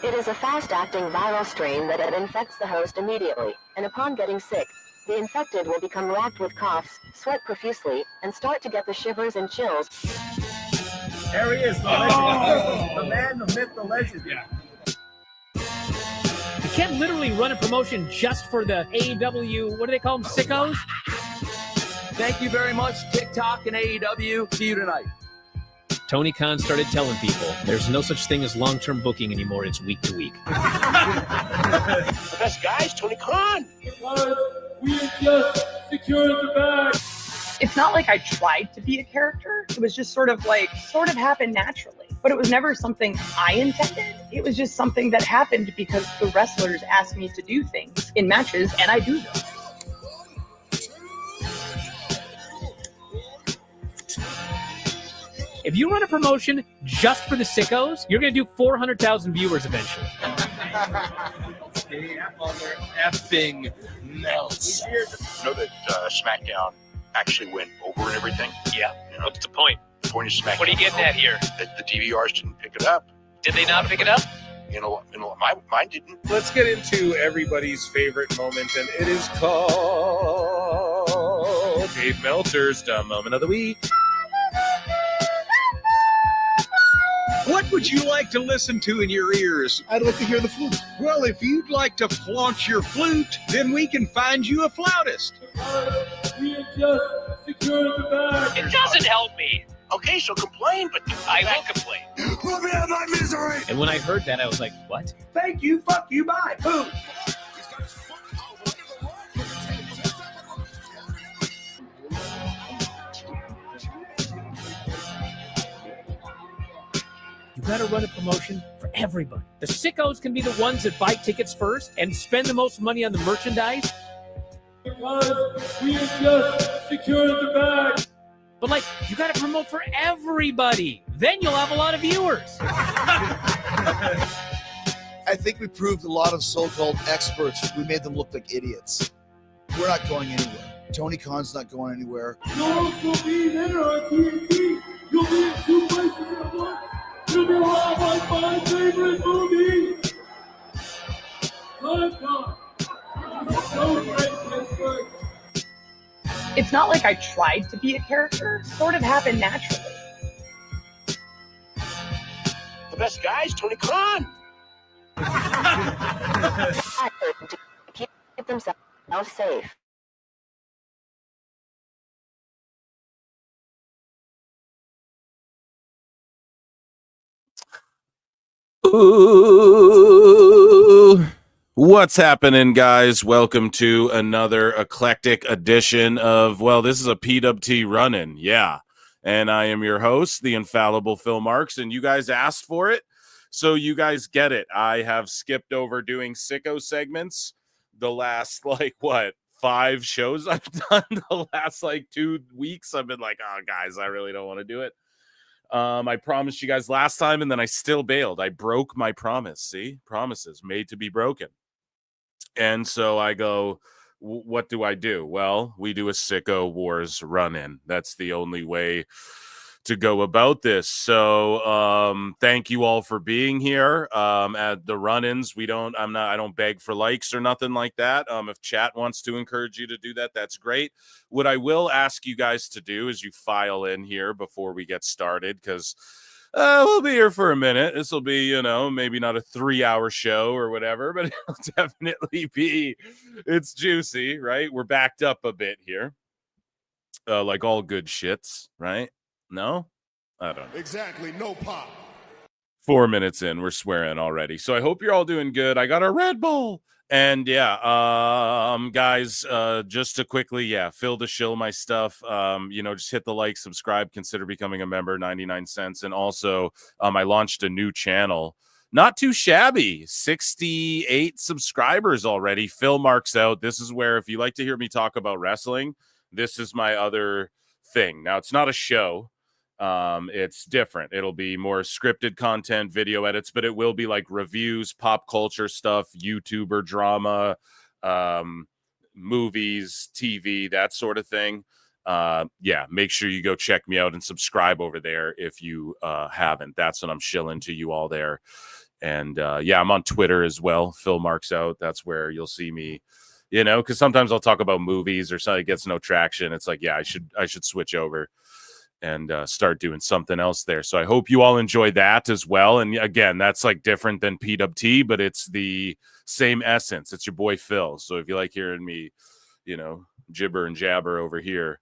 It is a fast-acting viral strain that infects the host immediately, and upon getting sick, the infected will become racked with coughs, sweat profusely, and start to get the shivers and chills. There he is, the legend. The man, the myth, the legend. Yeah. You can't literally run a promotion just for the AEW, what do they call them, sickos? Thank you very much, TikTok and AEW. See you tonight. Tony Khan started telling people there's no such thing as long-term booking anymore. It's week to week. The best guy is Tony Khan. We just secured the bag. It's not like I tried to be a character. It was just sort of happened naturally. But it was never something I intended. It was just something that happened because the wrestlers asked me to do things in matches, and I do them. If you run a promotion just for the sickos, you're going to do 400,000 viewers eventually. Mother effing melts. You know that SmackDown actually went over and everything? Yeah. You know, What's the point? the point of SmackDown. What are you getting at here? That the DVRs didn't pick it up. Did they not pick it up? You know, mine didn't. Let's get into everybody's favorite moment, and it is called Dave Meltzer's Dumb Moment of the Week. What would you like to listen to in your ears? I'd like to hear the flute. Well, if you'd like to flaunt your flute, then we can find you a flautist. We just secured the bag. It doesn't help me. Okay, so complain, but I will complain. Let me have my misery. And when I heard that, I was like, what? Thank you, fuck you, bye, boom. You got to run a promotion for everybody. The sickos can be the ones that buy tickets first and spend the most money on the merchandise. Because we just secured the bag. But, like, you got to promote for everybody. Then you'll have a lot of viewers. I think we proved a lot of so-called experts. We made them look like idiots. We're not going anywhere. Tony Khan's not going anywhere. You'll also be there on TNT. You'll be in 2 places at once. You'll be live like my favorite movie. Time God. It's so great, Pittsburgh. It's not like I tried to be a character. It sort of happened naturally. the best guy is Tony Khan. To keep themselves safe. Ooh. What's happening, guys? Welcome to another eclectic edition of, well, this is a PWT run-in, yeah. And I am your host, the infallible Phil Marks, and you guys asked for it, so you guys get it. I have skipped over doing Sicko segments the last, 5 shows I've done. The last, 2 weeks, I've been like, oh, guys, I really don't want to do it. I promised you guys last time, and then I still bailed. I broke my promise. See? Promises made to be broken. And so I go, what do I do? Well, we do a Sicko Wars run-in. That's the only way to go about this. So thank you all for being here. At the run-ins, I don't beg for likes or nothing like that. If chat wants to encourage you to do that, that's great. What I will ask you guys to do is you file in here before we get started, because we'll be here for a minute. This will be, maybe not a 3-hour show or whatever, but it'll definitely be, it's juicy, right? We're backed up a bit here. Like all good shits, right? No? I don't know. Exactly. No pop. 4 minutes in, we're swearing already. So I hope you're all doing good. I got a Red Bull. And yeah, guys, just to quickly, fill the shill my stuff. Just hit the like, subscribe, consider becoming a member, 99 cents. And also, I launched a new channel. Not too shabby. 68 subscribers already. Phil Marks out. This is where, if you like to hear me talk about wrestling, this is my other thing. Now, it's not a show. It's different. It'll be more scripted content, video edits, but it will be like reviews, pop culture stuff, YouTuber drama, movies, TV, that sort of thing. Make sure you go check me out and subscribe over there if you haven't. That's what I'm shilling to you all there. And yeah, I'm on Twitter as well. Phil Marks Out. That's where you'll see me, because sometimes I'll talk about movies or something that gets no traction. It's like, yeah, I should switch over and start doing something else there. So I hope you all enjoy that as well. And again, that's like different than PWT, but it's the same essence. It's your boy Phil. So if you like hearing me, jibber and jabber over here,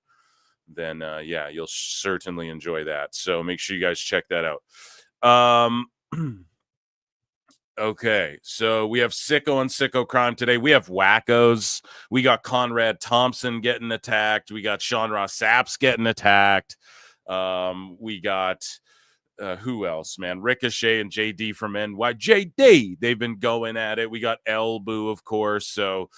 then yeah, you'll certainly enjoy that. So make sure you guys check that out. Okay, so we have Sicko and Sicko Crime today. We have wackos. We got Conrad Thompson getting attacked. We got Sean Ross Sapp's getting attacked. We got who else, man? Ricochet and JD from NYJD. They've been going at it. We got Elboo, of course. So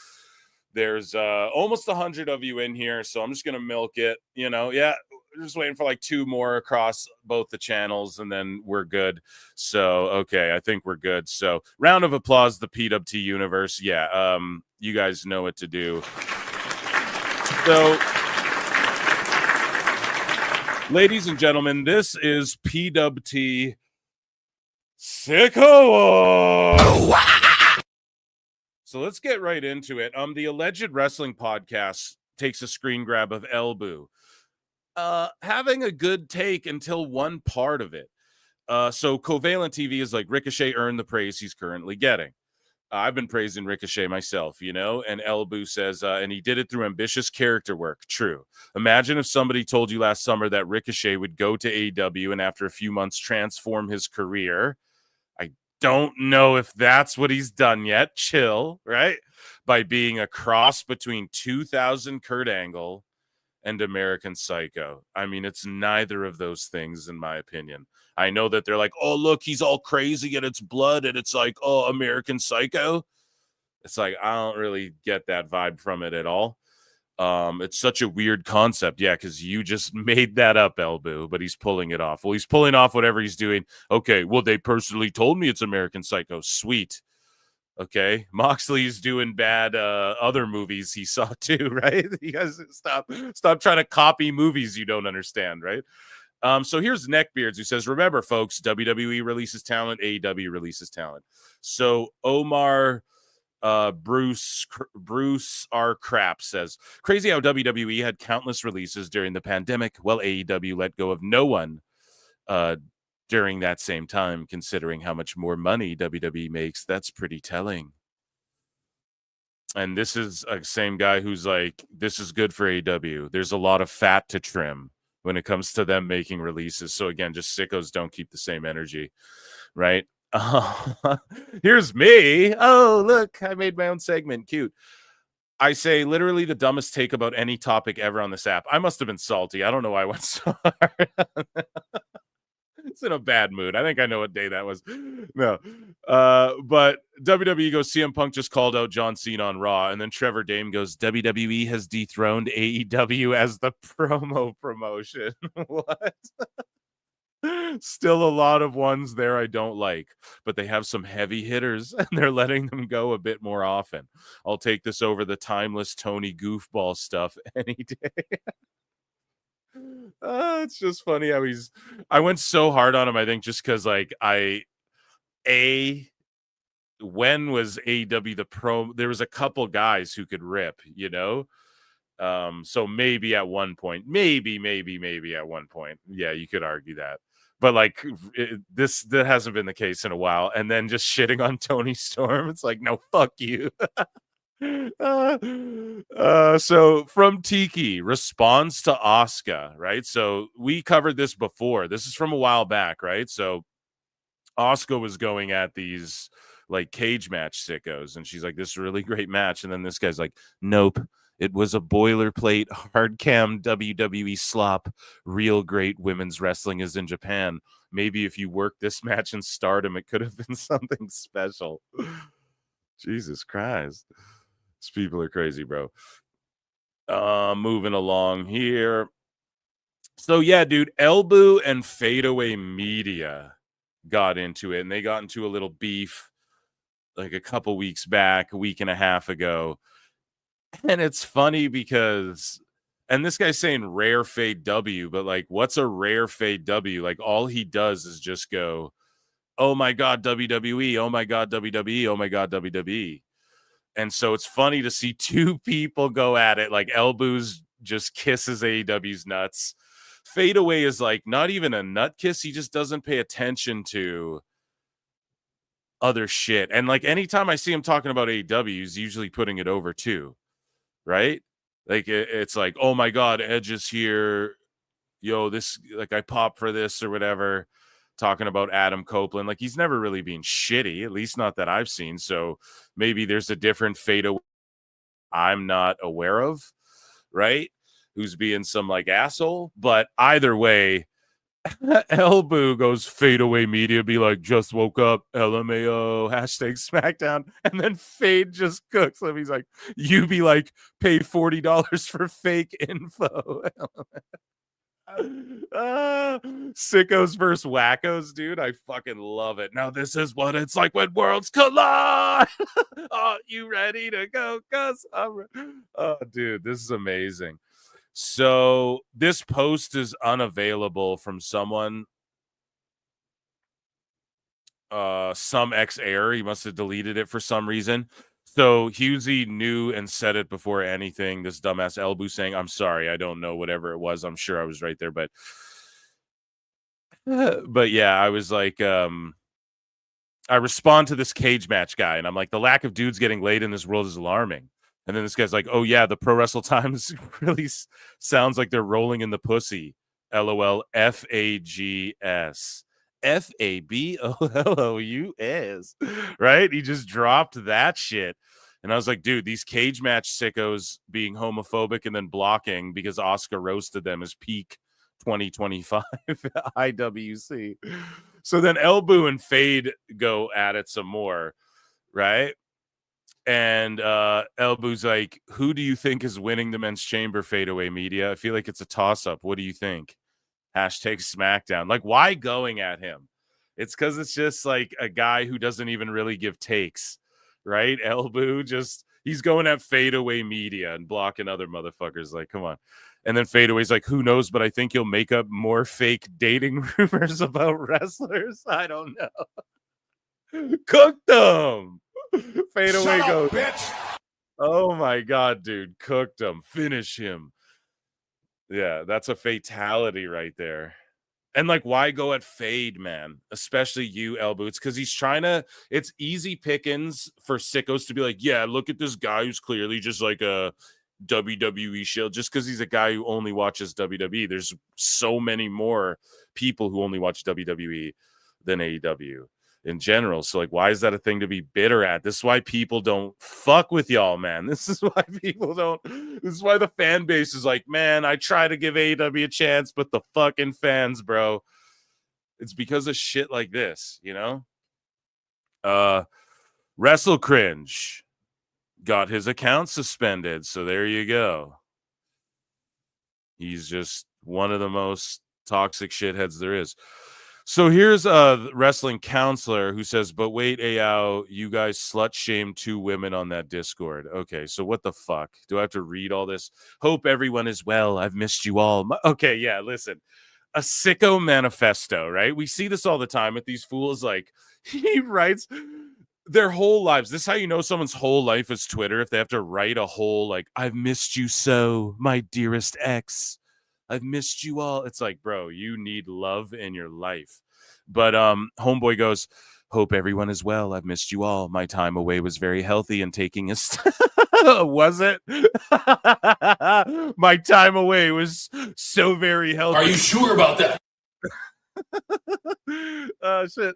there's almost 100 of you in here. So I'm just gonna milk it. Yeah. Just waiting for like 2 more across both the channels, and then we're good. So okay, I think we're good. So round of applause, the PWT universe. Yeah, you guys know what to do. So, ladies and gentlemen, this is PWT Sicko. So let's get right into it. The Alleged Wrestling Podcast takes a screen grab of Elboo. Having a good take until one part of it. So Covalent TV is like, Ricochet earned the praise he's currently getting. I've been praising Ricochet myself, and Elboo says, and he did it through ambitious character work. True. Imagine if somebody told you last summer that Ricochet would go to AEW and after a few months transform his career. I don't know if that's what he's done yet. Chill, right? By being a cross between 2000 Kurt Angle and American Psycho. I mean, it's neither of those things, in my opinion. I know that they're like, oh, look, he's all crazy and it's blood, and it's like, oh, American Psycho. It's like, I don't really get that vibe from it at all. It's such a weird concept. Yeah, because you just made that up, Elboo, but he's pulling it off. Well, he's pulling off whatever he's doing. Okay, well, they personally told me it's American Psycho. Sweet. Okay, Moxley's doing bad other movies he saw too, right? You guys stop trying to copy movies you don't understand, right? So here's Neckbeards who says, remember, folks, WWE releases talent, AEW releases talent. So Omar Bruce R. Crap says, crazy how WWE had countless releases during the pandemic, while AEW let go of no one during that same time, considering how much more money WWE makes. That's pretty telling. And this is a same guy who's like, this is good for AEW. There's a lot of fat to trim when it comes to them making releases. So again, just sickos don't keep the same energy, right? Here's me. Oh, look, I made my own segment. Cute. I say literally the dumbest take about any topic ever on this app. I must have been salty. I don't know why I went so hard. It's in a bad mood. I think I know what day that was. No. But WWE goes, CM Punk just called out John Cena on Raw. And then Trevor Dame goes, WWE has dethroned AEW as the promo promotion. What? Still a lot of ones there I don't like, but they have some heavy hitters and they're letting them go a bit more often. I'll take this over the timeless Tony goofball stuff any day. It's just funny how I went so hard on him, I think, just because like when was AEW the pro? There was a couple guys who could rip, so maybe at one point, maybe at one point, yeah, you could argue that. But like that hasn't been the case in a while. And then just shitting on Tony Storm, it's like, no, fuck you. So from Tiki, responds to Asuka, right? So we covered this before. This is from a while back, right? So Asuka was going at these like cage match sickos, and she's like, this is a really great match. And then this guy's like, nope, it was a boilerplate hard cam WWE slop. Real great women's wrestling is in Japan. Maybe if you work this match in Stardom, it could have been something special. Jesus Christ. These people are crazy, bro. Moving along here. So yeah, dude, Elboo and Fadeaway Media got into it, and they got into a little beef like a couple weeks back, a week and a half ago. And it's funny because, and this guy's saying rare fade W, but like, what's a rare fade W? Like, all he does is just go, oh my God, WWE, oh my God, WWE, oh my God, WWE. And so it's funny to see two people go at it. Like Elbows just kisses AEW's nuts. Fadeaway is like not even a nut kiss. He just doesn't pay attention to other shit. And like anytime I see him talking about AEW, he's usually putting it over too, right? Like it's like, oh my God, Edge is here. Yo, this, like, I pop for this or whatever. Talking about Adam Copeland. Like, he's never really been shitty, at least not that I've seen. So maybe there's a different Fadeaway I'm not aware of, right? Who's being some like asshole. But either way, Elboo goes Fadeaway Media, be like, just woke up, LMAO, hashtag SmackDown. And then Fade just cooks him. He's like, you be like, pay $40 for fake info. Sickos versus wackos, dude. I fucking love it. Now this is what it's like when worlds collide. Are you ready to go? Cause oh, dude, this is amazing. So this post is unavailable from someone. Some ex-air. He must have deleted it for some reason. So Husey knew and said it before anything. This dumbass Elboo saying, I'm sorry, I don't know, whatever it was. I'm sure I was right there, but yeah, I was like, I respond to this cage match guy, and I'm like, the lack of dudes getting laid in this world is alarming. And then this guy's like, oh yeah, the Pro Wrestle Times really sounds like they're rolling in the pussy. LOL, FAGS. FABOLOUS, right? He just dropped that shit. And I was like, dude, these cage match sickos being homophobic and then blocking because Oscar roasted them is peak 2025 IWC. So then Elboo and Fade go at it some more, right? And Elboo's like, who do you think is winning the men's chamber, Fadeaway Media? I feel like it's a toss-up. What do you think? Hashtag SmackDown. Like, why going at him? It's because it's just like a guy who doesn't even really give takes, right? Elboo just, he's going at Fadeaway Media and blocking other motherfuckers. Like, come on. And then Fadeaway's like, who knows, but I think you'll make up more fake dating rumors about wrestlers. I don't know. Cook them. Fadeaway goes, bitch. Oh my God, dude. Cooked him. Finish him. Yeah, that's a fatality right there. And like, why go at Fade, man? Especially you, Elboo. It's because he's trying to, it's easy pickings for sickos to be like, yeah, look at this guy who's clearly just like a WWE shield, just because he's a guy who only watches WWE. There's so many more people who only watch WWE than AEW in general. So like, why is that a thing to be bitter at? This is why people don't fuck with y'all, man. This is why people don't, this is why the fan base is like, man, I try to give AEW a chance, but the fucking fans, bro, it's because of shit like this, you know? Wrestle Cringe got his account suspended, so there you go. He's just one of the most toxic shitheads there is. So here's a wrestling counselor who says, but wait, Ao, you guys slut shamed 2 women on that Discord. Okay, so what the fuck? Do I have to read all this? Hope everyone is well. I've missed you all. Okay, yeah, listen. A sicko manifesto, right? We see this all the time with these fools. Like, he writes their whole lives. This is how you know someone's whole life is Twitter, if they have to write a whole, like, I've missed you so, my dearest ex. I've missed you all. It's like, bro, you need love in your life. But homeboy goes, hope everyone is well. I've missed you all. My time away was very healthy and taking a was it? My time away was so very healthy. Are you sure about that? Shit.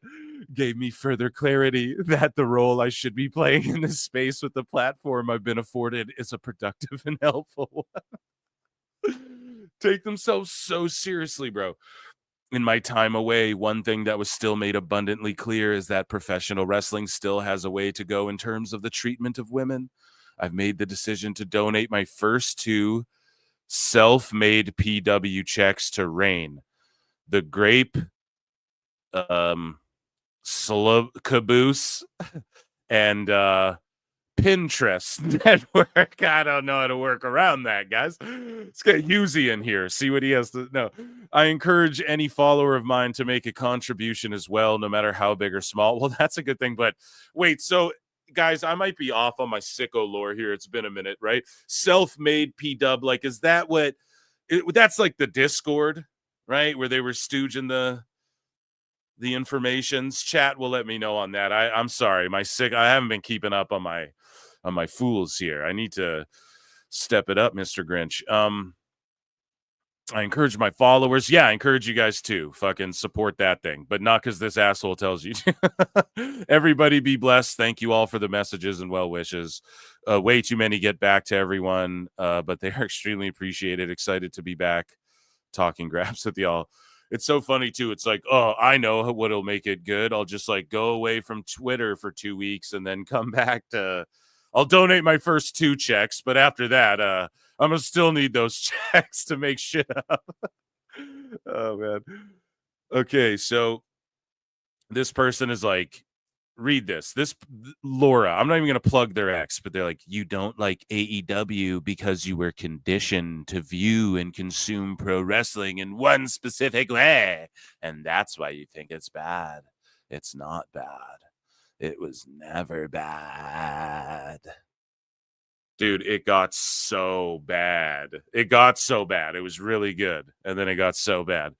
Gave me further clarity that the role I should be playing in this space with the platform I've been afforded is a productive and helpful one. Take themselves so seriously, bro. In my time away, one thing that was still made abundantly clear is that professional wrestling still has a way to go in terms of the treatment of women. I've made the decision to donate my first 2 self-made PW checks to Rain, the Grape Caboose, and Pinterest network. I don't know how to work around that, guys. Let's get Husey in here. See what he has to know. I encourage any follower of mine to make a contribution as well, no matter how big or small. Well, that's a good thing. But wait, so guys, I might be off on my sicko lore here. It's been a minute, right? Self-made P-dub. Like, is that what that's like the Discord, right? Where they were stooging the informations. Chat will let me know on that. I'm sorry. I haven't been keeping up on my fools here. I need to step it up, Mr. Grinch. I encourage my followers. Yeah, I encourage you guys to fucking support that thing, but not because this asshole tells you to. Everybody be blessed. Thank you all for the messages and well wishes. Way too many get back to everyone, but they are extremely appreciated. Excited to be back talking grabs with y'all. It's so funny too. It's like, oh, I know what'll make it good. I'll just like go away from Twitter for 2 weeks and then come back to. I'll donate my first 2 checks, but after that, I'm gonna still need those checks to make shit up. Oh man. Okay, so this person is like, read this. This Laura, I'm not even gonna plug their ex, but they're like, you don't like AEW because you were conditioned to view and consume pro wrestling in one specific way, and that's why you think it's bad. It's not bad. It was never bad. Dude, it got so bad. It was really good. And then it got so bad.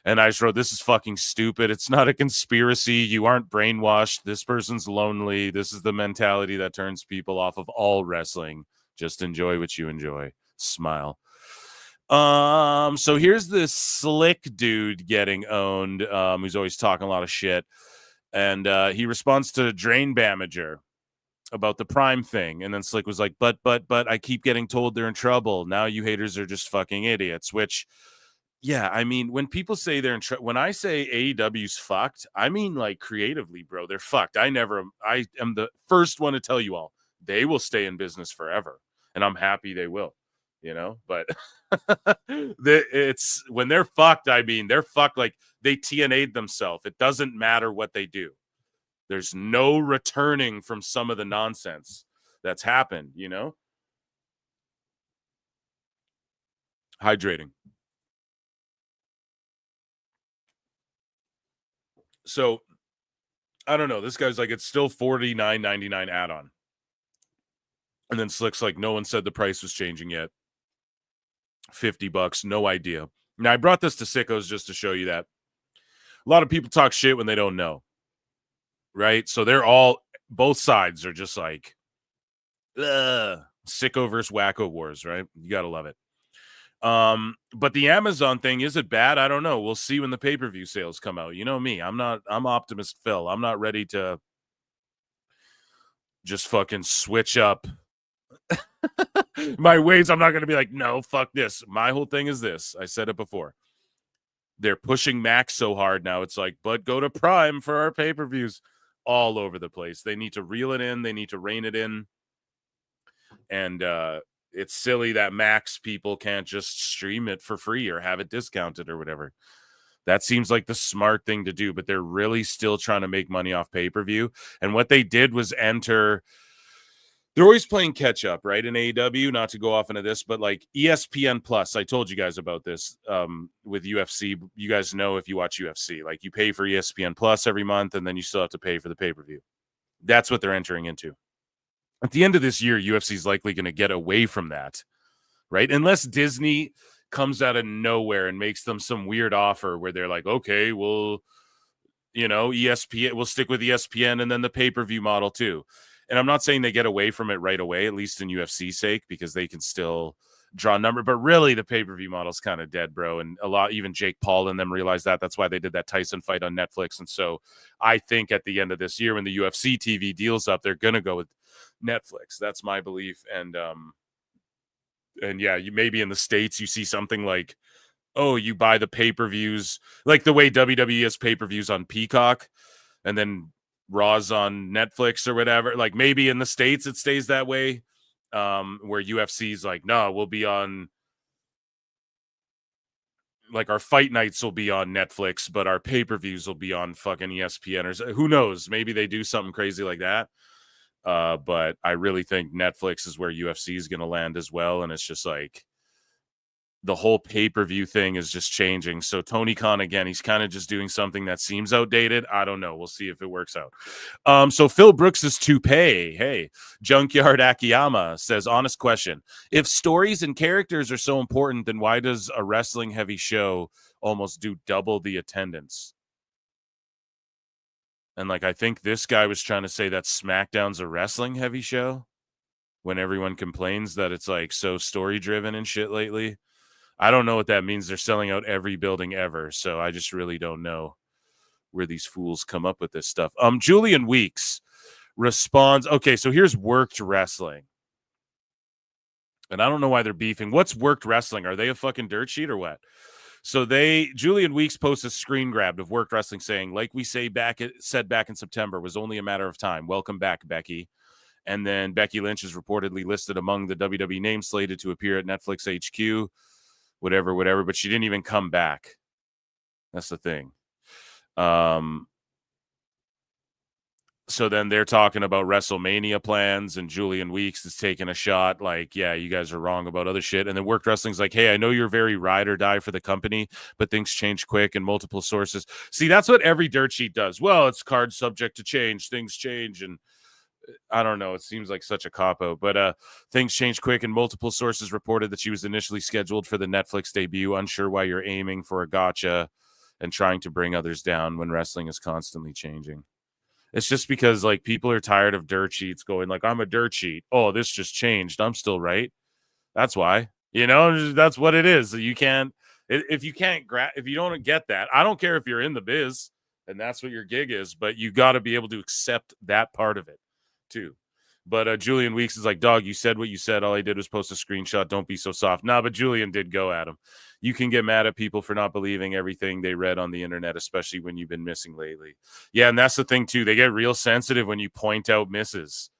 And I just wrote, this is fucking stupid. It's not a conspiracy. You aren't brainwashed. This person's lonely. This is the mentality that turns people off of all wrestling. Just enjoy what you enjoy. Smile. So here's this slick dude getting owned, who's always talking a lot of shit. And he responds to Drain Bamager about the Prime thing. And then Slick was like, but I keep getting told they're in trouble. Now you haters are just fucking idiots, which, yeah, I mean, when people say they're in trouble, when I say AEW's fucked, I mean, like, creatively, bro, they're fucked. I am the first one to tell you all, they will stay in business forever. And I'm happy they will, you know, but it's when they're fucked, I mean, they're fucked like they TNA'd themselves. It doesn't matter what they do. There's no returning from some of the nonsense that's happened, you know? Hydrating. So, I don't know. This guy's like, it's still $49.99 add-on. And then Slick's like, no one said the price was changing yet. $50, no idea. Now, I brought this to Sickos just to show you that a lot of people talk shit when they don't know. Right? So they're both sides are just like, Sicko versus Wacko Wars, right? You got to love it. But the Amazon thing, is it bad? I don't know. We'll see when the pay-per-view sales come out. You know me. I'm optimist Phil. I'm not ready to just fucking switch up my ways. I'm not going to be like, no, fuck this. My whole thing is this. I said it before. They're pushing Max so hard now. It's like, but go to Prime for our pay-per-views. All over the place. They need to reel it in. They need to rein it in. And it's silly that Max people can't just stream it for free or have it discounted or whatever. That seems like the smart thing to do, but they're really still trying to make money off pay-per-view. And what they did was they're always playing catch up, right? In AEW, not to go off into this, but like ESPN Plus, I told you guys about this with UFC. You guys know if you watch UFC, like you pay for ESPN Plus every month and then you still have to pay for the pay-per-view. That's what they're entering into. At the end of this year, UFC is likely going to get away from that, right? Unless Disney comes out of nowhere and makes them some weird offer where they're like, okay, we'll, ESPN, we'll stick with ESPN and then the pay-per-view model too. And I'm not saying they get away from it right away, at least in UFC's sake, because they can still draw a number. But really, the pay-per-view model's kind of dead, bro. And even Jake Paul and them realized that. That's why they did that Tyson fight on Netflix. And so I think at the end of this year, when the UFC TV deal's up, they're going to go with Netflix. That's my belief. And yeah, you maybe in the States, you see something like, oh, you buy the pay-per-views, like the way WWE has pay-per-views on Peacock, and then Raw's on Netflix or whatever. Like maybe in the States it stays that way, where UFC's like, no, we'll be on, like our fight nights will be on Netflix, but our pay-per-views will be on fucking ESPN or who knows? Maybe they do something crazy like that. But I really think Netflix is where UFC is going to land as well. And it's just like the whole pay-per-view thing is just changing. So Tony Khan, again, he's kind of just doing something that seems outdated. I don't know. We'll see if it works out. So Phil Brooks's toupee. Hey, Junkyard Akiyama says, honest question. If stories and characters are so important, then why does a wrestling heavy show almost do double the attendance? And like, I think this guy was trying to say that SmackDown's a wrestling heavy show when everyone complains that it's like so story driven and shit lately. I don't know what that means. They're selling out every building ever. So I just really don't know where these fools come up with this stuff. Julian Weeks responds. Okay. So here's Worked Wrestling. And I don't know why they're beefing. What's Worked Wrestling? Are they a fucking dirt sheet or what? So Julian Weeks posts a screen grab of Worked Wrestling saying, like we said back in September, was only a matter of time. Welcome back, Becky. And then Becky Lynch is reportedly listed among the WWE names slated to appear at Netflix HQ, whatever, but she didn't even come back. That's the thing. So then they're talking about WrestleMania plans, and Julian Weeks is taking a shot like, yeah, you guys are wrong about other shit. And then Worked Wrestling's like, hey, I know you're very ride or die for the company, but things change quick and multiple sources. See, that's what every dirt sheet does. Well, it's card subject to change. Things change. And I don't know. It seems like such a cop-out, but things change quick and multiple sources reported that she was initially scheduled for the Netflix debut. Unsure why you're aiming for a gotcha and trying to bring others down when wrestling is constantly changing. It's just because like people are tired of dirt sheets going like, I'm a dirt sheet. Oh, this just changed. I'm still right. That's why, that's what it is. You can't, if you don't get that, I don't care if you're in the biz and that's what your gig is, but you got to be able to accept that part of it too. But Julian Weeks is like, dog, you said what you said. All I did was post a screenshot. Don't be so soft. Nah, but Julian did go at him. You can get mad at people for not believing everything they read on the internet, especially when you've been missing lately. Yeah, and that's the thing, too. They get real sensitive when you point out misses.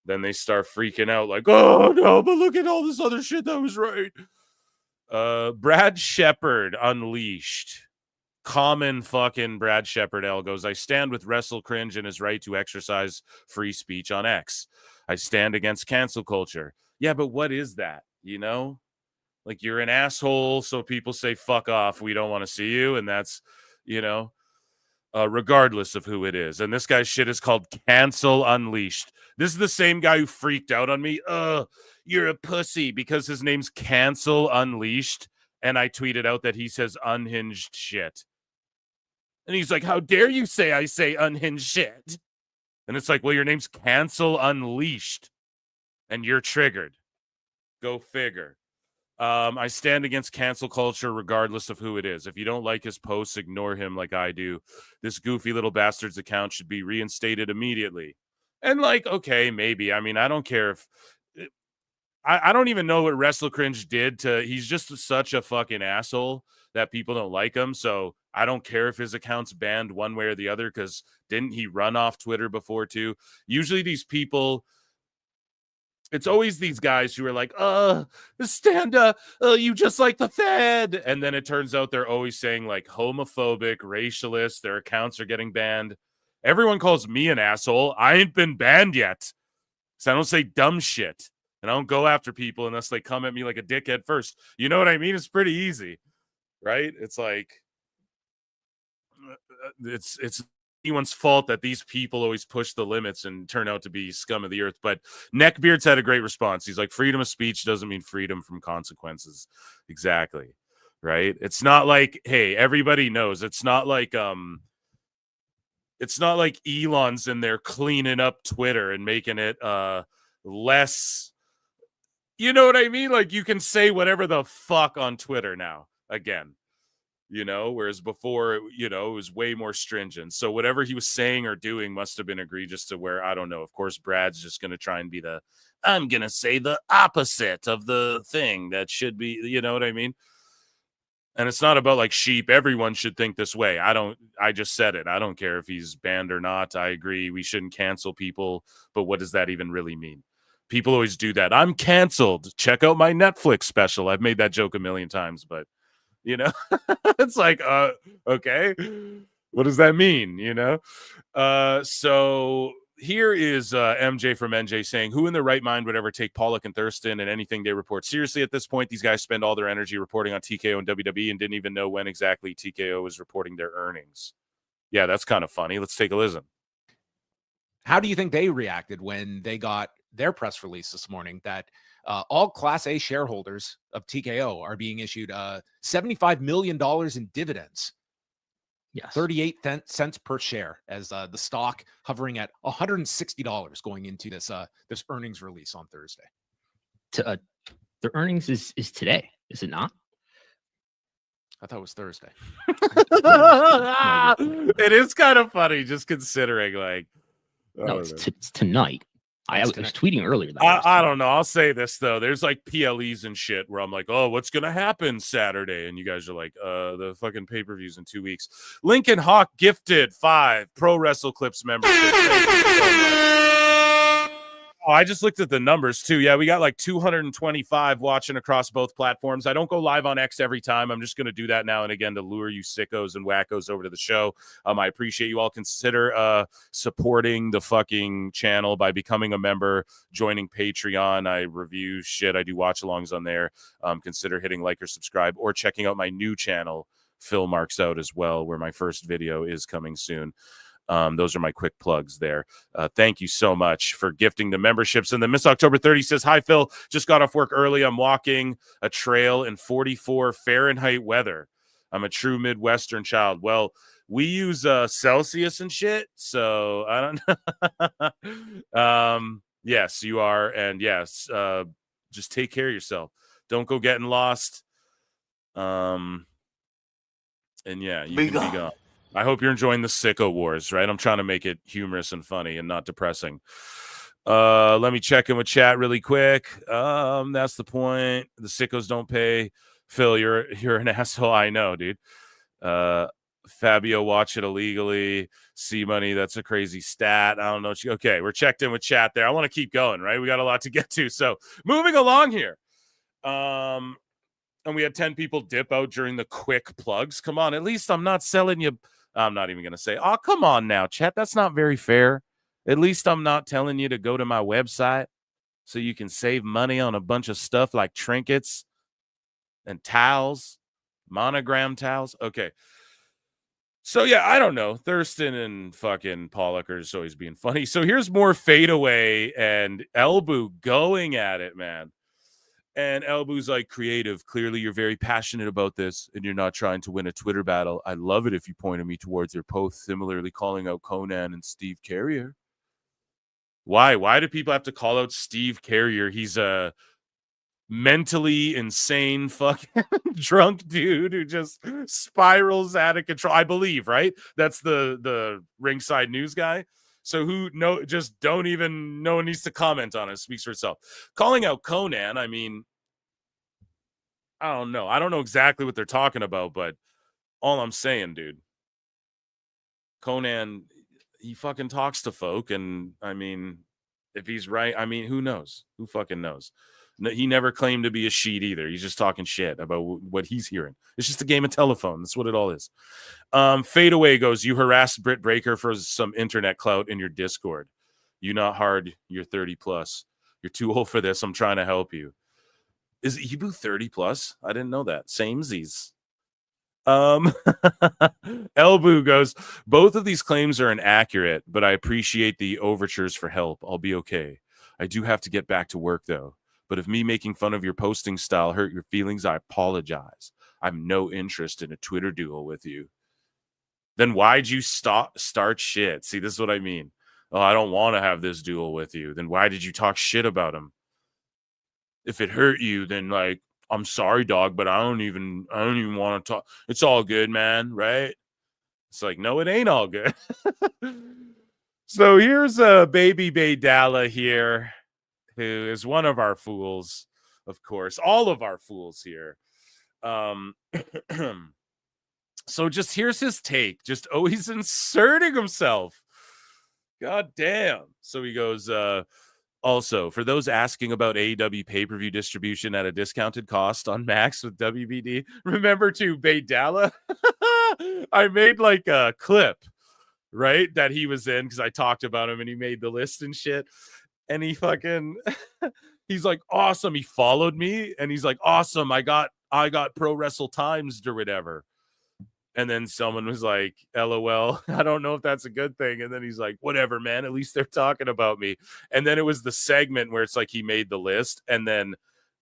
Then they start freaking out like, oh, no, but look at all this other shit that was right. Brad Shepard Unleashed. Common fucking Brad Shepard L goes, I stand with Wrestle Cringe and his right to exercise free speech on X. I stand against cancel culture. Yeah, but what is that? Like you're an asshole, so people say fuck off, we don't want to see you, and that's regardless of who it is. And this guy's shit is called Cancel Unleashed. This is the same guy who freaked out on me. You're a pussy because his name's Cancel Unleashed, and I tweeted out that he says unhinged shit. And he's like, how dare you say I say unhinged shit? And it's like, well, your name's Cancel Unleashed, and you're triggered. Go figure. I stand against cancel culture regardless of who it is. If you don't like his posts, ignore him like I do. This goofy little bastard's account should be reinstated immediately. And like, okay, maybe. I mean, I don't care if... I don't even know what Wrestle Cringe did to... He's just such a fucking asshole that people don't like him. So I don't care if his account's banned one way or the other, because didn't he run off Twitter before too? Usually these people... It's always these guys who are like, stand up, you just like the Fed. And then it turns out they're always saying like homophobic, racialist, their accounts are getting banned. Everyone calls me an asshole. I ain't been banned yet. So I don't say dumb shit. And I don't go after people unless they come at me like a dickhead first. You know what I mean? It's pretty easy, right? It's like, it's anyone's fault that these people always push the limits and turn out to be scum of the earth. But Neckbeard's had a great response. He's like, freedom of speech doesn't mean freedom from consequences. Exactly. Right. It's not like, hey, everybody knows it's not like Elon's in there cleaning up Twitter and making it less, you know what I mean? Like you can say whatever the fuck on Twitter now again. Whereas before, it was way more stringent. So whatever he was saying or doing must have been egregious to where, I don't know. Of course, Brad's just going to try and be I'm going to say the opposite of the thing that should be, you know what I mean? And it's not about like sheep. Everyone should think this way. I just said it. I don't care if he's banned or not. I agree. We shouldn't cancel people. But what does that even really mean? People always do that. I'm canceled. Check out my Netflix special. I've made that joke a million times, but it's like, okay, what does that mean? So here is MJ from NJ saying, who in their right mind would ever take Pollock and Thurston and anything they report seriously at this point? These guys spend all their energy reporting on TKO and WWE and didn't even know when exactly TKO was reporting their earnings. Yeah, that's kind of funny. Let's take a listen. How do you think they reacted when they got their press release this morning that all Class A shareholders of TKO are being issued $75 million in dividends? Yes. 38 cents per share, as the stock hovering at $160 going into this earnings release on Thursday. The earnings is today, is it not? I thought it was Thursday. It is kind of funny, just considering, like. No, it's tonight. I was tweeting earlier. I don't know. I'll say this, though. There's like PLEs and shit where I'm like, oh, what's going to happen Saturday? And you guys are like, the fucking pay-per-views in 2 weeks. Lincoln Hawk gifted 5 Pro Wrestle Clips memberships. Oh, I just looked at the numbers, too. Yeah, we got like 225 watching across both platforms. I don't go live on X every time. I'm just going to do that now and again to lure you sickos and wackos over to the show. I appreciate you all. Consider supporting the fucking channel by becoming a member, joining Patreon. I review shit. I do watch-alongs on there. Consider hitting like or subscribe or checking out my new channel, Phil Marks Out, as well, where my first video is coming soon. Those are my quick plugs there. Thank you so much for gifting the memberships. And then Miss October 30 says, hi, Phil. Just got off work early. I'm walking a trail in 44 Fahrenheit weather. I'm a true Midwestern child. Well, we use Celsius and shit, so I don't know. Yes, you are. And yes, just take care of yourself. Don't go getting lost. And yeah, you can be gone. I hope you're enjoying the Sicko Wars, right? I'm trying to make it humorous and funny and not depressing. Let me check in with chat really quick. That's the point. The sickos don't pay. Phil, you're an asshole. I know, dude. Fabio, watch it illegally. C-Money, that's a crazy stat. I don't know. Okay, we're checked in with chat there. I want to keep going, right? We got a lot to get to. So moving along here. And we had 10 people dip out during the quick plugs. Come on, at least I'm not selling you. I'm not even going to say, oh, come on now, chat. That's not very fair. At least I'm not telling you to go to my website so you can save money on a bunch of stuff like trinkets and towels, monogram towels. Okay. So, yeah, I don't know. Thurston and fucking Pollock are just always being funny. So here's more fadeaway and Elbow going at it, man. And Elbow's like, creative. Clearly, you're very passionate about this, and you're not trying to win a Twitter battle. I'd love it if you pointed me towards your post, similarly calling out Conan and Steve Carrier. Why? Why do people have to call out Steve Carrier? He's a mentally insane fucking drunk dude who just spirals out of control. I believe, right? That's the ringside news guy. So just don't even, no one needs to comment on it. It speaks for itself. Calling out Conan, I mean, I don't know. I don't know exactly what they're talking about, but all I'm saying, dude, Conan, he fucking talks to folk. And I mean, if he's right, I mean, who knows? Who fucking knows? He never claimed to be a sheet either. He's just talking shit about what he's hearing. It's just a game of telephone. That's what it all is. Fadeaway goes, you harassed Britt Baker for some internet clout in your Discord. You not hard. You're 30 plus. You're too old for this. I'm trying to help you. Is Ibu 30 plus? I didn't know that. Samesies. Elbu goes, both of these claims are inaccurate, but I appreciate the overtures for help. I'll be okay. I do have to get back to work, though. But if me making fun of your posting style hurt your feelings, I apologize. I have no interest in a Twitter duel with you. Then why'd you start shit? See, this is what I mean. Oh, I don't want to have this duel with you. Then why did you talk shit about him? If it hurt you, then like, I'm sorry, dog, but I don't even want to talk. It's all good, man, right? It's like, no, it ain't all good. So here's Baby Baydala here, who is one of our fools, of course, all of our fools here. So just here's his take, just always inserting himself. God damn. So he goes, also, for those asking about AEW pay-per-view distribution at a discounted cost on Max with WBD, remember to Baydala? I made like a clip right? That he was in because I talked about him and he made the list and shit. And he fucking, he's like, awesome. He followed me and he's like, awesome. I got Pro Wrestle Times or whatever. And then someone was like, LOL, I don't know if that's a good thing. And then he's like, whatever, man. At least they're talking about me. And then it was the segment where it's like he made the list. And then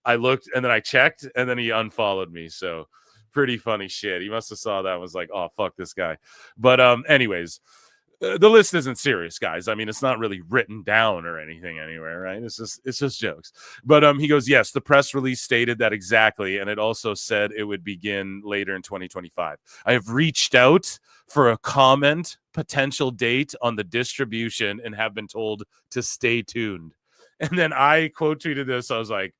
I looked and then I checked and then he unfollowed me. So pretty funny shit. He must have saw that and was like, oh, fuck this guy. But anyways, the list isn't serious, guys. I mean, it's not really written down or anything anywhere, right? It's just jokes. But he goes, yes, the press release stated that exactly, and it also said it would begin later in 2025. I have reached out for a comment, potential date on the distribution, and have been told to stay tuned. And then I quote tweeted this. I was like,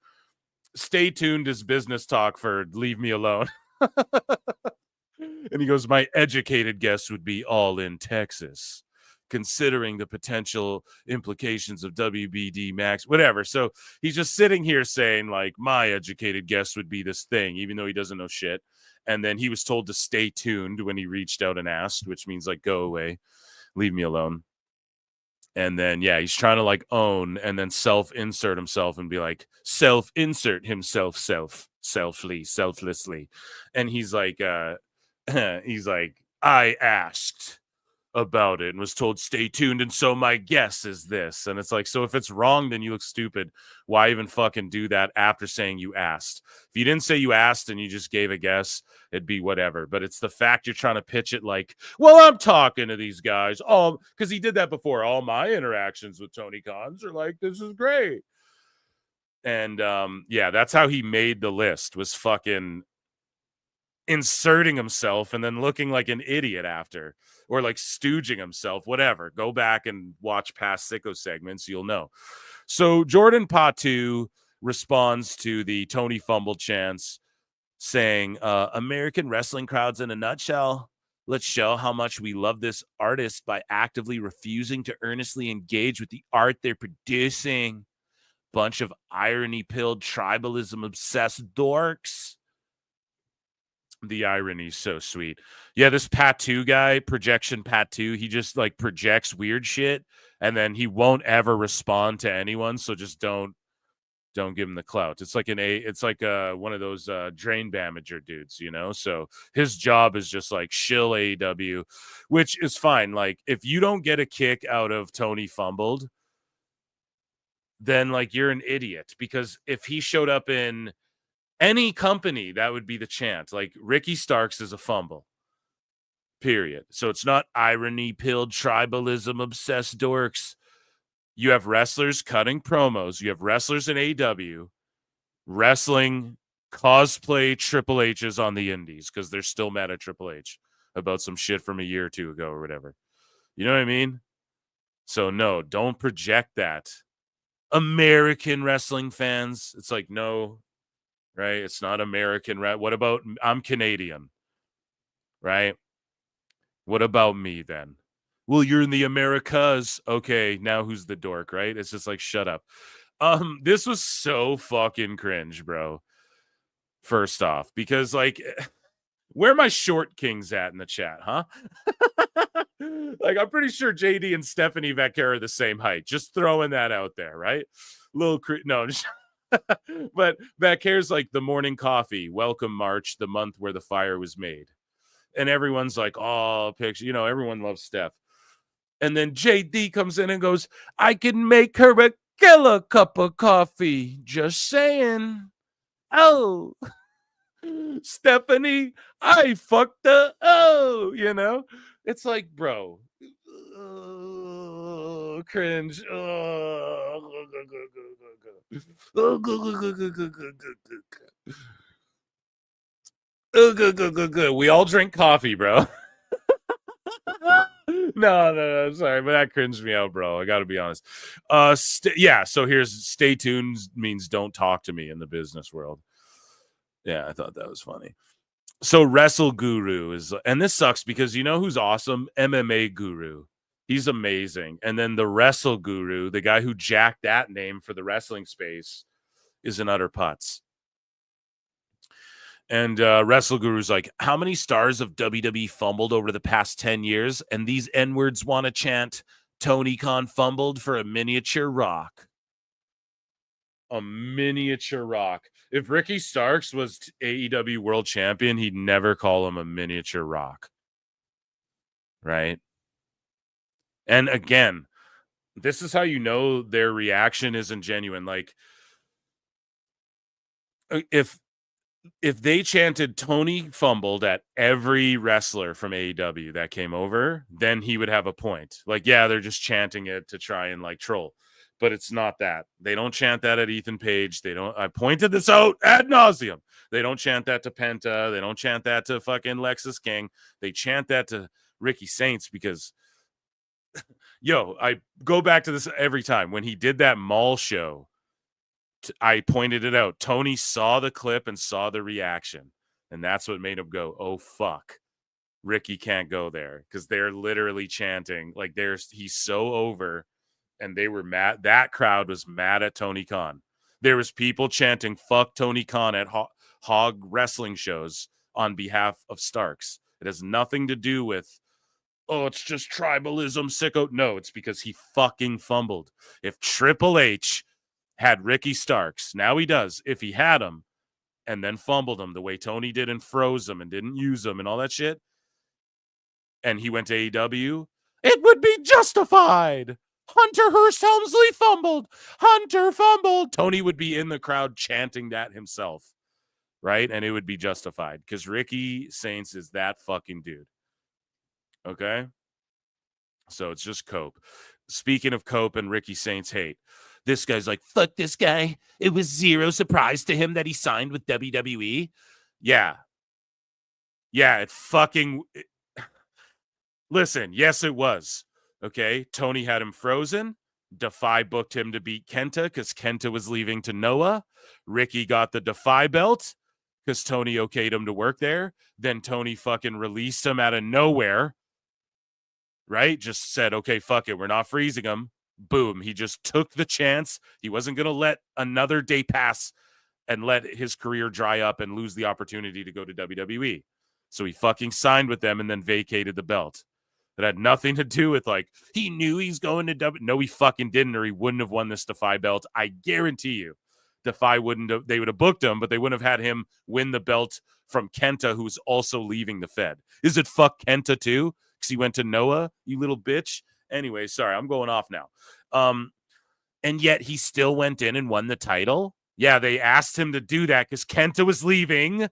stay tuned is business talk for leave me alone. And he goes, my educated guess would be All In Texas, considering the potential implications of WBD Max, whatever. So he's just sitting here saying, like, my educated guess would be this thing, even though he doesn't know shit. And then he was told to stay tuned when he reached out and asked, which means, like, go away, leave me alone. And then, yeah, he's trying to, like, own and then self-insert himself and be like, self-insert himself, selflessly. And he's like, I asked about it and was told stay tuned, and so my guess is this. And it's like, so if it's wrong, then you look stupid. Why even fucking do that after saying you asked? If you didn't say you asked and you just gave a guess, it'd be whatever. But it's the fact you're trying to pitch it like, well, I'm talking to these guys, because he did that before. All my interactions with Tony Khan's are like, this is great. And yeah, that's how he made the list, was fucking inserting himself and then looking like an idiot after, or like stooging himself, whatever. Go back and watch past Sicko segments, you'll know. So Jordan Patu responds to the Tony Fumble chants saying, American wrestling crowds in a nutshell. Let's show how much we love this artist by actively refusing to earnestly engage with the art they're producing. Bunch of irony-pilled, tribalism-obsessed dorks. The irony is so sweet. Yeah, this Patu guy, Projection Patu, he just like projects weird shit and then he won't ever respond to anyone. So just don't give him the clout. It's like one of those drain damager dudes, you know? So his job is just like shill AEW, which is fine. Like if you don't get a kick out of Tony Fumbled, then like you're an idiot, because if he showed up in any company, that would be the chant. Like Ricky Starks is a fumble, period. So it's not irony-pilled, tribalism-obsessed dorks. You have wrestlers cutting promos. You have wrestlers in AEW wrestling cosplay Triple H's on the indies because they're still mad at Triple H about some shit from a year or two ago or whatever. You know what I mean? So no, don't project that. American wrestling fans, it's like, no, right? It's not American. Right? What about, I'm Canadian, right? What about me then? Well, you're in the Americas. Okay, now who's the dork, right? It's just like, shut up. This was so fucking cringe, bro. First off, because like, where are my short kings at in the chat, huh? Like, I'm pretty sure JD and Stephanie Vaquer are the same height. Just throwing that out there, right? No, but Vaquer's like the morning coffee. Welcome March, the month where the fire was made. And everyone's like, oh, picture. You know, everyone loves Steph. And then JD comes in and goes, I can make her a killer cup of coffee. Just saying. Oh, Stephanie, I fucked her. Oh, you know, it's like, bro, cringe. We all drink coffee, bro. No, sorry, but that cringed me out, bro. I gotta be honest. Yeah, so here's stay tuned means don't talk to me in the business world. Yeah, I thought that was funny. So Wrestle Guru is, and this sucks because you know who's awesome? MMA Guru. He's amazing. And then the Wrestle Guru, the guy who jacked that name for the wrestling space, is an utter putz. And Wrestle Guru's like, how many stars of WWE fumbled over the past 10 years? And these N-words want to chant, Tony Khan fumbled for a miniature rock. A miniature rock. If Ricky Starks was AEW world champion, he'd never call him a miniature rock. Right? And again, this is how you know their reaction isn't genuine. Like, if they chanted Tony fumbled at every wrestler from AEW that came over, then he would have a point. Like, yeah, they're just chanting it to try and like troll. But it's not that. They don't chant that at Ethan Page. They don't. I pointed this out ad nauseum. They don't chant that to Penta. They don't chant that to fucking Lexus King. They chant that to Ricky Saints because, yo, I go back to this every time. When he did that mall show, I pointed it out. Tony saw the clip and saw the reaction. And that's what made him go, oh, fuck. Ricky can't go there. Because they're literally chanting. Like, he's so over. And they were mad. That crowd was mad at Tony Khan. There was people chanting fuck Tony Khan at hog wrestling shows on behalf of Starks. It has nothing to do with, oh, it's just tribalism, sicko. No, it's because he fucking fumbled. If Triple H had Ricky Starks, now he does. If he had him and then fumbled him the way Tony did and froze him and didn't use him and all that shit, and he went to AEW, it would be justified. Hunter Hearst Helmsley fumbled. Hunter fumbled. Tony would be in the crowd chanting that himself, right? And it would be justified because Ricky Saints is that fucking dude. Okay? So it's just Cope. Speaking of Cope and Ricky Saints hate, this guy's like, fuck this guy. It was zero surprise to him that he signed with WWE. Yeah. Yeah, it fucking... Listen, yes, it was. Okay, Tony had him frozen. Defy booked him to beat Kenta because Kenta was leaving to Noah. Ricky got the Defy belt because Tony okayed him to work there. Then Tony fucking released him out of nowhere. Right? Just said, okay, fuck it. We're not freezing him. Boom. He just took the chance. He wasn't going to let another day pass and let his career dry up and lose the opportunity to go to WWE. So he fucking signed with them and then vacated the belt. It had nothing to do with, like, he knew he's going to WWE. No, he fucking didn't, or he wouldn't have won this Defy belt. I guarantee you. Defy wouldn't have, they would have booked him, but they wouldn't have had him win the belt from Kenta, who's also leaving the Fed. Is it fuck Kenta too? Because he went to Noah, you little bitch. Anyway, sorry, I'm going off now. And yet he still went in and won the title. Yeah, they asked him to do that because Kenta was leaving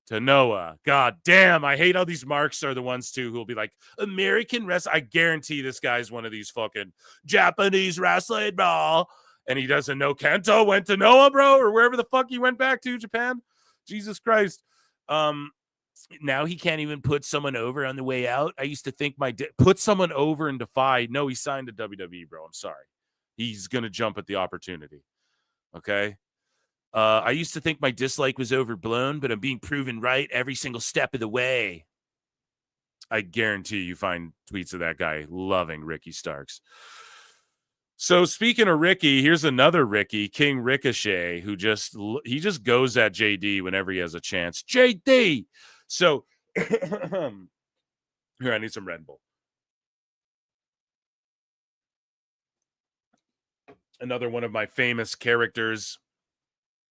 to Noah. God damn, I hate how these marks are the ones too who will be like, American wrestling. I guarantee this guy's one of these fucking Japanese wrestling, bro. And he doesn't know Kenta went to Noah, bro, or wherever the fuck he went back to, Japan. Jesus Christ. Now he can't even put someone over on the way out. I used to think put someone over and Defy. No, he signed to WWE, bro. I'm sorry. He's going to jump at the opportunity. Okay. I used to think my dislike was overblown, but I'm being proven right every single step of the way. I guarantee you find tweets of that guy loving Ricky Starks. So speaking of Ricky, here's another Ricky, King Ricochet, who just goes at JD whenever he has a chance. JD. So here, I need some Red Bull. Another one of my famous characters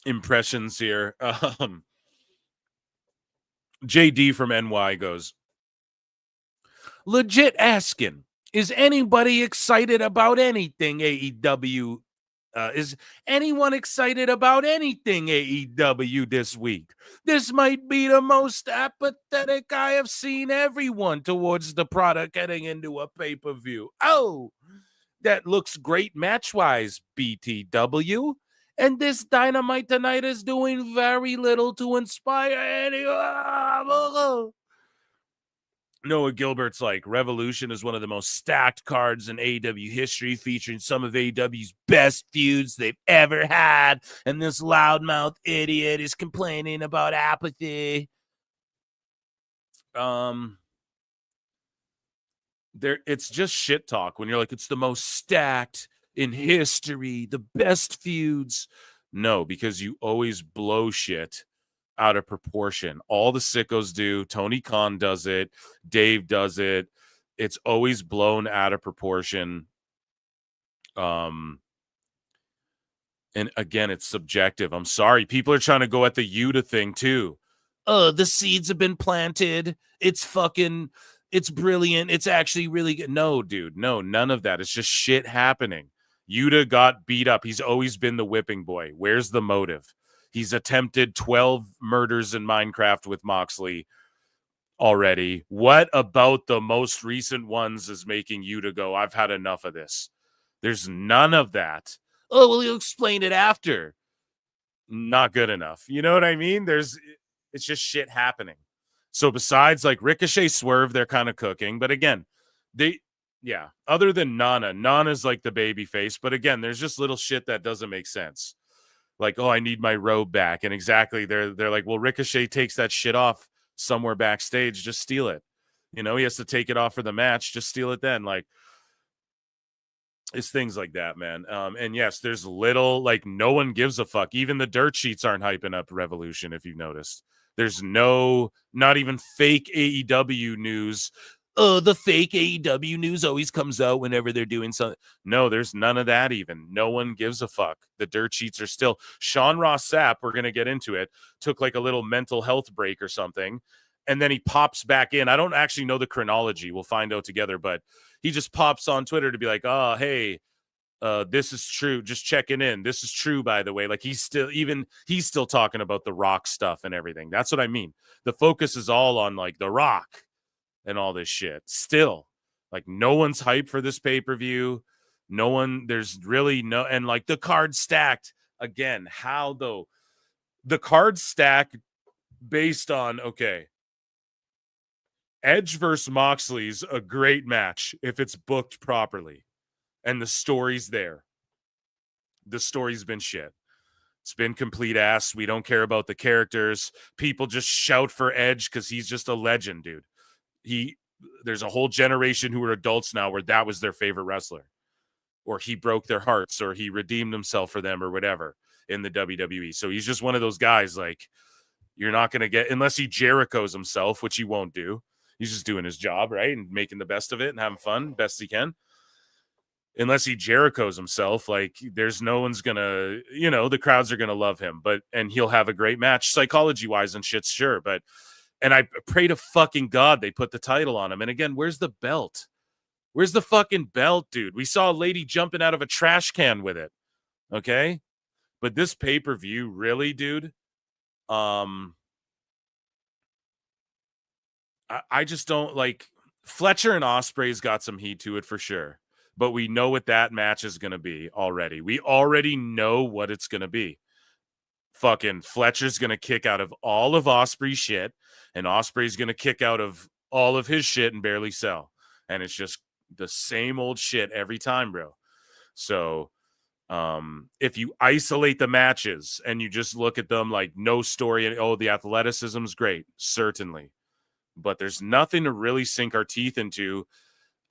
impressions here. JD from NY goes, legit asking, is anybody excited about anything AEW? Is anyone excited about anything AEW this week? This might be the most apathetic I have seen everyone towards the product heading into a pay-per-view. Oh, that looks great match-wise, BTW. And this Dynamite tonight is doing very little to inspire anyone. Noah Gilbert's like, Revolution is one of the most stacked cards in AEW history, featuring some of AEW's best feuds they've ever had. And this loudmouth idiot is complaining about apathy. It's just shit talk when you're like, it's the most stacked in history, the best feuds. No, because you always blow shit out of proportion. All the Sickos do. Tony Khan does it. Dave does it. It's always blown out of proportion. And again, it's subjective. I'm sorry. People are trying to go at the Yuta thing too. The seeds have been planted. It's brilliant. It's actually really good. No, dude. No, none of that. It's just shit happening. Yuta got beat up. He's always been the whipping boy. Where's the motive? He's attempted 12 murders in Minecraft with Moxley already. What about the most recent ones is making Yuta go, I've had enough of this? There's none of that. Oh, well, he'll explain it after. Not good enough. You know what I mean? It's just shit happening. So besides like Ricochet, Swerve, they're kind of cooking. But again, other than Nana's like the baby face. But again, there's just little shit that doesn't make sense. Like, oh, I need my robe back. And exactly, they're like, well, Ricochet takes that shit off somewhere backstage. Just steal it. You know, he has to take it off for the match. Just steal it then. Like, it's things like that, man. And yes, there's little, like, no one gives a fuck. Even the dirt sheets aren't hyping up Revolution, if you've noticed. There's not even fake AEW news. Oh, the fake AEW news always comes out whenever they're doing something. No, there's none of that even. No one gives a fuck. The dirt sheets are still. Sean Ross Sapp, we're going to get into it, took like a little mental health break or something. And then he pops back in. I don't actually know the chronology. We'll find out together. But he just pops on Twitter to be like, oh, hey, this is true. Just checking in. This is true, by the way. Like he's still talking about the Rock stuff and everything. That's what I mean. The focus is all on like the Rock and all this shit. Still, like no one's hyped for this pay-per-view. There's really no, and like the card stacked again. How though? The card stacked based on, okay, Edge versus Moxley's a great match if it's booked properly. And the story's there. The story's been shit. It's been complete ass. We don't care about the characters. People just shout for Edge because he's just a legend, dude. There's a whole generation who are adults now where that was their favorite wrestler. Or he broke their hearts, or he redeemed himself for them, or whatever in the WWE. So he's just one of those guys, like, you're not going to get, unless he Jericho's himself, which he won't do. He's just doing his job, right? And making the best of it and having fun best he can. Unless he Jericho's himself, like there's no one's gonna, the crowds are gonna love him, and he'll have a great match psychology wise and shit, sure. And I pray to fucking God they put the title on him. And again, where's the belt? Where's the fucking belt, dude? We saw a lady jumping out of a trash can with it. Okay. But this pay-per-view, really, dude. I just don't like Fletcher and Ospreay's got some heat to it for sure. But we know what that match is going to be already. We already know what it's going to be. Fucking Fletcher's going to kick out of all of Ospreay's shit, and Ospreay's going to kick out of all of his shit and barely sell. And it's just the same old shit every time, bro. So if you isolate the matches and you just look at them like no story, and the athleticism's great, certainly. But there's nothing to really sink our teeth into.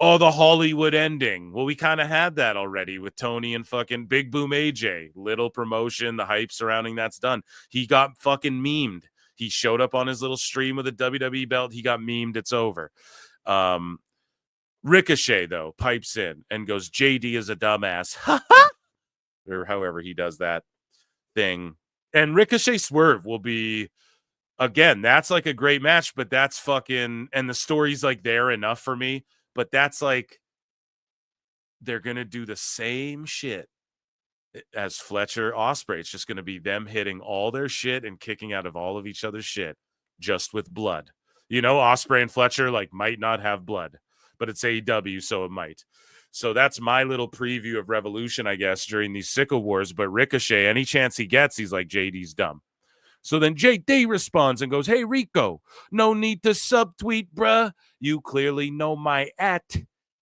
Oh, the Hollywood ending. Well, we kind of had that already with Tony and fucking Big Boom AJ. Little promotion, the hype surrounding that's done. He got fucking memed. He showed up on his little stream with a WWE belt. He got memed. It's over. Ricochet, though, pipes in and goes, JD is a dumbass. Or however he does that thing. And Ricochet Swerve will be, again, that's like a great match, but that's fucking, and the story's like there enough for me. But that's like, they're going to do the same shit as Fletcher Ospreay. It's just going to be them hitting all their shit and kicking out of all of each other's shit just with blood. Ospreay and Fletcher like might not have blood, but it's AEW, so it might. So that's my little preview of Revolution, I guess, during these Sicko Wars. But Ricochet, any chance he gets, he's like, JD's dumb. So then JD responds and goes, hey, Rico, no need to subtweet, bruh. You clearly know my at.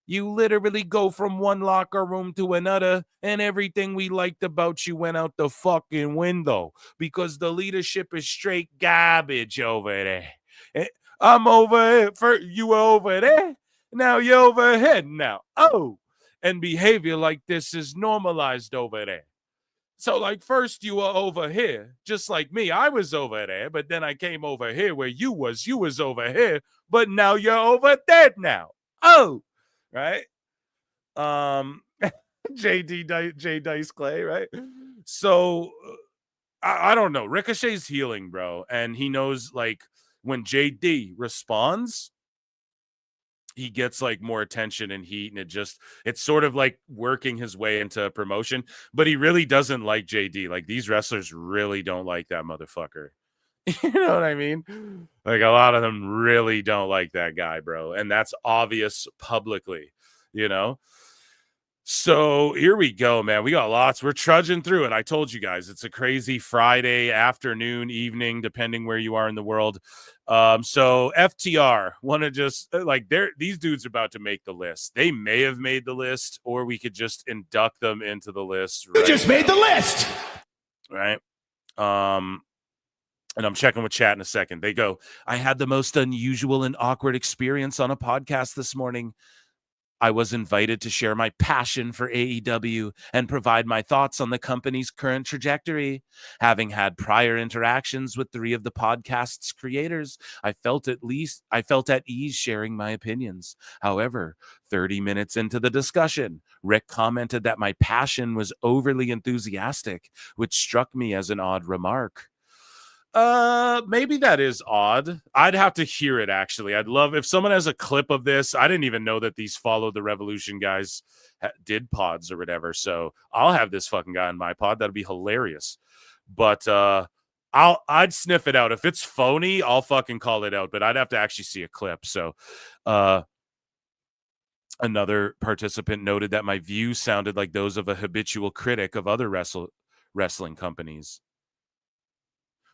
You literally go from one locker room to another, and everything we liked about you went out the fucking window because the leadership is straight garbage over there. I'm over here. For you were over there. Now you're over here now. Oh, and behavior like this is normalized over there. So, like, first you were over here, just like me. I was over there, but then I came over here where you was. You was over here, but now you're over there now. Oh, right. J Dice Clay, right? So, I don't know. Ricochet's healing, bro. And he knows, like, when JD responds, he gets like more attention and heat, and it's sort of like working his way into promotion, but he really doesn't like JD. Like, these wrestlers really don't like that motherfucker. You know what I mean? Like, a lot of them really don't like that guy, bro. And that's obvious publicly, you know? So here we go, man. We got lots. We're trudging through it. I told you guys, it's a crazy Friday afternoon, evening, depending where you are in the world. So FTR want to just like these dudes are about to make the list. They may have made the list, or we could just induct them into the list. You just made the list, right? And I'm checking with chat in a second. They go, I had the most unusual and awkward experience on a podcast this morning. I was invited to share my passion for AEW and provide my thoughts on the company's current trajectory. Having had prior interactions with 3 of the podcast's creators, I felt at ease sharing my opinions. However, 30 minutes into the discussion, Rick commented that my passion was overly enthusiastic, which struck me as an odd remark. Maybe that is odd. I'd have to hear it, actually. I'd love if someone has a clip of this. I didn't even know that these Follow the Revolution guys did pods or whatever. So I'll have this fucking guy in my pod. That'd be hilarious. But I'd sniff it out. If it's phony, I'll fucking call it out. But I'd have to actually see a clip. So another participant noted that my views sounded like those of a habitual critic of other wrestling companies.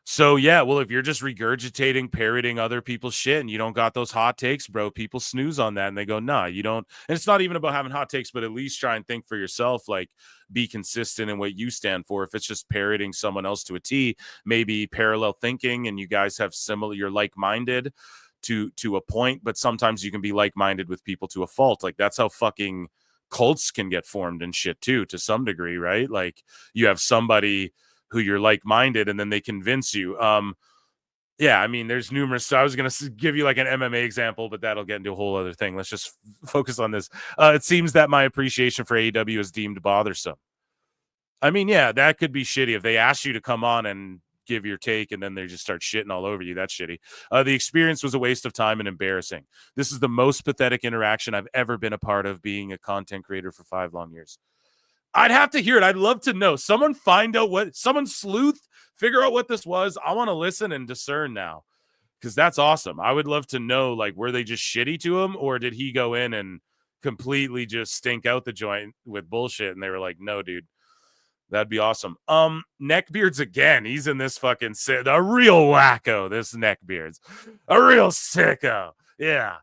So, yeah, well, if you're just regurgitating, parroting other people's shit and you don't got those hot takes, bro, people snooze on that and they go, nah, you don't. And it's not even about having hot takes, but at least try and think for yourself, like be consistent in what you stand for. If it's just parroting someone else to a T, maybe parallel thinking and you guys have similar, you're like-minded to a point, but sometimes you can be like-minded with people to a fault. Like that's how fucking cults can get formed and shit too, to some degree, right? Like you have somebody who you're like-minded and then they convince you. Yeah, I mean, there's numerous. So I was going to give you like an MMA example, but that'll get into a whole other thing. Let's just focus on this. It seems that my appreciation for AEW is deemed bothersome. I mean, yeah, that could be shitty. If they ask you to come on and give your take and then they just start shitting all over you, that's shitty. The experience was a waste of time and embarrassing. This is the most pathetic interaction I've ever been a part of, being a content creator for 5 long years. I'd have to hear it. I'd love to know. Someone sleuth, figure out what this was. I want to listen and discern now, because that's awesome. I would love to know, like, were they just shitty to him, or did he go in and completely just stink out the joint with bullshit and they were like, no, dude, that'd be awesome. Neckbeards again. He's in this fucking a real wacko, this Neckbeards. A real sicko. Yeah.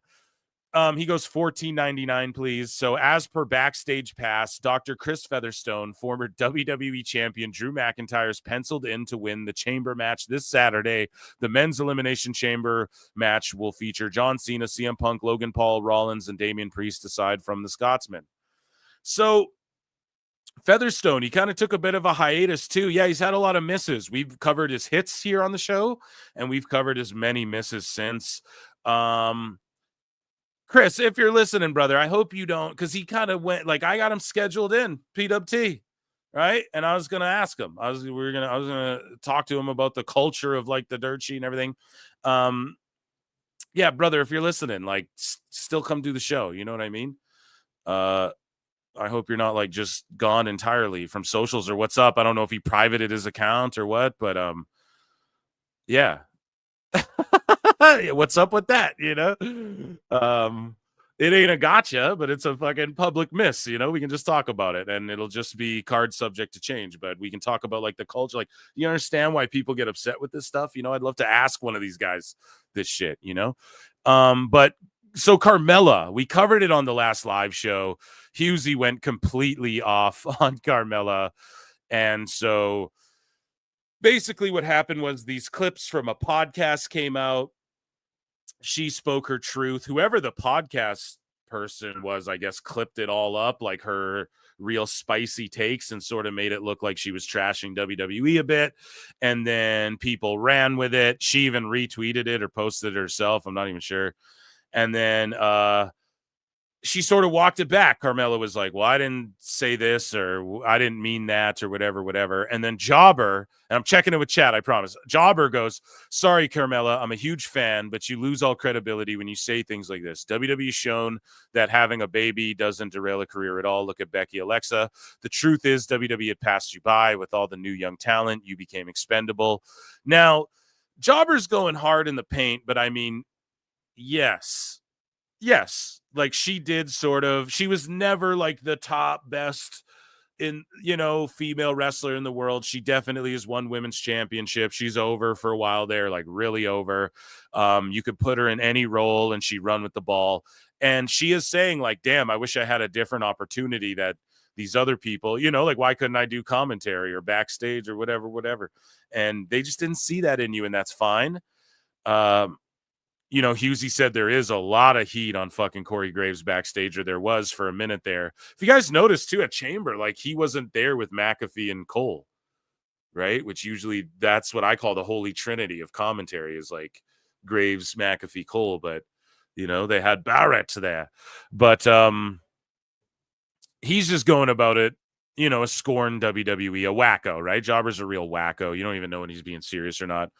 He goes $14.99, please. So as per Backstage Pass, Dr. Chris Featherstone, former WWE champion Drew McIntyre, is penciled in to win the chamber match this Saturday. The men's elimination chamber match will feature John Cena, CM Punk, Logan Paul, Rollins, and Damian Priest, aside from the Scotsman. So Featherstone, he kind of took a bit of a hiatus too. Yeah, he's had a lot of misses. We've covered his hits here on the show, and we've covered his many misses since. Chris, if you're listening, brother, I hope you don't, because he kind of went, like, I got him scheduled in PWT, right? And I was gonna ask him. I was gonna talk to him about the culture of like the dirt sheet and everything. Yeah, brother, if you're listening, like, still come do the show. You know what I mean? I hope you're not like just gone entirely from socials or what's up. I don't know if he privated his account or what, but yeah. What's up with that, you know? It ain't a gotcha, but it's a fucking public miss, you know? We can just talk about it and it'll just be card subject to change, but we can talk about like the culture. Like, you understand why people get upset with this stuff? You know, I'd love to ask one of these guys this shit, you know? But so Carmella, we covered it on the last live show. Husey went completely off on Carmella. And so basically what happened was these clips from a podcast came out. She spoke her truth. Whoever the podcast person was, I guess, clipped it all up, like her real spicy takes, and sort of made it look like she was trashing WWE a bit. And then people ran with it. She even retweeted it or posted it herself. I'm not even sure. And then she sort of walked it back. Carmella was like, well, I didn't say this, or I didn't mean that, or whatever. And then Jobber, and I'm checking it with chat, I promise. Jobber goes, sorry, Carmella, I'm a huge fan, but you lose all credibility when you say things like this. WWE's shown that having a baby doesn't derail a career at all. Look at Becky, Alexa. The truth is WWE had passed you by with all the new young talent. You became expendable. Now, Jobber's going hard in the paint, but I mean, yes. Like she did sort of, she was never like the top best in, female wrestler in the world. She definitely has won women's championship. She's over for a while there, like really over. You could put her in any role and she'd run with the ball. And she is saying like, damn, I wish I had a different opportunity that these other people, like, why couldn't I do commentary or backstage or whatever. And they just didn't see that in you, and that's fine. Husey said there is a lot of heat on fucking Corey Graves backstage, or there was for a minute there. If you guys noticed too, at Chamber, like he wasn't there with McAfee and Cole, right? Which usually that's what I call the holy trinity of commentary, is like Graves, McAfee, Cole. But they had Barrett there. But he's just going about it, a scorned WWE, a wacko, right? Jobber's a real wacko. You don't even know when he's being serious or not.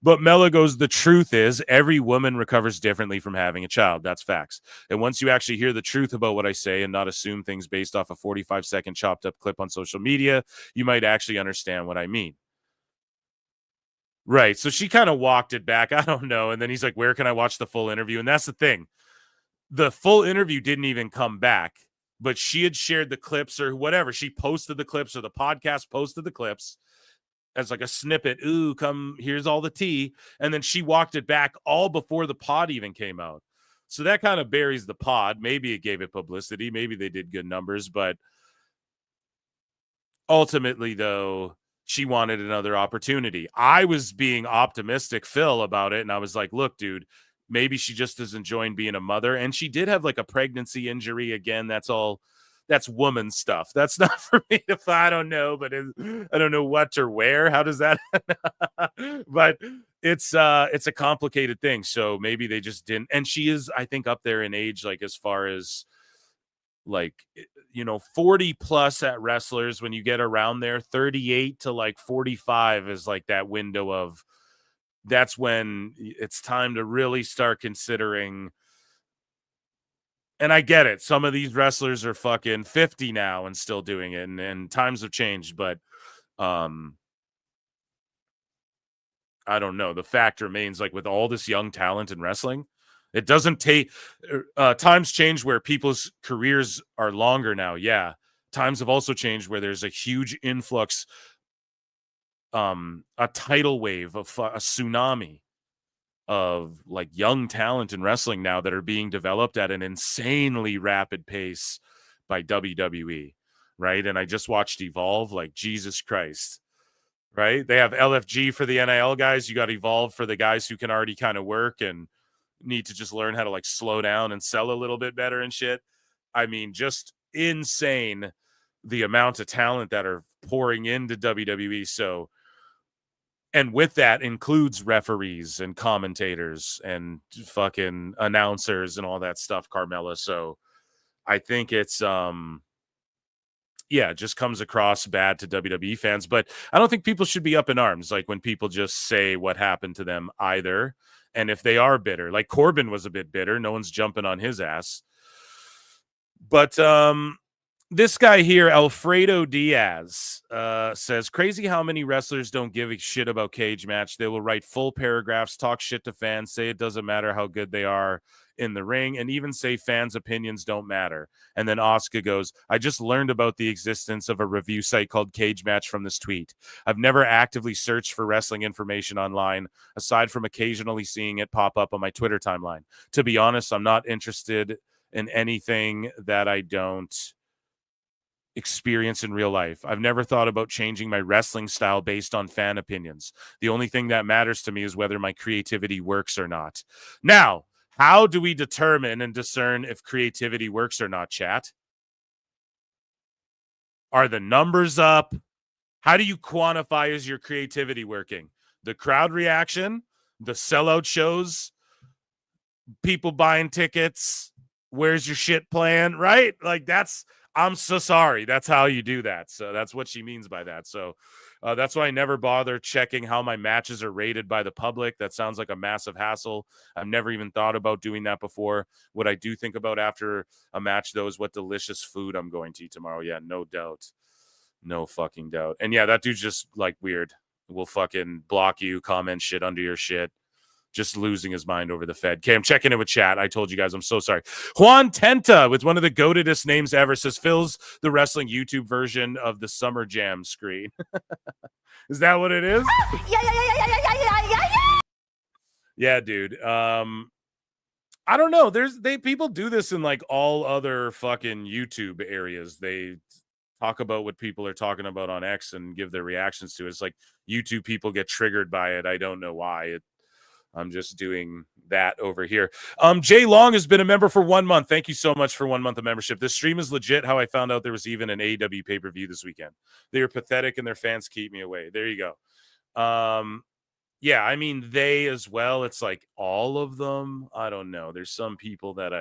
But Mella goes, the truth is every woman recovers differently from having a child. That's facts. And once you actually hear the truth about what I say and not assume things based off a 45-second chopped up clip on social media, you might actually understand what I mean. Right. So she kind of walked it back. I don't know. And then he's like, where can I watch the full interview? And that's the thing. The full interview didn't even come back, but she had shared the clips or whatever. She posted the clips, or the podcast posted the clips as like a snippet. Ooh, come, here's all the tea. And then she walked it back all before the pod even came out. So that kind of buries the pod. Maybe it gave it publicity. Maybe they did good numbers. But ultimately, though, she wanted another opportunity. I was being optimistic, Phil, about it. And I was like, look, dude, maybe she just is enjoying being a mother. And she did have like a pregnancy injury. Again, that's all. That's woman stuff. That's not for me to, I don't know, but I don't know what or where. How does that? But it's a complicated thing. So maybe they just didn't. And she is, I think, up there in age, like as far as like, 40 plus at wrestlers. When you get around there, 38 to like 45 is like that window of, that's when it's time to really start considering. And I get it. Some of these wrestlers are fucking 50 now and still doing it. And times have changed. But I don't know. The fact remains, like with all this young talent in wrestling, it doesn't take times change where people's careers are longer now. Yeah. Times have also changed where there's a huge influx, a tidal wave of a tsunami of like young talent in wrestling now that are being developed at an insanely rapid pace by WWE, right? And I just watched Evolve, like Jesus Christ, right? They have LFG for the NIL guys. You got Evolve for the guys who can already kind of work and need to just learn how to like slow down and sell a little bit better and shit. I mean, just insane the amount of talent that are pouring into WWE. So, and with that includes referees and commentators and fucking announcers and all that stuff, Carmella. So I think it's, it just comes across bad to WWE fans. But I don't think people should be up in arms, like when people just say what happened to them either. And if they are bitter, like Corbin was a bit bitter, no one's jumping on his ass. But this guy here, Alfredo Diaz, says, crazy how many wrestlers don't give a shit about cage match. They will write full paragraphs, talk shit to fans, say it doesn't matter how good they are in the ring, and even say fans' opinions don't matter. And then Oscar goes, I just learned about the existence of a review site called Cage Match from this tweet. I've never actively searched for wrestling information online, aside from occasionally seeing it pop up on my Twitter timeline. To be honest, I'm not interested in anything that I don't experience in real life. I've never thought about changing my wrestling style based on fan opinions. The only thing that matters to me is whether my creativity works or not. Now, How do we determine and discern if creativity works or not, chat? Are the numbers up? How do you quantify is your creativity working? The crowd reaction, the sellout shows, people buying tickets, where's your shit plan, right? Like I'm so sorry. That's how you do that. So that's what she means by that. So that's why I never bother checking how my matches are rated by the public. That sounds like a massive hassle. I've never even thought about doing that before. What I do think about after a match, though, is what delicious food I'm going to eat tomorrow. Yeah, no doubt. No fucking doubt. And yeah, that dude's just like weird. Will fucking block you, comment shit under your shit. Just losing his mind over the Fed. Okay, I'm checking in with chat. I told you guys, I'm so sorry. Juan Tenta, with one of the goatedest names ever, says, fills the wrestling YouTube version of the Summer Jam screen. Is that what it is? Yeah, dude. I don't know. People do this in like all other fucking YouTube areas. They talk about what people are talking about on X and give their reactions to it. It's like YouTube people get triggered by it. I don't know why. I'm just doing that over here. Jay Long has been a member for 1 month. Thank you so much for 1 month of membership. This stream is legit. How I found out there was even an AEW pay-per-view this weekend. They are pathetic and their fans keep me away. There you go. Yeah, I mean, they as well. It's like all of them. I don't know. There's some people that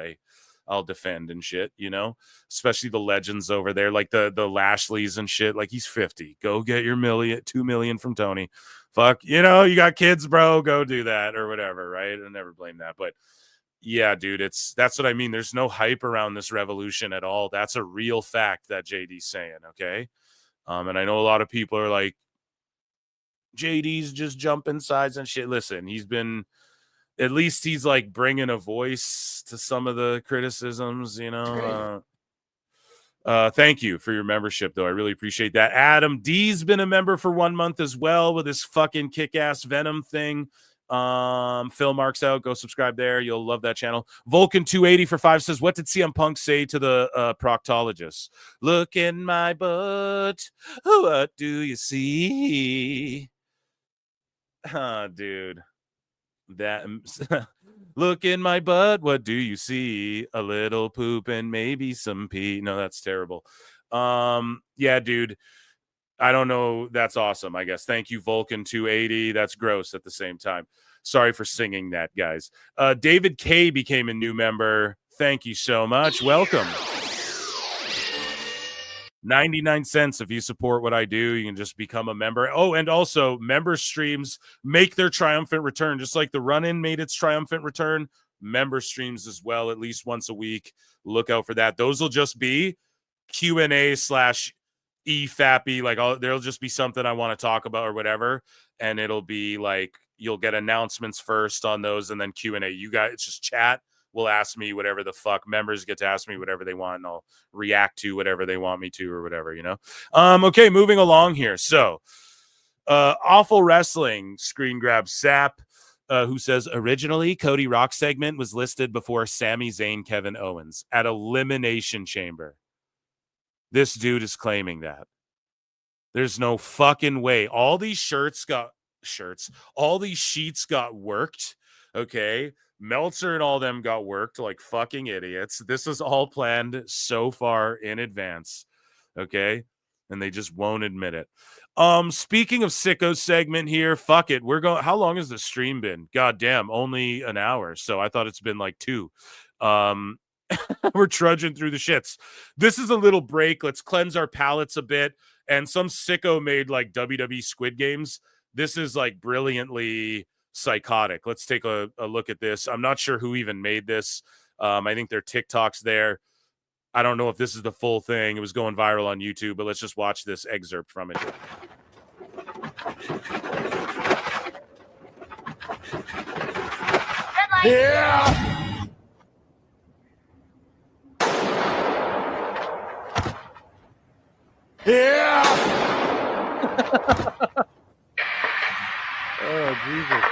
I'll defend and shit, you know, especially the legends over there, like the Lashleys and shit. Like, he's 50. Go get your $2 million from Tony. Fuck, you know, you got kids, bro. Go do that or whatever, right? I never blame that. But yeah, dude, that's what I mean. There's no hype around this revolution at all. That's a real fact that JD's saying, okay? And I know a lot of people are like, JD's just jumping sides and shit. Listen, at least he's like bringing a voice to some of the criticisms, you know. Thank you for your membership, though. I really appreciate that. Adam D's been a member for 1 month as well with his fucking kick-ass Venom thing. Phil Marks out. Go subscribe there. You'll love that channel. Vulcan 280 for 5 says, what did CM Punk say to the proctologist? Look in my butt. What do you see? Dude. That look in my butt. What do you see? A little poop and maybe some pee. No, that's terrible. Yeah, dude. I don't know. That's awesome, I guess. Thank you, Vulcan 280. That's gross at the same time. Sorry for singing that, guys. David K became a new member. Thank you so much. Welcome. 99 cents if you support what I do. You can just become a member. Oh, and also member streams make their triumphant return, just like the run-in made its triumphant return. Member streams as well, at least once a week. Look out for that. Those will just be Q&A/EFAPI. Like, there'll just be something I want to talk about or whatever, and it'll be like you'll get announcements first on those, and then Q&A. You guys, it's just chat. Will ask me whatever the fuck. Members get to ask me whatever they want, and I'll react to whatever they want me to or whatever, you know? Okay, moving along here. So, Awful Wrestling screen grab Sapp, who says, originally, Cody Rock segment was listed before Sami Zayn, Kevin Owens at Elimination Chamber. This dude is claiming that. There's no fucking way. All these sheets got worked, okay? Meltzer and all them got worked like fucking idiots. This is all planned so far in advance, okay? And they just won't admit it. Speaking of Sicko segment here, fuck it. We're going. How long has the stream been? God damn, only an hour. So I thought it's been like 2. We're trudging through the shits. This is a little break. Let's cleanse our palates a bit. And some sicko made like WWE Squid Games. This is like brilliantly psychotic. Let's take a look at this. I'm not sure who even made this. I think their TikTok's there. I don't know if this is the full thing. It was going viral on YouTube, but let's just watch this excerpt from it. Yeah! Yeah! Oh, Jesus.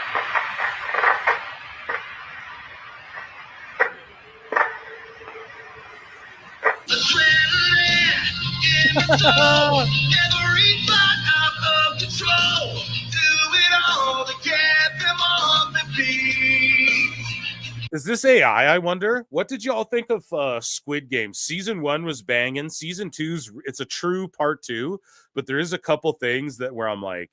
Every thought out of control. Do it all to get them on the feet. Is this AI? I wonder. What did y'all think of Squid Game? Season 1 was banging. Season 2's it's a true part 2, but there is a couple things that where I'm like,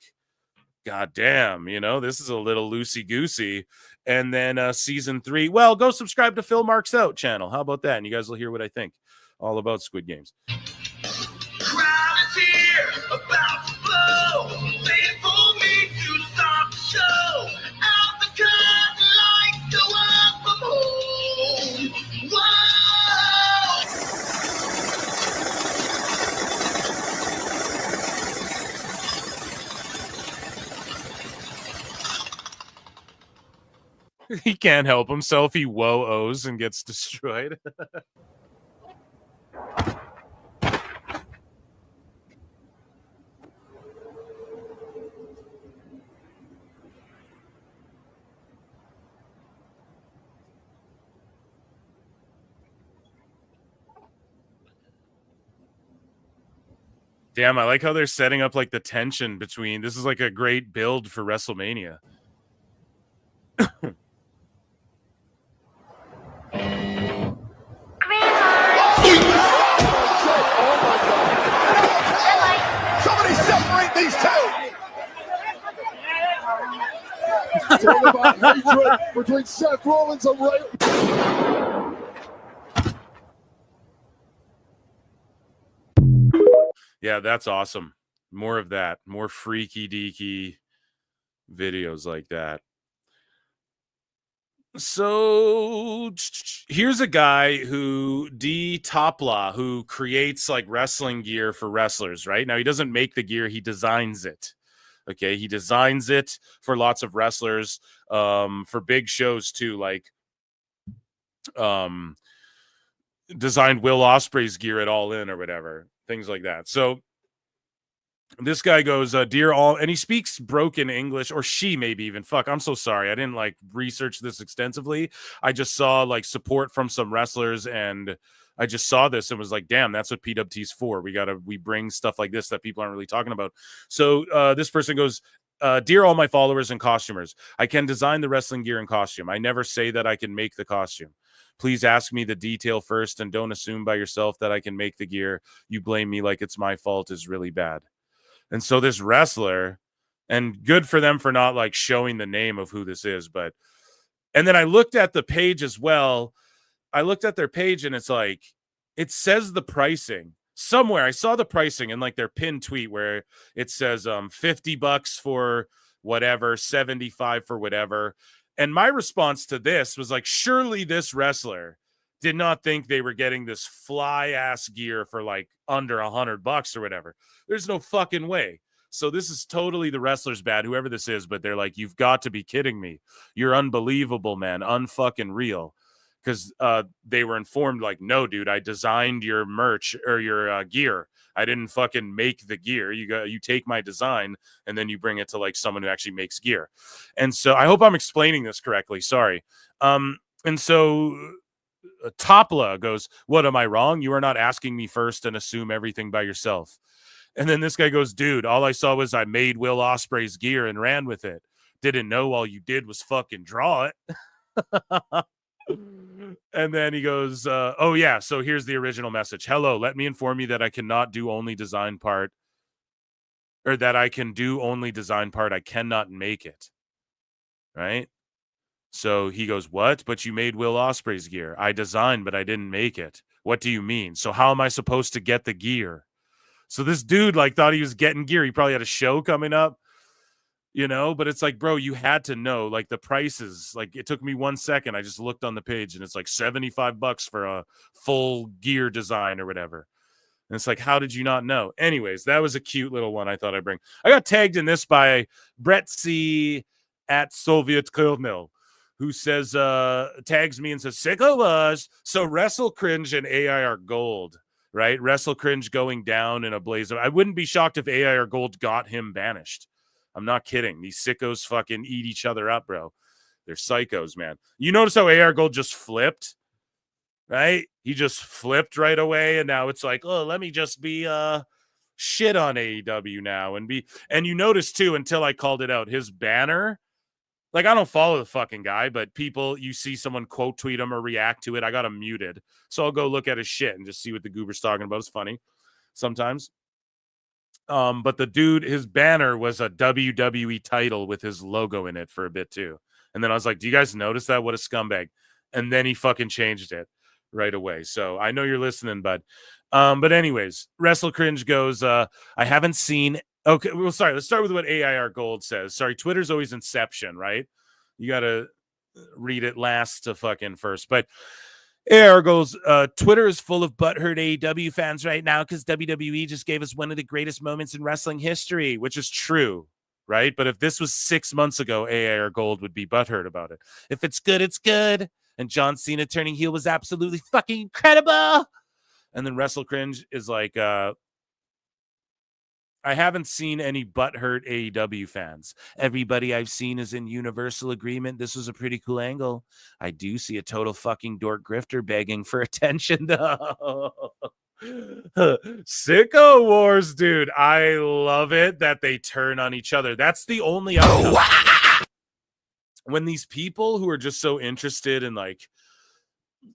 God damn, this is a little loosey-goosey. And then season 3, well, go subscribe to Phil Marks Out channel. How about that? And you guys will hear what I think all about Squid Games. Crowd is here, about to blow. Waiting for me to start the show. Out the curtain, lights go up from home. He can't help himself. He woe-ohs and gets destroyed. Damn, I like how they're setting up like the tension between. This is like a great build for WrestleMania. Somebody separate these two! It's all about hatred between Seth Rollins and Ray. Yeah, that's awesome. More of that. More freaky deaky videos like that. So here's a guy who Topla, who creates like wrestling gear for wrestlers, right? Now he doesn't make the gear, he designs it. Okay, he designs it for lots of wrestlers, for big shows too, like designed Will Ospreay's gear at All In or whatever, things like that. So this guy goes, dear all, and he speaks broken English, or she maybe even. Fuck, I'm so sorry. I didn't like research this extensively. I just saw like support from some wrestlers, and I just saw this and was like, damn, that's what PWT's for. We bring stuff like this that people aren't really talking about. So this person goes, dear all my followers and costumers, I can design the wrestling gear and costume. I never say that I can make the costume. Please ask me the detail first and don't assume by yourself that I can make the gear. You blame me like it's my fault is really bad. And so this wrestler, and good for them for not like showing the name of who this is, but, and then I looked at the page as well. I looked at their page and it's like, it says the pricing somewhere. I saw the pricing in like their pinned tweet where it says $50 for whatever, 75 for whatever. And my response to this was like, surely this wrestler did not think they were getting this fly ass gear for like under $100 or whatever. There's no fucking way. So this is totally the wrestler's bad, whoever this is, but they're like, you've got to be kidding me. You're unbelievable, man. Unfucking real. Because they were informed like, no, dude, I designed your merch or your gear. I didn't fucking make the gear. You take my design and then you bring it to like someone who actually makes gear. And so I hope I'm explaining this correctly. Sorry. And so Topla goes, what, am I wrong? You are not asking me first and assume everything by yourself. And then this guy goes, dude, all I saw was I made Will Ospreay's gear and ran with it. Didn't know all you did was fucking draw it. And then he goes, oh yeah, so here's the original message. Hello, let me inform you that I cannot do only design part, or that I can do only design part. I cannot make it. Right? So he goes, what? But you made Will Ospreay's gear. I designed, but I didn't make it. What do you mean? So how am I supposed to get the gear? So this dude like thought he was getting gear. He probably had a show coming up, but it's like, bro, you had to know like the prices. Like it took me 1 second. I just looked on the page and it's like $75 for a full gear design or whatever. And it's like, how did you not know? Anyways, that was a cute little one I thought I'd bring. I got tagged in this by Brett C at Soviet Kernel, who says, tags me and says, Sicko was. So Wrestle Cringe and AI are gold, right? Wrestle Cringe going down in a blaze of. I wouldn't be shocked if AI or gold got him banished. I'm not kidding. These sickos fucking eat each other up, bro. They're psychos, man. You notice how AR Gold just flipped, right? He just flipped right away, and now it's like, oh, let me just be shit on AEW now and you notice too, until I called it out, his banner Like, I don't follow the fucking guy, but people, you see someone quote tweet him or react to it, I got him muted. So I'll go look at his shit and just see what the goober's talking about. It's funny sometimes. But the dude, his banner was a WWE title with his logo in it for a bit too. And then I was like, do you guys notice that? What a scumbag. And then he fucking changed it right away. So I know you're listening, bud. But anyways, Wrestle Cringe goes, I haven't seen. Okay, well, sorry. Let's start with what AIR Gold says. Sorry, Twitter's always Inception, right? You got to read it last to fucking first. But AIR goes, Twitter is full of butthurt AEW fans right now because WWE just gave us one of the greatest moments in wrestling history, which is true, right? But if this was 6 months ago, AIR Gold would be butthurt about it. If it's good, it's good. And John Cena turning heel was absolutely fucking incredible. And then Wrestle Cringe is like, I haven't seen any butthurt AEW fans. Everybody I've seen is in universal agreement. This was a pretty cool angle. I do see a total fucking dork grifter begging for attention, though. Sicko Wars, dude. I love it that they turn on each other. That's the only outcome. When these people who are just so interested in like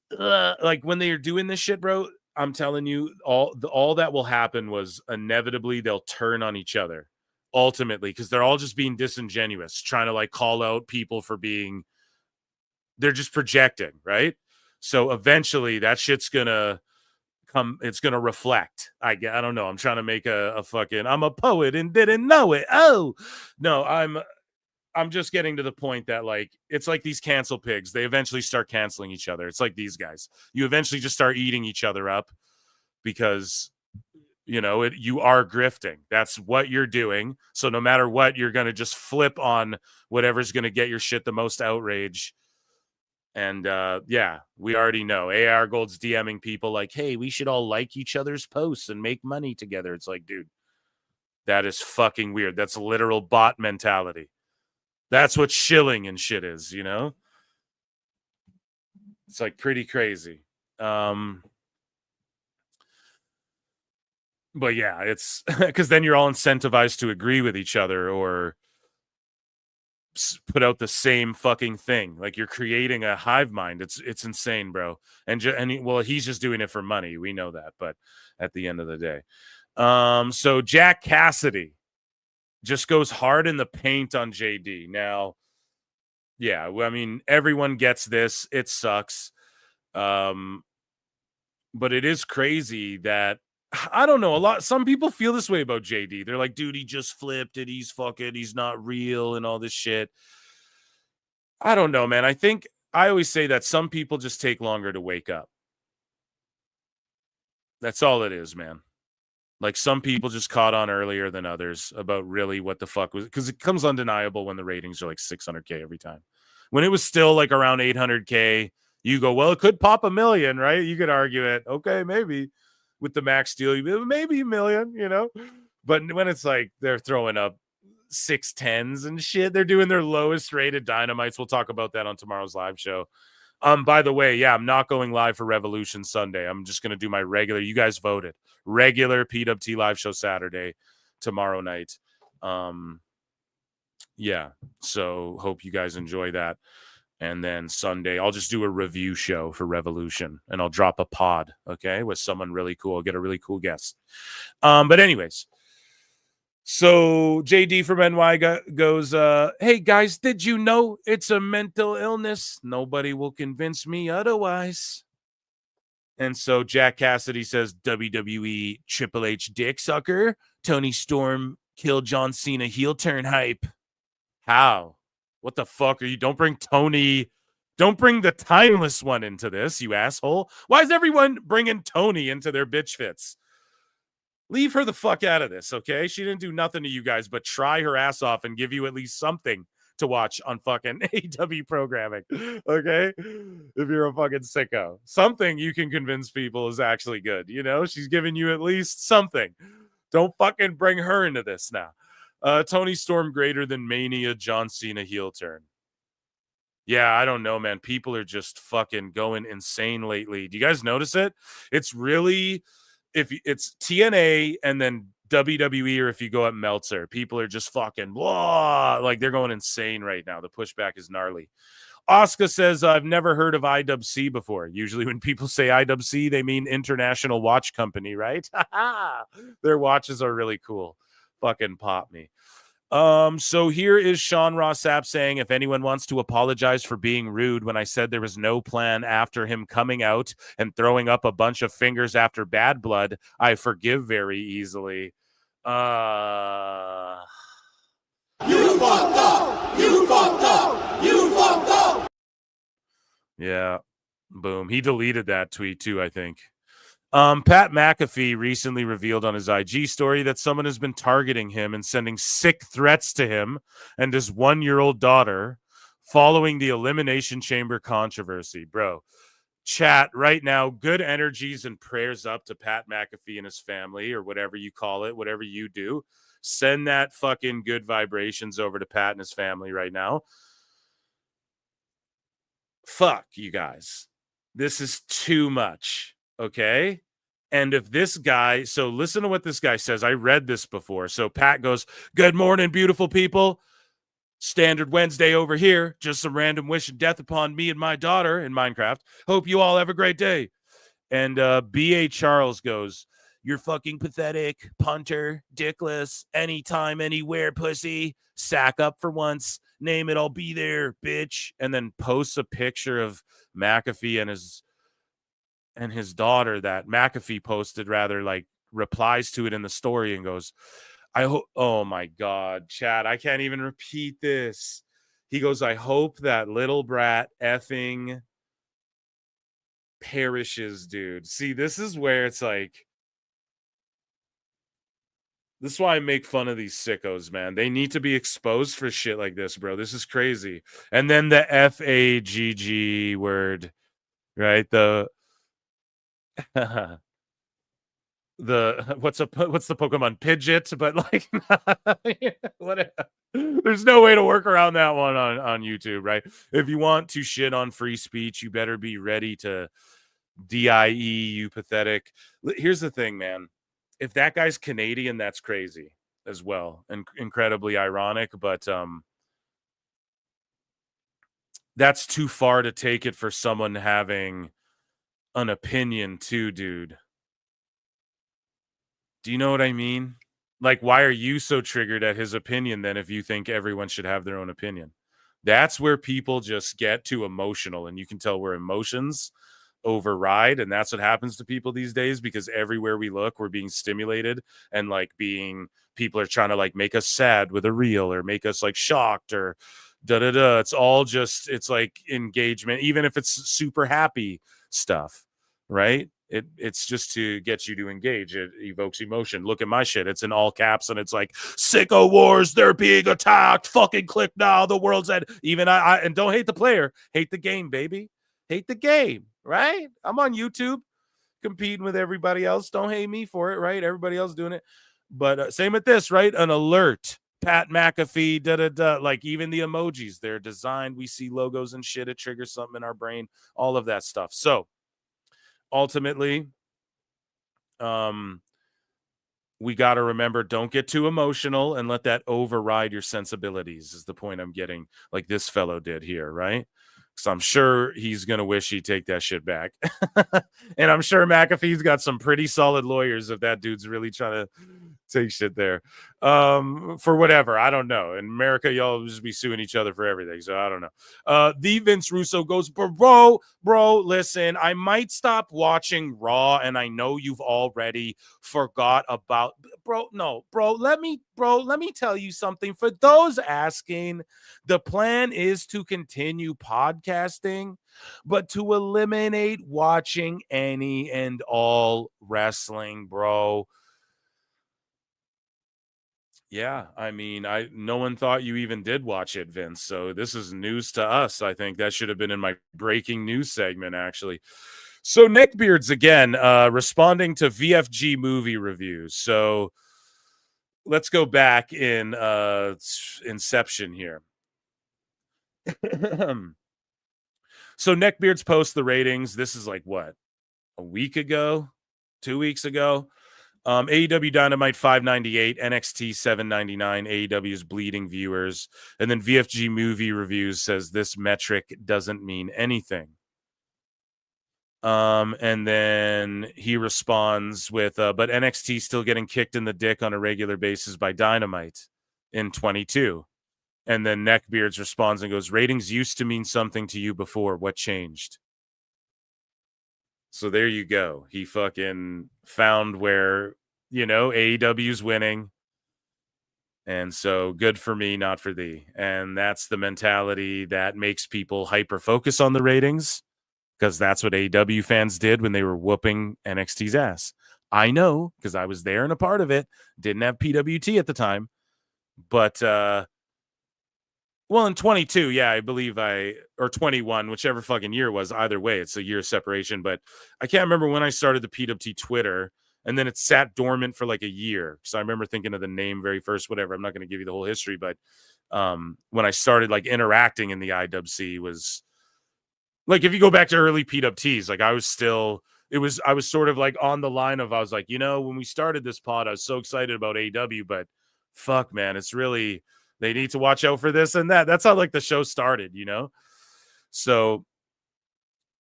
when they are doing this shit, bro, I'm telling you, all that will happen was inevitably they'll turn on each other ultimately, because they're all just being disingenuous, trying to like call out people for being, they're just projecting, right? So eventually that shit's gonna come, it's gonna reflect. I don't know. I'm trying to make a fucking, I'm a poet and didn't know it. Oh no, I'm just getting to the point that like, it's like these cancel pigs. They eventually start canceling each other. It's like these guys. You eventually just start eating each other up because, you know, you are grifting. That's what you're doing. So no matter what, you're going to just flip on whatever's going to get your shit the most outrage. And yeah, we already know. AR Gold's DMing people like, hey, we should all like each other's posts and make money together. It's like, dude, that is fucking weird. That's literal bot mentality. That's what shilling and shit is, you know? It's like pretty crazy. But yeah, it's because then you're all incentivized to agree with each other or put out the same fucking thing. Like you're creating a hive mind. It's insane, bro. And well, he's just doing it for money. We know that. But at the end of the day, so Jack Cassidy just goes hard in the paint on JD. Now, yeah, I mean, everyone gets this. It sucks. But it is crazy that, I don't know, some people feel this way about JD. They're like, dude, he just flipped it. He's not real and all this shit. I don't know, man. I always say that some people just take longer to wake up. That's all it is, man. Like some people just caught on earlier than others about really what the fuck was, because it comes undeniable when the ratings are like 600K every time. When it was still like around 800K, you go, well, it could pop 1 million, right? You could argue it. Okay, maybe with the max deal, maybe 1 million, you know? But when it's like they're throwing up 610s and shit, they're doing their lowest rated dynamites. We'll talk about that on tomorrow's live show. By the way, yeah, I'm not going live for Revolution Sunday. I'm just going to do my regular, you guys voted, regular PWT live show Saturday, tomorrow night. Yeah, so hope you guys enjoy that. And then Sunday, I'll just do a review show for Revolution, and I'll drop a pod, okay, with someone really cool. I'll get a really cool guest. But anyways, so JD from NY goes, hey, guys, did you know it's a mental illness? Nobody will convince me otherwise. And so Jack Cassidy says, WWE Triple H dick sucker. Tony Storm killed John Cena heel turn hype. How? What the fuck are you? Don't bring Tony. Don't bring the timeless one into this, you asshole. Why is everyone bringing Tony into their bitch fits? Leave her the fuck out of this, okay? She didn't do nothing to you guys but try her ass off and give you at least something to watch on fucking AEW programming, okay? If you're a fucking sicko. Something you can convince people is actually good, you know? She's giving you at least something. Don't fucking bring her into this now. Tony Storm greater than Mania John Cena heel turn. Yeah, I don't know, man. People are just fucking going insane lately. Do you guys notice it? It's really... if it's TNA and then WWE or if you go at Meltzer, people are just fucking blah, like they're going insane right now. The pushback is gnarly. Oscar says, I've never heard of IWC before. Usually when people say IWC, they mean International Watch Company, right? Their watches are really cool. Fucking pop me. So here is Sean Ross Sapp saying, if anyone wants to apologize for being rude when I said there was no plan after him coming out and throwing up a bunch of fingers after Bad Blood, I forgive very easily. You fucked up! You fucked up! You fucked up! Yeah. Boom. He deleted that tweet too, I think. Pat McAfee recently revealed on his IG story that someone has been targeting him and sending sick threats to him and his 1-year-old daughter following the Elimination Chamber controversy. Bro, chat right now, good energies and prayers up to Pat McAfee and his family, or whatever you call it, whatever you do. Send that fucking good vibrations over to Pat and his family right now. Fuck, you guys. This is too much. Okay. And if this guy, so listen to what this guy says. I read this before. So Pat goes, good morning, beautiful people. Standard Wednesday over here. Just some random wish of death upon me and my daughter in Minecraft. Hope you all have a great day. And B.A. Charles goes, you're fucking pathetic, punter, dickless, anytime, anywhere, pussy. Sack up for once. Name it, I'll be there, bitch. And then posts a picture of McAfee and his daughter that McAfee posted, rather, like replies to it in the story and goes, I hope, oh my God, Chad, I can't even repeat this. He goes, I hope that little brat effing perishes, dude. See, this is where it's like, this is why I make fun of these sickos, man. They need to be exposed for shit like this, bro. This is crazy. And then the FAGG word, right? The what's the Pokemon Pidgeot, but like there's no way to work around that one on YouTube, right? If you want to shit on free speech, you better be ready to DIE, you pathetic. Here's the thing, man. If that guy's Canadian, that's crazy as well, and incredibly ironic, but that's too far to take it for someone having an opinion too, dude. Do you know what I mean? Like, why are you so triggered at his opinion then if you think everyone should have their own opinion? That's where people just get too emotional, and you can tell where emotions override, and that's what happens to people these days, because everywhere we look, we're being stimulated, and like people are trying to like make us sad with a reel or make us like shocked or da-da-da. It's all just, it's like engagement, even if it's super happy stuff, right? It's just to get you to engage. It evokes emotion. Look at my shit. It's in all caps, and it's like, Sicko Wars, they're being attacked. Fucking click now. The world's end. Even I and don't hate the player. Hate the game, baby. Hate the game, right? I'm on YouTube competing with everybody else. Don't hate me for it, right? Everybody else doing it. But same with this, right? An alert. Pat McAfee, da-da-da. Like, even the emojis, they're designed. We see logos and shit. It triggers something in our brain. All of that stuff. So, ultimately, we got to remember, don't get too emotional and let that override your sensibilities, is the point I'm getting, like this fellow did here, right? Because I'm sure he's going to wish he'd take that shit back. And I'm sure McAfee's got some pretty solid lawyers if that dude's really trying to take shit there. For whatever, I don't know. In America, y'all just be suing each other for everything, so I don't know. The Vince Russo goes, bro, listen, I might stop watching Raw, and I know you've already forgot about, let me tell you something. For those asking, the plan is to continue podcasting, but to eliminate watching any and all wrestling, bro. Yeah, I mean, no one thought you even did watch it, Vince. So this is news to us. I think that should have been in my breaking news segment, actually. So Neckbeards again, responding to VFG movie reviews. So let's go back in Inception here. So Neckbeards post the ratings. This is like what, a week ago, 2 weeks ago. AEW Dynamite 598, NXT 799, AEW's bleeding viewers. And then VFG Movie Reviews says this metric doesn't mean anything. And then he responds with, but NXT still getting kicked in the dick on a regular basis by Dynamite in 22. And then Neckbeards responds and goes, ratings used to mean something to you before. What changed? So there you go. He fucking found where, AEW's winning. And so good for me, not for thee. And that's the mentality that makes people hyper focus on the ratings, because that's what AEW fans did when they were whooping NXT's ass. I know, because I was there and a part of it. Didn't have PWT at the time. But, in 22, yeah, I believe or 21, whichever fucking year it was, either way, it's a year of separation. But I can't remember when I started the PWT Twitter, and then it sat dormant for like a year. So I remember thinking of the name very first, whatever. I'm not going to give you the whole history, but when I started like interacting in the IWC was like, if you go back to early PWTs, like I was sort of like on the line of, I was like, when we started this pod, I was so excited about AEW, but fuck, man, it's really, they need to watch out for this and that. That's how like the show started, So,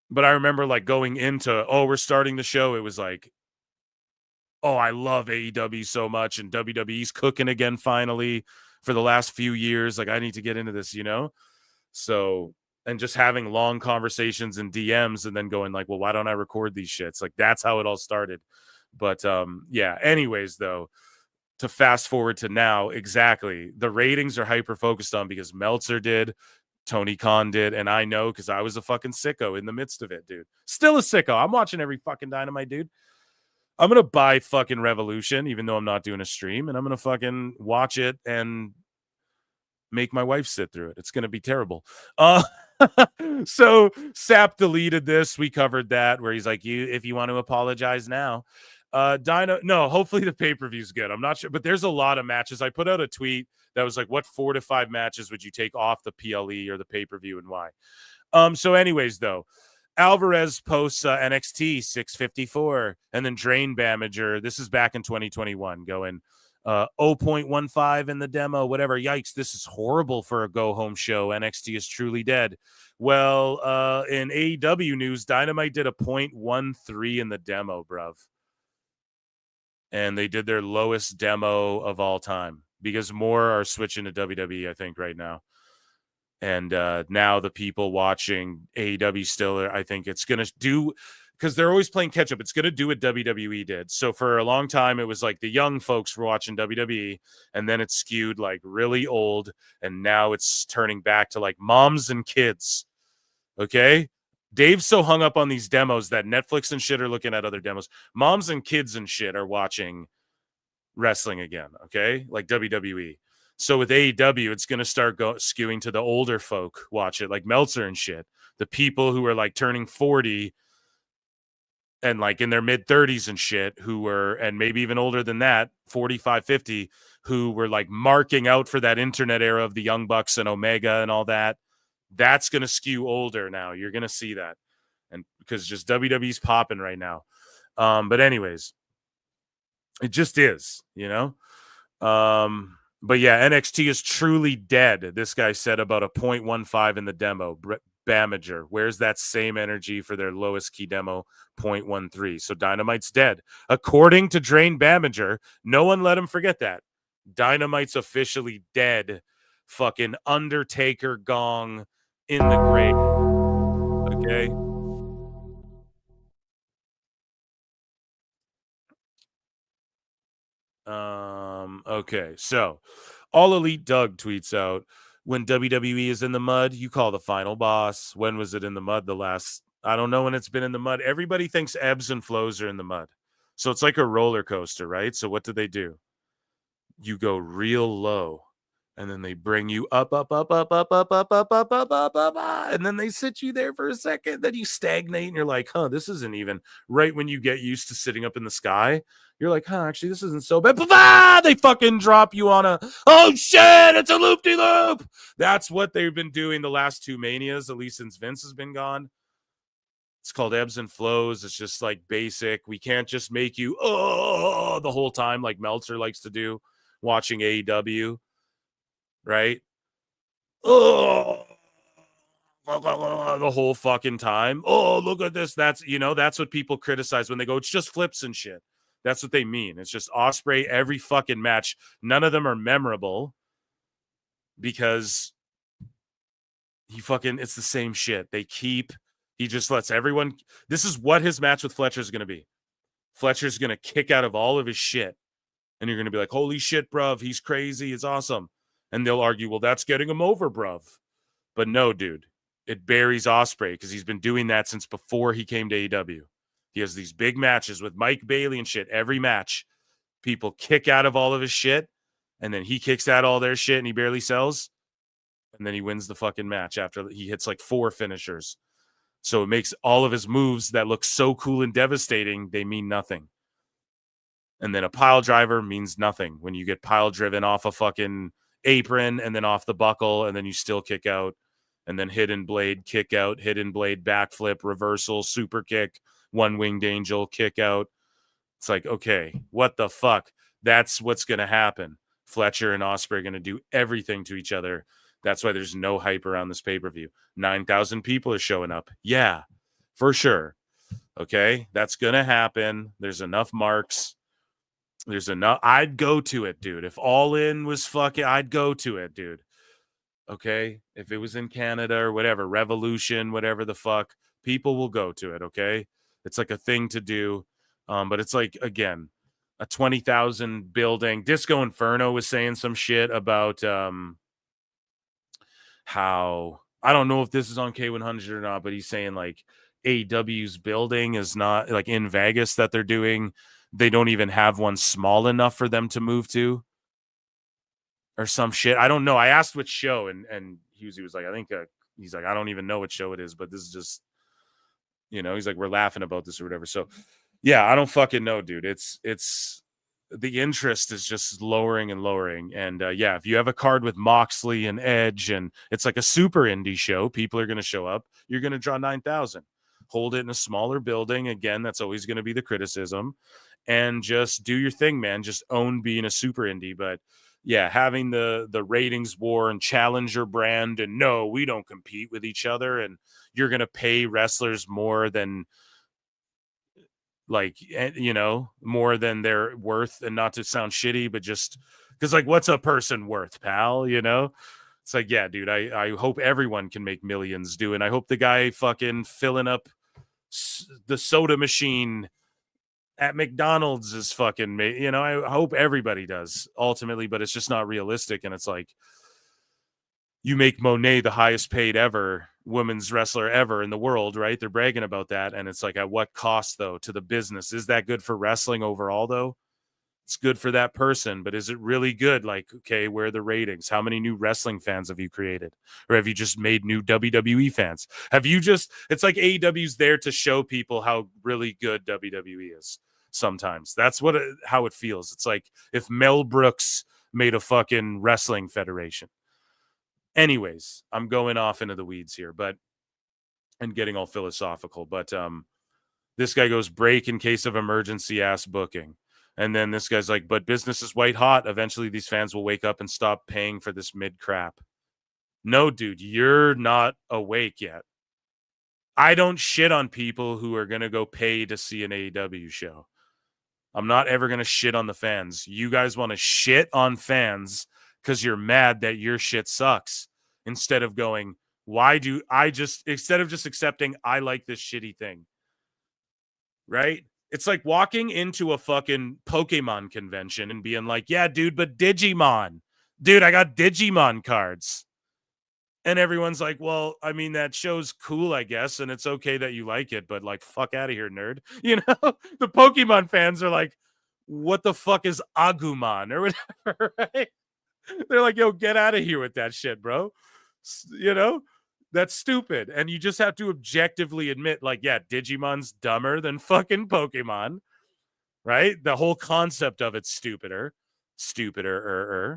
but I remember like going into, we're starting the show. It was like, I love AEW so much, and WWE's cooking again finally for the last few years. Like, I need to get into this, So, and just having long conversations and DMs and then going like, well, why don't I record these shits? Like, that's how it all started. But yeah, anyways, though, to fast forward to now, exactly. The ratings are hyper focused on because Meltzer did, Tony Khan did, and I know because I was a fucking sicko in the midst of it, dude. Still a sicko. I'm watching every fucking Dynamite, dude. I'm going to buy fucking Revolution, even though I'm not doing a stream, and I'm going to fucking watch it and make my wife sit through it. It's going to be terrible. So Sapp deleted this. We covered that, where he's like, if you want to apologize now. No, hopefully the pay-per-view's good. I'm not sure, but there's a lot of matches. I put out a tweet that was like, what 4 to 5 matches would you take off the PLE or the pay-per-view and why? So anyways, though, Alvarez posts NXT 654, and then Drain Bamager. This is back in 2021, going 0.15 in the demo, whatever. Yikes, this is horrible for a go-home show. NXT is truly dead. Well, in AEW news, Dynamite did a 0.13 in the demo, bruv. And they did their lowest demo of all time because more are switching to WWE, I think, right now. And now the people watching AEW still, I think it's going to do, because they're always playing catch up. It's going to do what WWE did. So for a long time, it was like the young folks were watching WWE, and then it skewed like really old. And now it's turning back to like moms and kids. Okay. Dave's so hung up on these demos that Netflix and shit are looking at other demos. Moms and kids and shit are watching wrestling again. Okay. Like WWE. So with AEW, it's going to start skewing to the older folk watch it, like Meltzer and shit. The people who are like turning 40 and like in their mid 30s and shit, who were, and maybe even older than that, 45, 50, who were like marking out for that internet era of the Young Bucks and Omega and all that. That's going to skew older now. You're going to see that. And because just WWE's popping right now. But anyways, it just is, But yeah, NXT is truly dead. This guy said about a 0.15 in the demo. Bamager, where's that same energy for their lowest key demo, 0.13? So Dynamite's dead. According to Drain Bamager, no one let him forget that. Dynamite's officially dead. Fucking Undertaker gong in the grave. Okay. Okay, so All Elite Doug tweets out, when WWE is in the mud, you call the final boss. When was it in the mud the last? I don't know when it's been in the mud. Everybody thinks ebbs and flows are in the mud. So it's like a roller coaster, right? So what do? You go real low, and then they bring you up, and then they sit you there for a second. Then you stagnate, and you're like, this isn't even right. When you get used to sitting up in the sky, you're like, actually, this isn't so bad. They fucking drop you on oh shit, it's a loop-de-loop. That's what they've been doing the last 2 Manias, at least since Vince has been gone. It's called ebbs and flows. It's just like basic. We can't just make you the whole time like Meltzer likes to do watching AEW, right? The whole fucking time. Oh, look at this. That's what people criticize when they go, it's just flips and shit. That's what they mean. It's just Ospreay every fucking match. None of them are memorable because it's the same shit. He just lets everyone. This is what his match with Fletcher is going to be. Fletcher's going to kick out of all of his shit. And you're going to be like, holy shit, bruv. He's crazy. It's awesome. And they'll argue, well, that's getting him over, bruv. But no, dude. It buries Ospreay because he's been doing that since before he came to AEW. He has these big matches with Mike Bailey and shit. Every match, people kick out of all of his shit. And then he kicks out all their shit and he barely sells. And then he wins the fucking match after he hits like 4 finishers. So it makes all of his moves that look so cool and devastating, they mean nothing. And then a pile driver means nothing when you get pile driven off a fucking apron and then off the buckle and then you still kick out. And then hidden blade, kick out, hidden blade, backflip, reversal, super kick, one-winged angel, kick out. It's like, okay, what the fuck? That's what's going to happen. Fletcher and Ospreay are going to do everything to each other. That's why there's no hype around this pay-per-view. 9,000 people are showing up. Yeah, for sure. Okay, that's going to happen. There's enough marks. There's enough. I'd go to it, dude. If All In was fucking, I'd go to it, dude. Okay, if it was in Canada or whatever, Revolution, whatever the fuck, people will go to it, okay? It's like a thing to do. But it's like, again, a 20,000 building. Disco Inferno was saying some shit about how, I don't know if this is on K100 or not, but he's saying like AEW's building is not like in Vegas that they're doing. They don't even have one small enough for them to move to or some shit. I don't know. I asked which show and he was like, I think he's like, I don't even know what show it is, but this is just, he's like, we're laughing about this or whatever. So yeah, I don't fucking know, dude. It's the interest is just lowering and lowering. And yeah, if you have a card with Moxley and Edge and it's like a super indie show, people are going to show up. You're going to draw 9,000. Hold it in a smaller building. Again, that's always going to be the criticism. And just do your thing, man. Just own being a super indie. But yeah, having the ratings war and challenger brand and no, we don't compete with each other. And you're going to pay wrestlers more than more than they're worth, and not to sound shitty, but just because like, what's a person worth, pal? It's like, yeah, dude, I hope everyone can make millions doing. I hope the guy fucking filling up the soda machine at McDonald's is fucking, I hope everybody does ultimately, but it's just not realistic. And it's like, you make Monet the highest paid ever women's wrestler ever in the world, right? They're bragging about that. And it's like, at what cost though to the business? Is that good for wrestling overall though? It's good for that person, but is it really good? Like, okay, where are the ratings? How many new wrestling fans have you created? Or have you just made new WWE fans? It's like AEW's there to show people how really good WWE is sometimes. That's how it feels. It's like if Mel Brooks made a fucking wrestling federation. Anyways, I'm going off into the weeds here, and getting all philosophical, but this guy goes break in case of emergency ass booking. And then this guy's like, but business is white hot. Eventually these fans will wake up and stop paying for this mid crap. No, dude, you're not awake yet. I don't shit on people who are going to go pay to see an AEW show. I'm not ever going to shit on the fans. You guys want to shit on fans because you're mad that your shit sucks. Instead of going, instead of just accepting, I like this shitty thing. Right? It's like walking into a fucking Pokemon convention and being like, yeah, dude, but Digimon. Dude, I got Digimon cards. And everyone's like, well, I mean, that show's cool, I guess, and it's okay that you like it, but like, fuck out of here, nerd. The Pokemon fans are like, what the fuck is Agumon or whatever, right? They're like, yo, get out of here with that shit, bro. That's stupid. And you just have to objectively admit, like, yeah, Digimon's dumber than fucking Pokemon, right? The whole concept of it's stupider,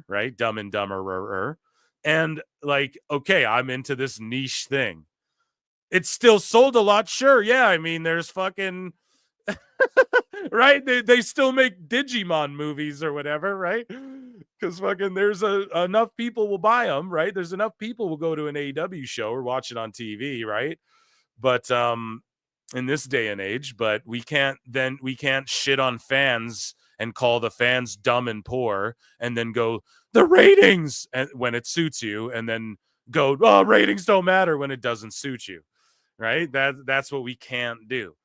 right? Dumb and dumber. And like, okay, I'm into this niche thing. It's still sold a lot, sure. Yeah, I mean, there's fucking right. They still make Digimon movies or whatever, right? Because fucking there's enough people will buy them, right? There's enough people will go to an AEW show or watch it on TV, right? But in this day and age, but we can't shit on fans and call the fans dumb and poor and then go the ratings and when it suits you and then go, oh, ratings don't matter when it doesn't suit you, right? That's what we can't do.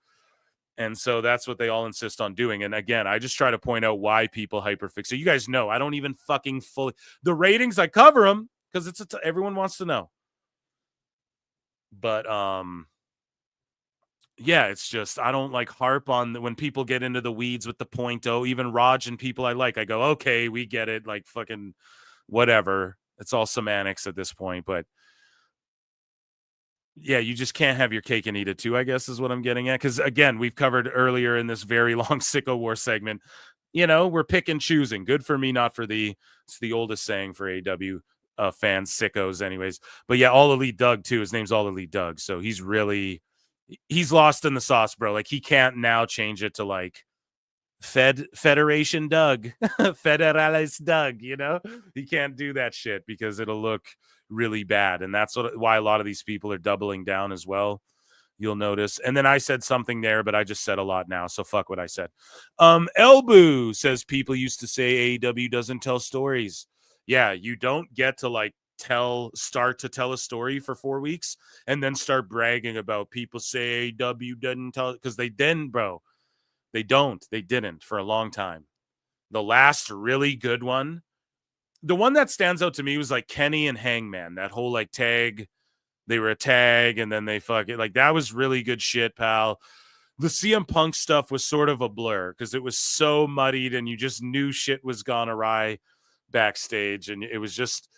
And so that's what they all insist on doing. And again, I just try to point out why people hyperfixate. You guys know I don't even fucking fully the ratings. I cover them because everyone wants to know. But yeah, it's just I don't like harp on when people get into the weeds with the 0.0. Even Raj and people I like, I go, okay, we get it. Like fucking whatever. It's all semantics at this point, but. Yeah, you just can't have your cake and eat it too, I guess is what I'm getting at. Because again, we've covered earlier in this very long Sicko War segment, we're pick and choosing. Good for me, not for thee. It's the oldest saying for AW fans, sickos anyways. But yeah, All Elite Doug too. His name's All Elite Doug. So he's lost in the sauce, bro. Like he can't now change it to like Federation Doug, Federales Doug, He can't do that shit because it'll look really bad. And that's why a lot of these people are doubling down as well. You'll notice. And then I said something there, but I just said a lot now. So fuck what I said. Elboo says people used to say AEW doesn't tell stories. Yeah, you don't get to like start to tell a story for 4 weeks and then start bragging about people say AEW doesn't tell because they didn't, bro. They didn't for a long time. The last really good one, the one that stands out to me was like Kenny and Hangman, that whole like tag, they were a tag and then they fuck it. Like that was really good shit, pal. The CM Punk stuff was sort of a blur because it was so muddied and you just knew shit was gone awry backstage. And it was just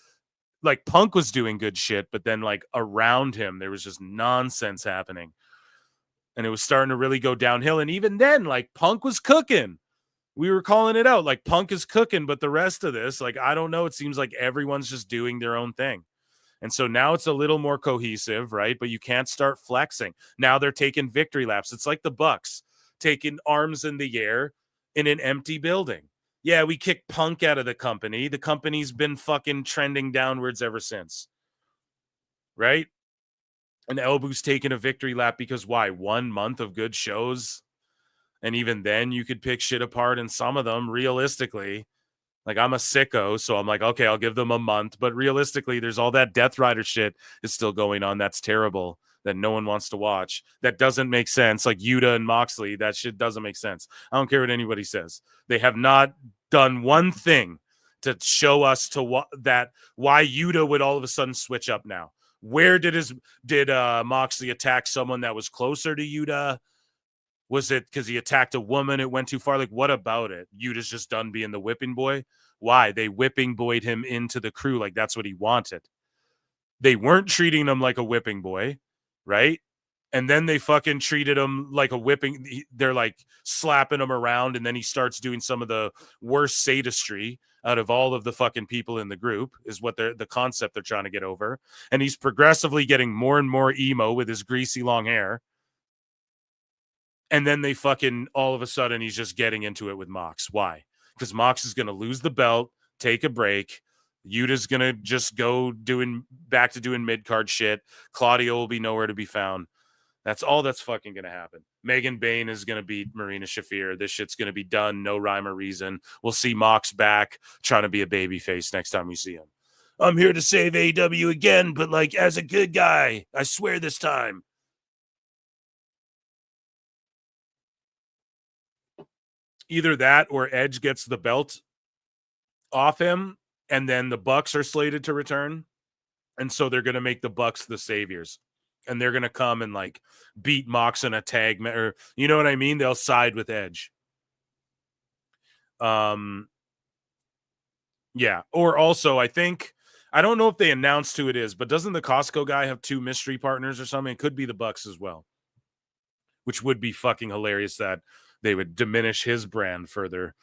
like Punk was doing good shit, but then like around him, there was just nonsense happening. And it was starting to really go downhill. And even then, like Punk was cooking. We were calling it out. Like Punk is cooking, but the rest of this, like, I don't know. It seems like everyone's just doing their own thing. And so now it's a little more cohesive, right? But you can't start flexing. Now they're taking victory laps. It's like the Bucks taking arms in the air in an empty building. Yeah, we kicked Punk out of the company. The company's been fucking trending downwards ever since. Right? And Elboo's taking a victory lap because why? 1 month of good shows. And even then you could pick shit apart in some of them realistically. Like I'm a sicko, so I'm like, okay, I'll give them a month. But realistically, there's all that Death Rider shit is still going on. That's terrible. That no one wants to watch. That doesn't make sense. Like Yuta and Moxley, that shit doesn't make sense. I don't care what anybody says. They have not done one thing to show us that why Yuta would all of a sudden switch up now. Where did Moxley attack someone that was closer to Yuta? Was it because he attacked a woman? It went too far. Like, what about it? Yuta's just done being the whipping boy. Why? They whipping boyed him into the crew. Like, that's what he wanted. They weren't treating him like a whipping boy, right? And then they fucking treated him like a whipping. They're like slapping him around. And then he starts doing some of the worst sadistry out of all of the fucking people in the group is what the concept they're trying to get over. And he's progressively getting more and more emo with his greasy long hair. And then they fucking, all of a sudden, he's just getting into it with Mox. Why? Because Mox is going to lose the belt, take a break. Yuta's going to just go back to doing mid-card shit. Claudio will be nowhere to be found. That's all that's fucking going to happen. Megan Bain is going to beat Marina Shafir. This shit's going to be done. No rhyme or reason. We'll see Mox back trying to be a babyface next time we see him. I'm here to save AEW again, but like as a good guy. I swear this time. Either that or Edge gets the belt off him, and then the Bucks are slated to return. And so they're going to make the Bucks the saviors. And they're going to come and like beat Mox in a tag, or you know what I mean? They'll side with Edge. Yeah. Or also, I don't know if they announced who it is, but doesn't the Costco guy have 2 mystery partners or something? It could be the Bucks as well, which would be fucking hilarious that they would diminish his brand further.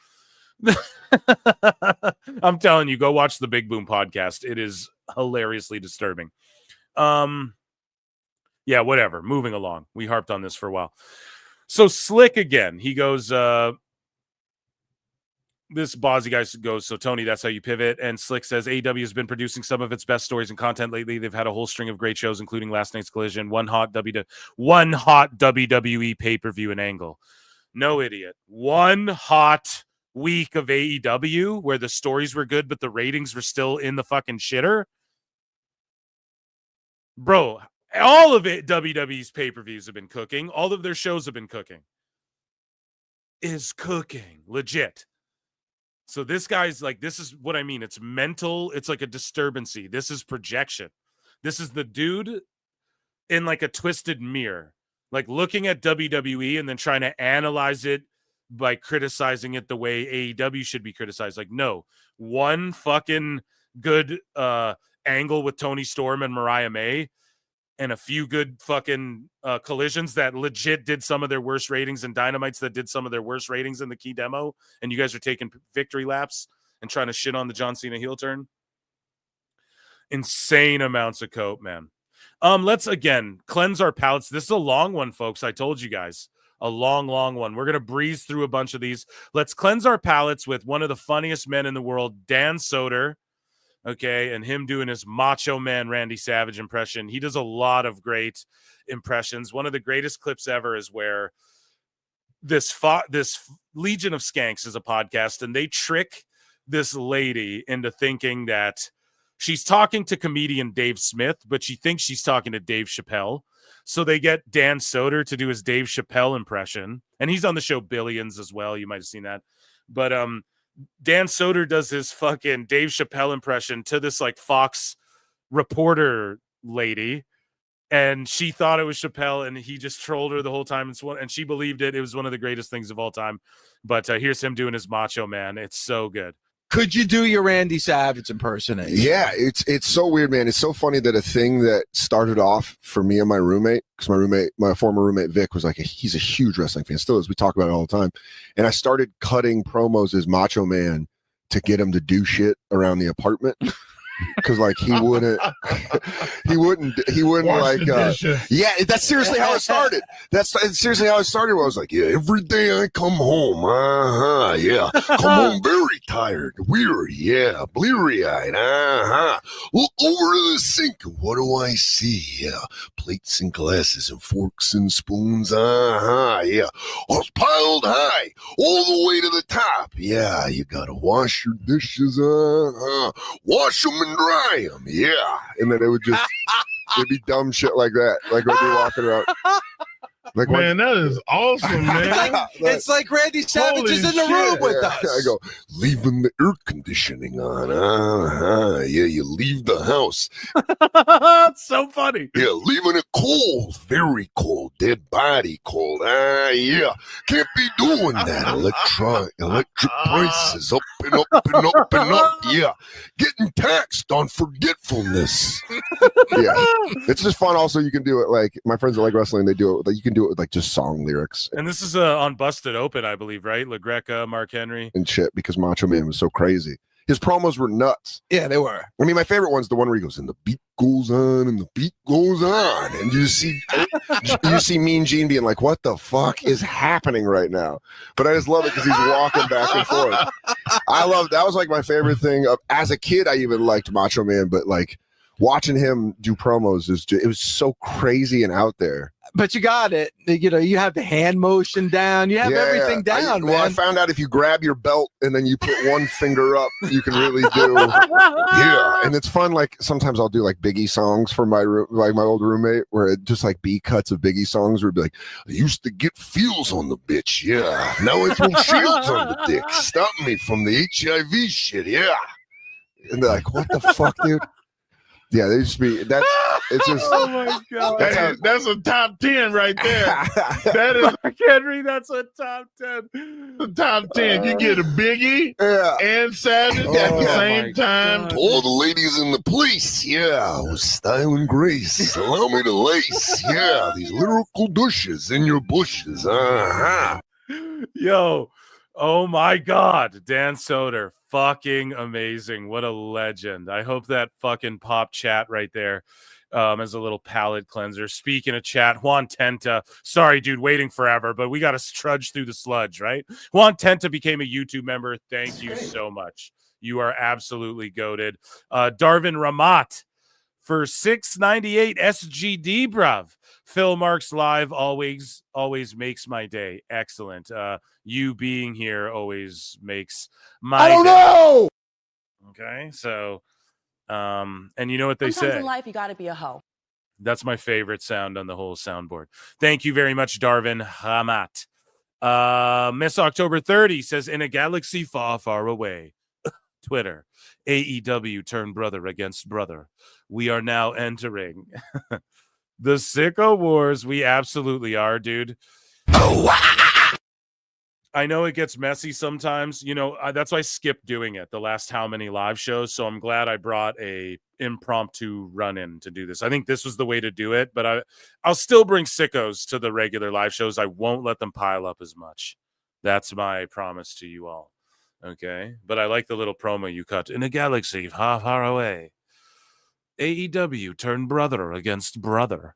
I'm telling you, go watch the Big Boom podcast. It is hilariously disturbing. Yeah, Yeah, whatever. Moving along. We harped on this for a while. So Slick again. He goes, this Bozzy guy goes, so Tony, that's how you pivot. And Slick says, AEW has been producing some of its best stories and content lately. They've had a whole string of great shows, including Last Night's Collision, one hot WWE pay-per-view and Angle. No, idiot. One hot week of AEW where the stories were good, but the ratings were still in the fucking shitter. Bro, all of it, WWE's pay-per-views have been cooking. All of their shows have been cooking. Is cooking. Legit. So this guy's like, this is what I mean. It's mental. It's like a disturbancy. This is projection. This is the dude in like a twisted mirror, like looking at WWE and then trying to analyze it by criticizing it the way AEW should be criticized. Like, no, one fucking good angle with Tony Storm and Mariah May and a few good fucking collisions that legit did some of their worst ratings and Dynamites that did some of their worst ratings in the key demo. And you guys are taking victory laps and trying to shit on the John Cena heel turn. Insane amounts of coke, man. Let's again cleanse our palates. This is a long one, folks. I told you guys. A long one. We're going to breeze through a bunch of these. Let's cleanse our palates with one of the funniest men in the world, Dan Soder. Okay, and him doing his Macho Man Randy Savage impression. He does a lot of great impressions. One of the greatest clips ever is where this Legion of Skanks is a podcast, and they trick this lady into thinking that she's talking to comedian Dave Smith, but she thinks she's talking to Dave Chappelle. So they get Dan Soder to do his Dave Chappelle impression, and he's on the show Billions as well. You might have seen that. But Dan Soder does his fucking Dave Chappelle impression to this like Fox reporter lady, and she thought it was Chappelle, and he just trolled her the whole time, and she believed it. It was one of the greatest things of all time. But here's him doing his Macho Man. It's so good. Could you do your Randy Savage impersonation? Yeah, it's so weird, man. It's so funny that a thing that started off for me and my roommate, because my former roommate Vic was like, he's a huge wrestling fan, still is. We talk about it all the time. And I started cutting promos as Macho Man to get him to do shit around the apartment. Because like he wouldn't like yeah, that's seriously how it started. That's seriously how it started. I was like, yeah, every day I come home, yeah, come home very tired, weary, yeah, bleary-eyed, look over to the sink, and what do I see? Yeah, plates and glasses and forks and spoons, yeah, all piled high, all the way to the top. Yeah, you gotta wash your dishes, wash them and dry them, yeah. And then it would just it'd be dumb shit like that, like we'd be walking around. Like, man, that is awesome, man. It's like Randy Savage is in the room with us. I go, leaving the air conditioning on. Yeah, you leave the house. It's so funny. Yeah, leaving it cold, very cold, dead body cold. Yeah, can't be doing that. Electric prices up and up and up and up. Yeah, getting taxed on forgetfulness. Yeah, it's just fun. Also, you can do it like my friends that like wrestling. They do it. Like, you can do it with like just song lyrics. And this is on Busted Open, I believe, right? LaGreca, Mark Henry, and shit, because Macho Man was so crazy. His promos were nuts. Yeah, they were. I mean, my favorite one's the one where he goes, and the beat goes on, and the beat goes on, and you see Mean Gene being like, "What the fuck is happening right now?" But I just love it because he's walking back and forth. I love that. Was like my favorite thing. As a kid, I even liked Macho Man, but like watching him do promos it was so crazy and out there. But you got it. You know, you have the hand motion down. You have everything down, man. I found out if you grab your belt and then you put one finger up, you can really do. Yeah, and it's fun. Like sometimes I'll do like Biggie songs for my old roommate, where it just like B cuts of Biggie songs, where it'd be like, I used to get feels on the bitch, yeah. Now I throw shields on the dick, stop me from the HIV shit, yeah. And they're like, what the fuck, dude? Yeah, they just be that. It's just. Oh my god, that's a top 10 right there. That is Mark Henry. That's a top 10. The top 10. You get a Biggie and Savage at the same time. To all the ladies in the place, yeah, with style and grace, allow me to lace, yeah, these lyrical douches in your bushes, Yo, oh my god, Dan Soder. Fucking amazing. What a legend. I hope that fucking pop chat right there. as a little palate cleanser. Speaking of chat, Juan Tenta, sorry, dude, waiting forever, but we got to trudge through the sludge, right? Juan Tenta became a YouTube member. Thank you so much. You are absolutely goated. Darvin Ramat for 698 SGD, bruv. Phil Marks live always makes my day. Excellent. You being here always makes my day. know. Okay, so and you know what they Sometimes say. in life, you got to be a hoe. That's my favorite sound on the whole soundboard. Thank you very much, Darvin Hamat. Miss October 30 says, in a galaxy far, far away. Twitter, AEW turned brother against brother. We are now entering the Sicko Wars. We absolutely are, dude. I know it gets messy sometimes. You know, that's why I skipped doing it the last how many live shows. So I'm glad I brought a impromptu run-in to do this. I think this was the way to do it, but I'll still bring sickos to the regular live shows. I won't let them pile up as much. That's my promise to you all. Okay, but I like the little promo you cut. In a galaxy far, far away, AEW turned brother against brother.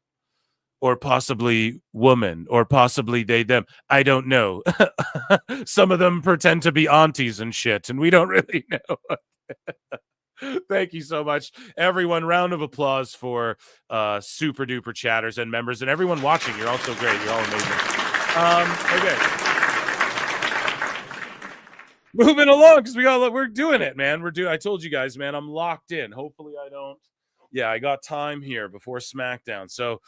Or possibly woman, or possibly they, them. I don't know. Some of them pretend to be aunties and shit, and we don't really know. Thank you so much, everyone. Round of applause for super duper chatters and members, and everyone watching. You're all so great. You're all amazing. Okay. Moving along, because we're doing it, man. I told you guys, man, I'm locked in. Hopefully I don't. Yeah, I got time here before SmackDown. So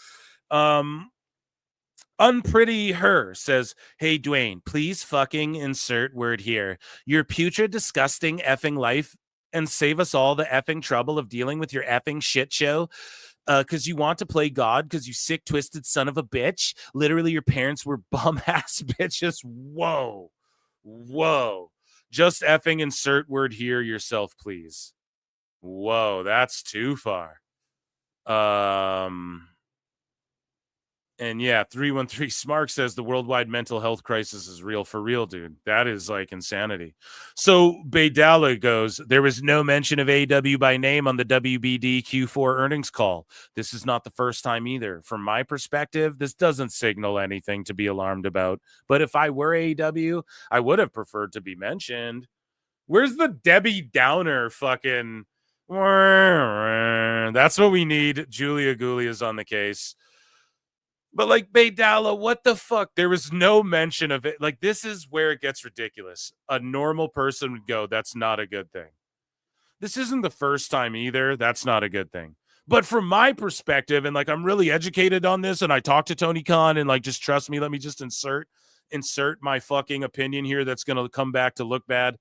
Unpretty Her says, hey, Dwayne, please fucking insert word here. Your putrid, disgusting effing life and save us all the effing trouble of dealing with your effing shit show. Because you want to play God, because you sick, twisted son of a bitch. Literally, your parents were bum-ass bitches. Whoa. Just effing insert word here yourself, please. Whoa, that's too far. And yeah, 313 Smark says the worldwide mental health crisis is real for real, dude. That is like insanity. So Baydala goes, there was no mention of AEW by name on the WBD Q4 earnings call. This is not the first time either. From my perspective, this doesn't signal anything to be alarmed about. But if I were AEW, I would have preferred to be mentioned. Where's the Debbie Downer fucking... That's what we need. Julia Gulli is on the case. But like Baydala, what the fuck? There was no mention of it. Like, this is where it gets ridiculous. A normal person would go, that's not a good thing. This isn't the first time either. That's not a good thing. But from my perspective, and like I'm really educated on this, and I talked to Tony Khan, and like just trust me, let me just insert my fucking opinion here that's gonna come back to look bad.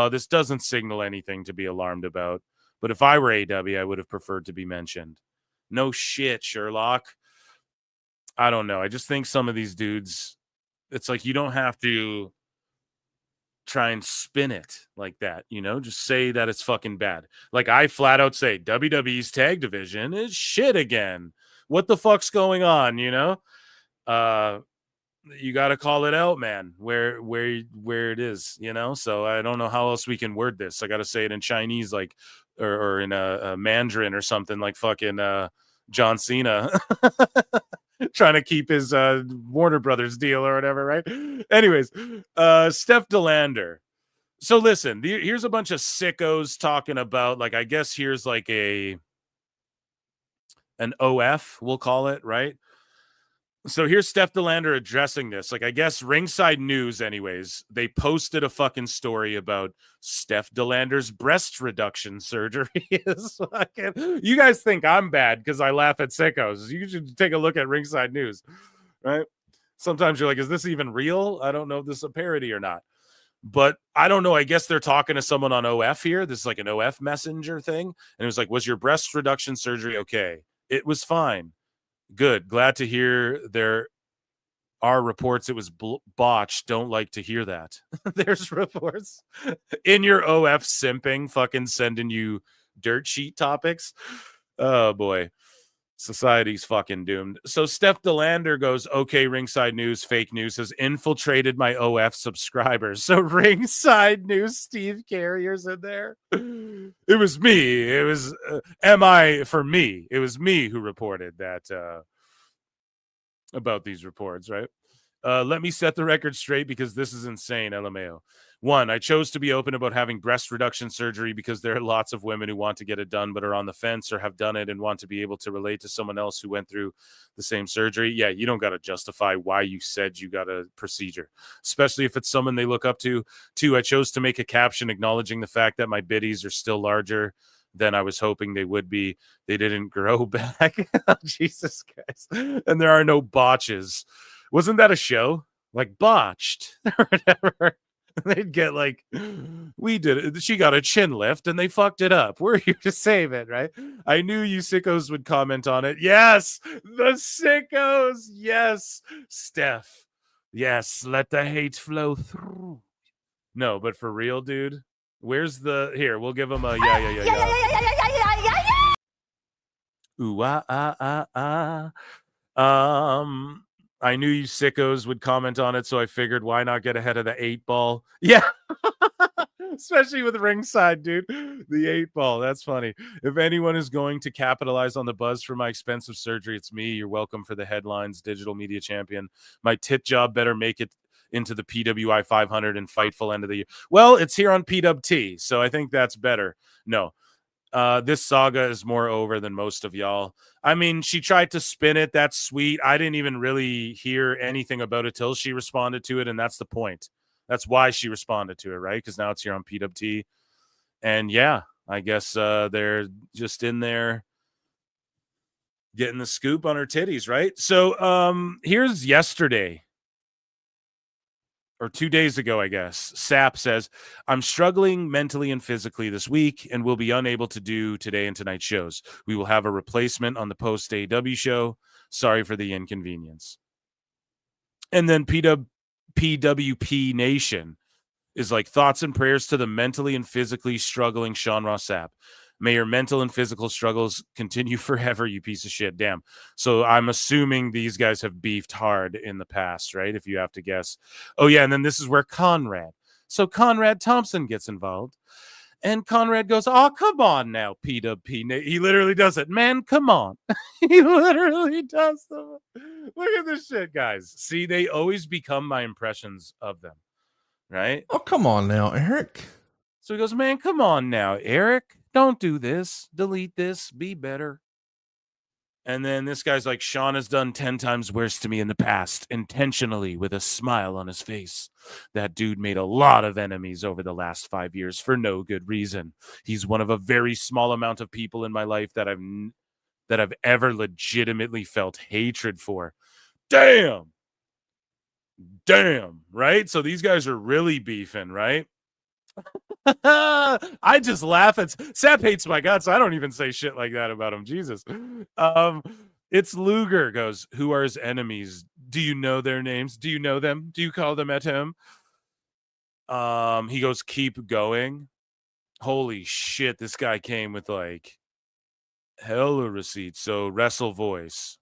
This doesn't signal anything to be alarmed about. But if I were AW, I would have preferred to be mentioned. No shit, Sherlock. I don't know. I just think some of these dudes, it's like you don't have to try and spin it like that, you know? Just say that it's fucking bad. Like I flat out say WWE's tag division is shit again. What the fuck's going on, you know? You got to call it out, man, where it is, you know? So I don't know how else we can word this. I got to say it in Chinese, like, or in a Mandarin or something, like fucking John Cena. Trying to keep his Warner Brothers deal or whatever, right? Anyways, Steph DeLander. So listen, here's a bunch of sickos talking about, like, I guess here's like an OF, we'll call it, right? So here's Steph DeLander addressing this. Like, I guess Ringside News, anyways, they posted a fucking story about Steph DeLander's breast reduction surgery. You guys think I'm bad because I laugh at sickos. You should take a look at Ringside News, right? Sometimes you're like, is this even real? I don't know if this is a parody or not. But I don't know. I guess they're talking to someone on OF here. This is like an OF messenger thing. And it was like, was your breast reduction surgery okay? It was fine. Good. Glad to hear there are reports it was botched. Don't like to hear that. There's reports in your OF simping, fucking sending you dirt sheet topics. Oh boy. Society's fucking doomed. So Steph DeLander goes, okay, Ringside News, fake news, has infiltrated my OF subscribers. So Ringside News, Steve Carrier's in there. It was me. It was MI for me. It was me who reported that about these reports, right? Let me set the record straight because this is insane, LMAO. 1, I chose to be open about having breast reduction surgery because there are lots of women who want to get it done but are on the fence or have done it and want to be able to relate to someone else who went through the same surgery. Yeah, you don't got to justify why you said you got a procedure, especially if it's someone they look up to. 2, I chose to make a caption acknowledging the fact that my biddies are still larger than I was hoping they would be. They didn't grow back. Jesus Christ. And there are no botches. Wasn't that a show? Like Botched or whatever. They'd get like, we did it. She got a chin lift and they fucked it up. We're here to save it, right? I knew you sickos would comment on it. Yes, the sickos. Yes, Steph. Yes, let the hate flow through. No, but for real, dude, where's the, here, we'll give them a yeah. Ooh, I knew you sickos would comment on it, so I figured why not get ahead of the 8-ball? Yeah. Especially with ringside, dude. The 8-ball. That's funny. If anyone is going to capitalize on the buzz for my expensive surgery, it's me. You're welcome for the headlines, digital media champion. My tit job better make it into the PWI 500 and Fightful end of the year. Well, it's here on PWT, so I think that's better. No. This saga is more over than most of y'all. I mean, she tried to spin it. That's sweet. I didn't even really hear anything about it till she responded to it, and that's the point. That's why she responded to it, right? Because now it's here on PWT. And yeah, I guess they're just in there getting the scoop on her titties, right? So here's yesterday. Or 2 days ago, I guess, Sapp says, I'm struggling mentally and physically this week and will be unable to do today and tonight's shows. We will have a replacement on the post-AEW show. Sorry for the inconvenience. And then PWP Nation is like, thoughts and prayers to the mentally and physically struggling Sean Ross Sapp. May your mental and physical struggles continue forever, you piece of shit. Damn. So I'm assuming these guys have beefed hard in the past, right? If you have to guess. Oh, yeah. And then this is where Conrad. So Conrad Thompson gets involved. And Conrad goes, oh, come on now, PWP. He literally does it. Man, come on. He literally does them. Look at this shit, guys. See, they always become my impressions of them, right? Oh, come on now, Eric. So he goes, man, come on now, Eric. Don't do this. Delete this. Be better. And then this guy's like, Sean has done 10 times worse to me in the past, intentionally, with a smile on his face. That dude made a lot of enemies over the last 5 years for no good reason. He's one of a very small amount of people in my life that I've ever legitimately felt hatred for. Damn, right? So these guys are really beefing, right? I just laugh at Sapp hates my guts. I don't even say shit like that about him. Jesus. It's Luger goes, who are his enemies? Do you know their names? Do you know them? Do you call them at him? He goes, keep going. Holy shit, this guy came with like hella receipts. So Wrestle Voice.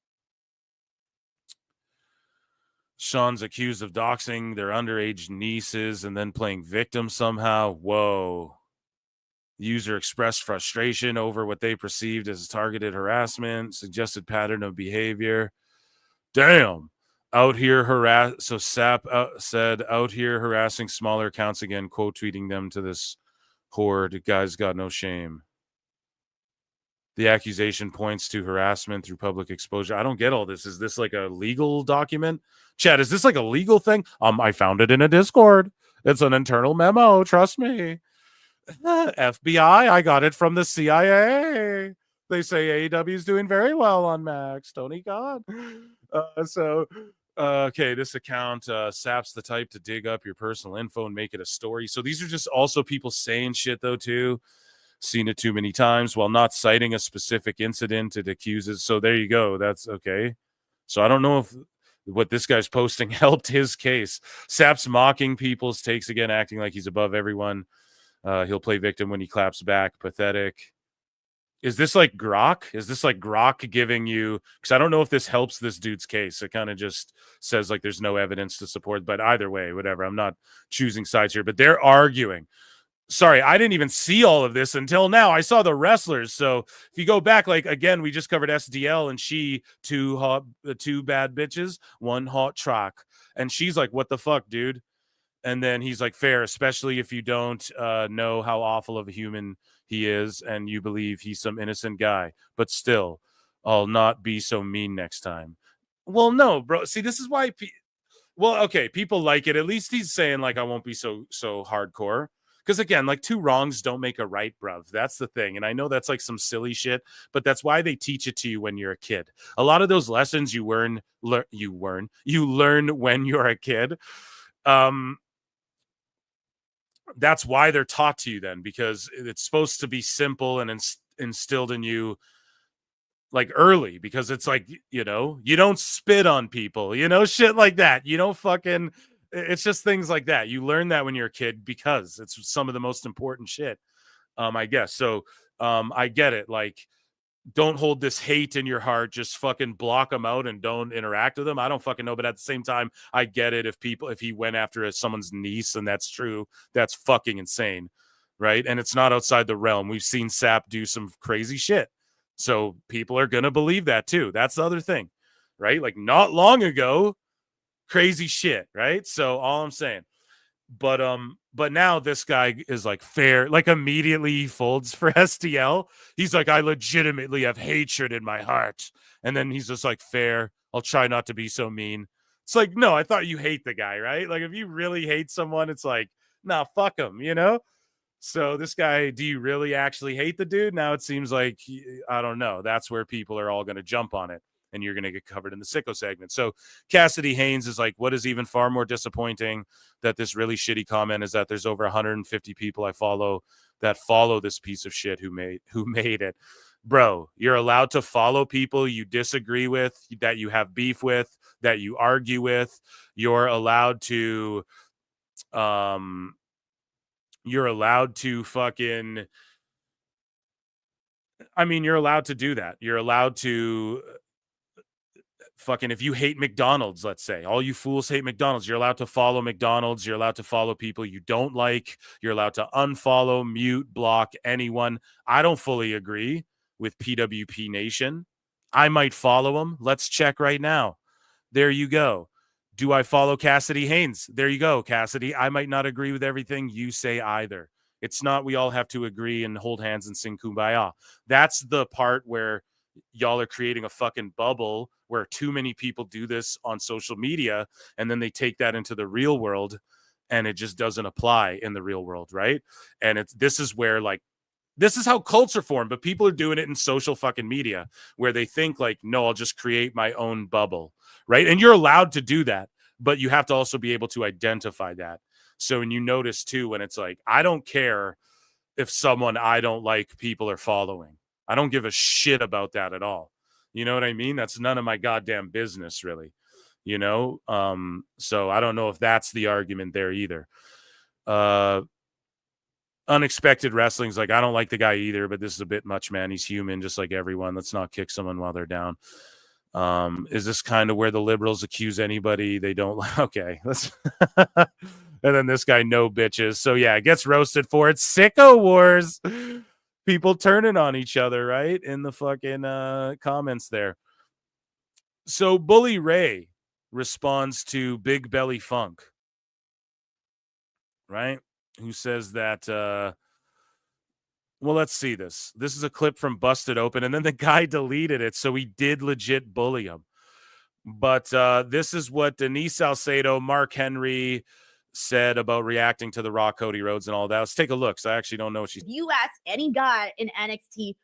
Sean's accused of doxing their underage nieces and then playing victim somehow. Whoa. The user expressed frustration over what they perceived as targeted harassment, suggested pattern of behavior. Damn. Out here So Sapp said, out here harassing smaller accounts again, quote tweeting them to this horde. Guy's got no shame. The accusation points to harassment through public exposure. I don't get all this. Is this like a legal document? Chad, is this like a legal thing? I found it in a Discord. It's an internal memo. Trust me. FBI, I got it from the CIA. They say AEW is doing very well on Max. Tony God. Okay, this account, Sapp's the type to dig up your personal info and make it a story. So these are just also people saying shit, though, too. Seen it too many times while not citing a specific incident it accuses. So there you go. That's okay. So I don't know if what this guy's posting helped his case. Sapp's mocking people's takes again, acting like he's above everyone. He'll play victim when he claps back. Pathetic. Is this like Grok? Is this like Grok giving you... Because I don't know if this helps this dude's case. It kind of just says like there's no evidence to support. But either way, whatever. I'm not choosing sides here. But they're arguing. sorry, I didn't even see all of this until now. I saw the wrestlers. So if you go back, like, again, we just covered SDL and she, two bad bitches, one hot track. And she's like, what the fuck, dude? And then he's like, fair, especially if you don't know how awful of a human he is and you believe he's some innocent guy. But still, I'll not be so mean next time. Well, no, bro. See, this is why well, okay, people like it. At least he's saying, like, I won't be so hardcore. Because, again, like, two wrongs don't make a right, bruv. That's the thing. And I know that's, like, some silly shit, but that's why they teach it to you when you're a kid. A lot of those lessons you learn when you're a kid, that's why they're taught to you then, because it's supposed to be simple and instilled in you, like, early, because it's like, you know, you don't spit on people, you know, shit like that. You don't fucking, it's just things like that. You learn that when you're a kid because it's some of the most important shit, I guess. So I get it. Like, don't hold this hate in your heart. Just fucking block them out and don't interact with them. I don't fucking know. But at the same time, I get it. If he went after someone's niece and that's true, that's fucking insane. Right. And it's not outside the realm. We've seen Sapp do some crazy shit. So people are going to believe that too. That's the other thing, right? Like, not long ago, crazy shit, right? So all I'm saying. But now this guy is like, fair, like, immediately he folds for STL. He's like, I legitimately have hatred in my heart. And then he's just like, fair, I'll try not to be so mean. It's like, no, I thought you hate the guy, right? Like, if you really hate someone, it's like, nah, fuck him, you know? So this guy, do you really actually hate the dude? Now it seems like, I don't know. That's where people are all going to jump on it. And you're going to get covered in the Sicko segment. So Cassidy Haynes is like, what is even far more disappointing that this really shitty comment is that there's over 150 people I follow that follow this piece of shit who made it. Bro, you're allowed to follow people you disagree with, that you have beef with, that you argue with. You're allowed to fucking, I mean, you're allowed to do that. You're allowed to fucking, if you hate McDonald's, let's say, all you fools hate McDonald's, you're allowed to follow McDonald's. You're allowed to follow people you don't like. You're allowed to unfollow, mute, block anyone. I don't fully agree with PWP Nation. I might follow them. Let's check right now. There you go. Do I follow Cassidy Haynes? There you go, Cassidy. I might not agree with everything you say either. It's not we all have to agree and hold hands and sing Kumbaya. That's the part where y'all are creating a fucking bubble where too many people do this on social media, and then they take that into the real world, and it just doesn't apply in the real world, right? And this is where, like, this is how cults are formed, but people are doing it in social fucking media where they think, like, no, I'll just create my own bubble, right? And you're allowed to do that, but you have to also be able to identify that. So, and you notice too, when it's like, I don't care if someone I don't like people are following. I don't give a shit about that at all. You know what I mean? That's none of my goddamn business, really. You know? So I don't know if that's the argument there either. Unexpected Wrestling's like, I don't like the guy either, but this is a bit much, man. He's human, just like everyone. Let's not kick someone while they're down. Is this kind of where the liberals accuse anybody they don't like? Okay, let's. And then this guy, no bitches. So yeah, it gets roasted for it. Sicko wars. People turning on each other, right? In the fucking comments there. So Bully Ray responds to Big Belly Funk, right? Who says that, well, let's see this. This is a clip from Busted Open, and then the guy deleted it, so he did legit bully him. But this is what Denise Salcedo, Mark Henry said about reacting to the Raw Cody Rhodes and all that. Let's take a look. So I actually don't know what she's. You ask any guy in NXT,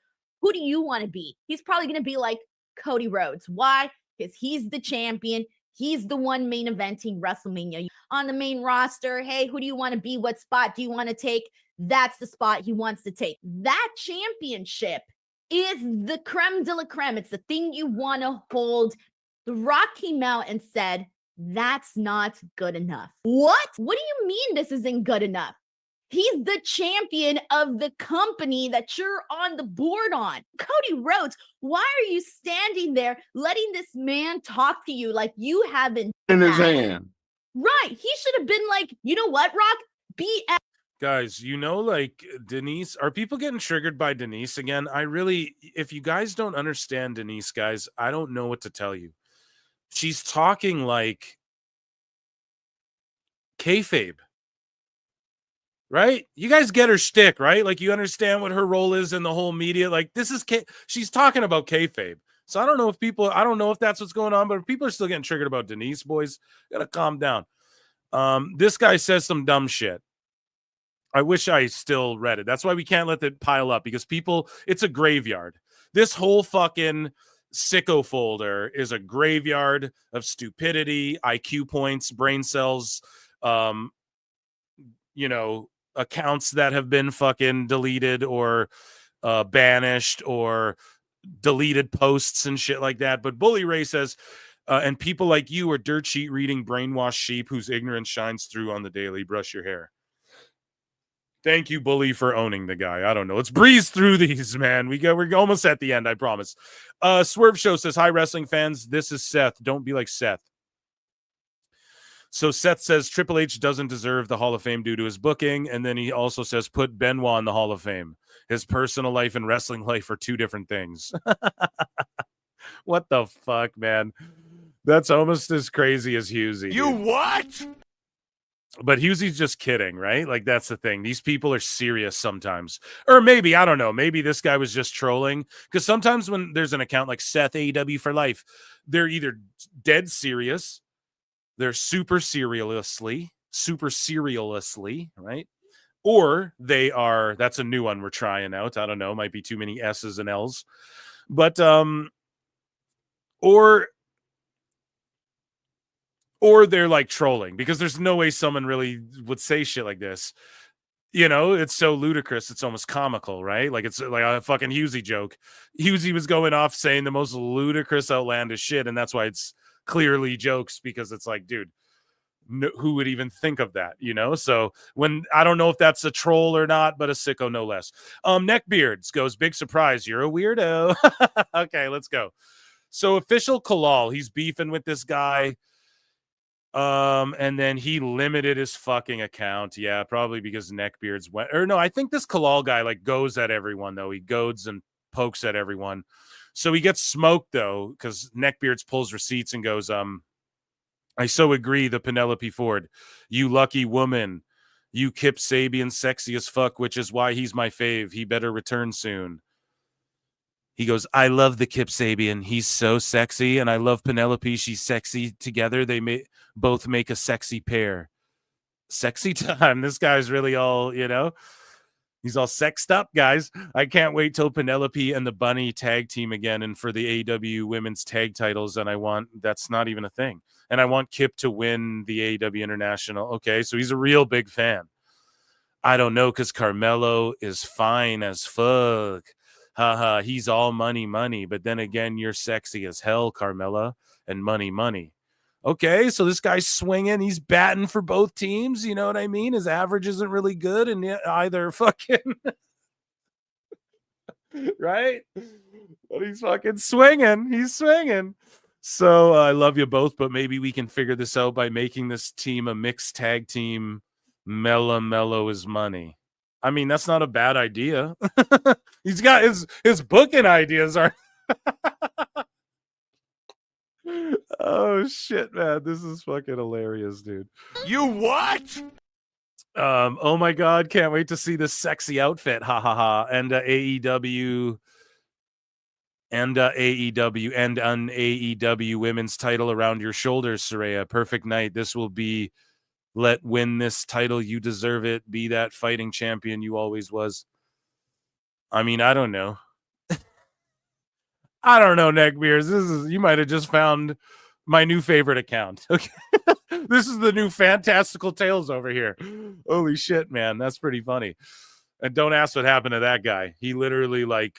who do you want to be? He's probably going to be like Cody Rhodes. Why? Because he's the champion. He's the one main eventing WrestleMania. On the main roster, hey, who do you want to be? What spot do you want to take? That's the spot he wants to take. That championship is the creme de la creme. It's the thing you want to hold. The Rock came out and said, that's not good enough. What? What do you mean this isn't good enough? He's the champion of the company that you're on the board on. Cody Rhodes, why are you standing there letting this man talk to you like you haven't in his hand? Right. He should have been like, you know what, Rock? BS. Guys, like Denise, are people getting triggered by Denise again? If you guys don't understand Denise, guys, I don't know what to tell you. She's talking like kayfabe, right? You guys get her shtick, right? Like, you understand what her role is in the whole media. Like, she's talking about kayfabe. So I don't know if that's what's going on, but if people are still getting triggered about Denise, boys, gotta calm down. This guy says some dumb shit. I wish I still read it. That's why we can't let that pile up, because it's a graveyard. This whole fucking Sicko folder is a graveyard of stupidity, IQ points, brain cells, accounts that have been fucking deleted or banished or deleted posts and shit like that. But Bully Ray says, and people like you are dirt sheet reading brainwashed sheep whose ignorance shines through on the daily. Brush your hair. Thank you, Bully, for owning the guy. I don't know. Let's breeze through these, man. We're almost at the end, I promise. Swerve Show says, hi, wrestling fans. This is Seth. Don't be like Seth. So Seth says Triple H doesn't deserve the Hall of Fame due to his booking. And then he also says, put Benoit in the Hall of Fame. His personal life and wrestling life are two different things. What the fuck, man? That's almost as crazy as Husey. You what? But Husey's just kidding, right? Like, that's the thing. These people are serious sometimes. Or maybe, I don't know, maybe this guy was just trolling. Because sometimes when there's an account like Seth AEW for life, they're either dead serious, they're super serialously, right? Or they are, that's a new one we're trying out. I don't know, might be too many S's and L's. But, or they're like trolling, because there's no way someone really would say shit like this. It's so ludicrous. It's almost comical, right? Like, it's like a fucking Husey joke. Husey was going off saying the most ludicrous, outlandish shit. And that's why it's clearly jokes, because it's like, dude, who would even think of that? So when, I don't know if that's a troll or not, but a sicko no less. Neckbeards goes, big surprise. You're a weirdo. Okay, let's go. So official Kalal, he's beefing with this guy. And then he limited his fucking account. Yeah, probably because Neckbeards went, or no, I think this Kalal guy like goes at everyone though. He goads and pokes at everyone. So he gets smoked though, because Neckbeards pulls receipts and goes, I so agree, the Penelope Ford. You lucky woman. You Kip Sabian sexy as fuck, which is why he's my fave. He better return soon. He goes, I love the Kip Sabian. He's so sexy. And I love Penelope. She's sexy. Together, they both make a sexy pair. Sexy time. This guy's really all, he's all sexed up, guys. I can't wait till Penelope and the Bunny tag team again and for the AEW women's tag titles. And that's not even a thing. And I want Kip to win the AEW International. Okay, so he's a real big fan. I don't know, because Carmelo is fine as fuck. Haha, he's all money, but then again, you're sexy as hell, Carmella, and money. Okay, so this guy's swinging. He's batting for both teams. You know what I mean? His average isn't really good, and either fucking right? But he's fucking swinging. He's swinging. So I love you both, but maybe we can figure this out by making this team a mixed tag team. Mellow is money. I mean, that's not a bad idea. He's got his booking ideas are. Oh shit, man, this is fucking hilarious, dude. You what? Oh my god, can't wait to see this sexy outfit. Ha ha ha. And AEW and an AEW women's title around your shoulders, Saraya. Perfect night. This will be. Win this title. You deserve it. Be that fighting champion you always was. I mean, I don't know. I don't know, Neckbeards. You might have just found my new favorite account. Okay. This is the new Fantastical Tales over here. Holy shit, man. That's pretty funny. And don't ask what happened to that guy. He literally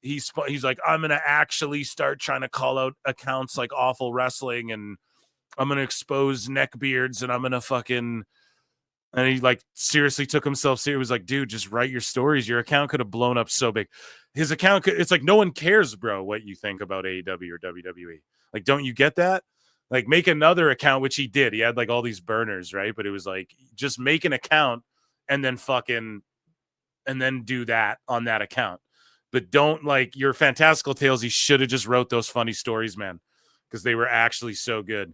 he's like, I'm going to actually start trying to call out accounts like Awful Wrestling, and I'm going to expose Neckbeards, and I'm going to fucking... And he seriously took himself serious. He was like, dude, just write your stories. Your account could have blown up so big. His account it's like, no one cares, bro, what you think about AEW or WWE. Like, don't you get that? Make another account, which he did. He had all these burners, right? But it was just make an account and then do that on that account. But don't, like, your Fantastical Tales, he should have just wrote those funny stories, man, because they were actually so good.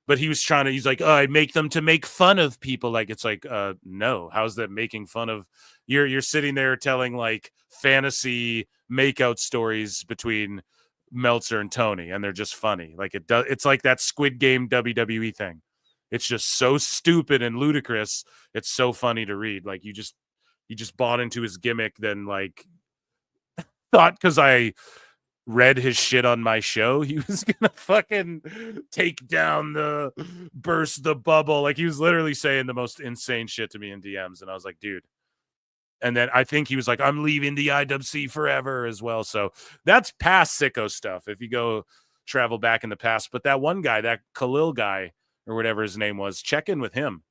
But he's like, oh, I make them to make fun of people. Like, it's like, no, how's that making fun of? You're sitting there telling like fantasy makeout stories between Meltzer and Tony, and they're just funny. Like, it's like that Squid Game WWE thing. It's just so stupid and ludicrous. It's so funny to read. Like, you just bought into his gimmick, then like thought because I read his shit on my show, he was gonna fucking burst the bubble. Like, he was literally saying the most insane shit to me in DMs, and I was like, dude. And then I think he was like, I'm leaving the IWC forever as well. So that's past Sicko stuff, if you go travel back in the past. But that one guy, that Khalil guy, or whatever his name was, check in with him.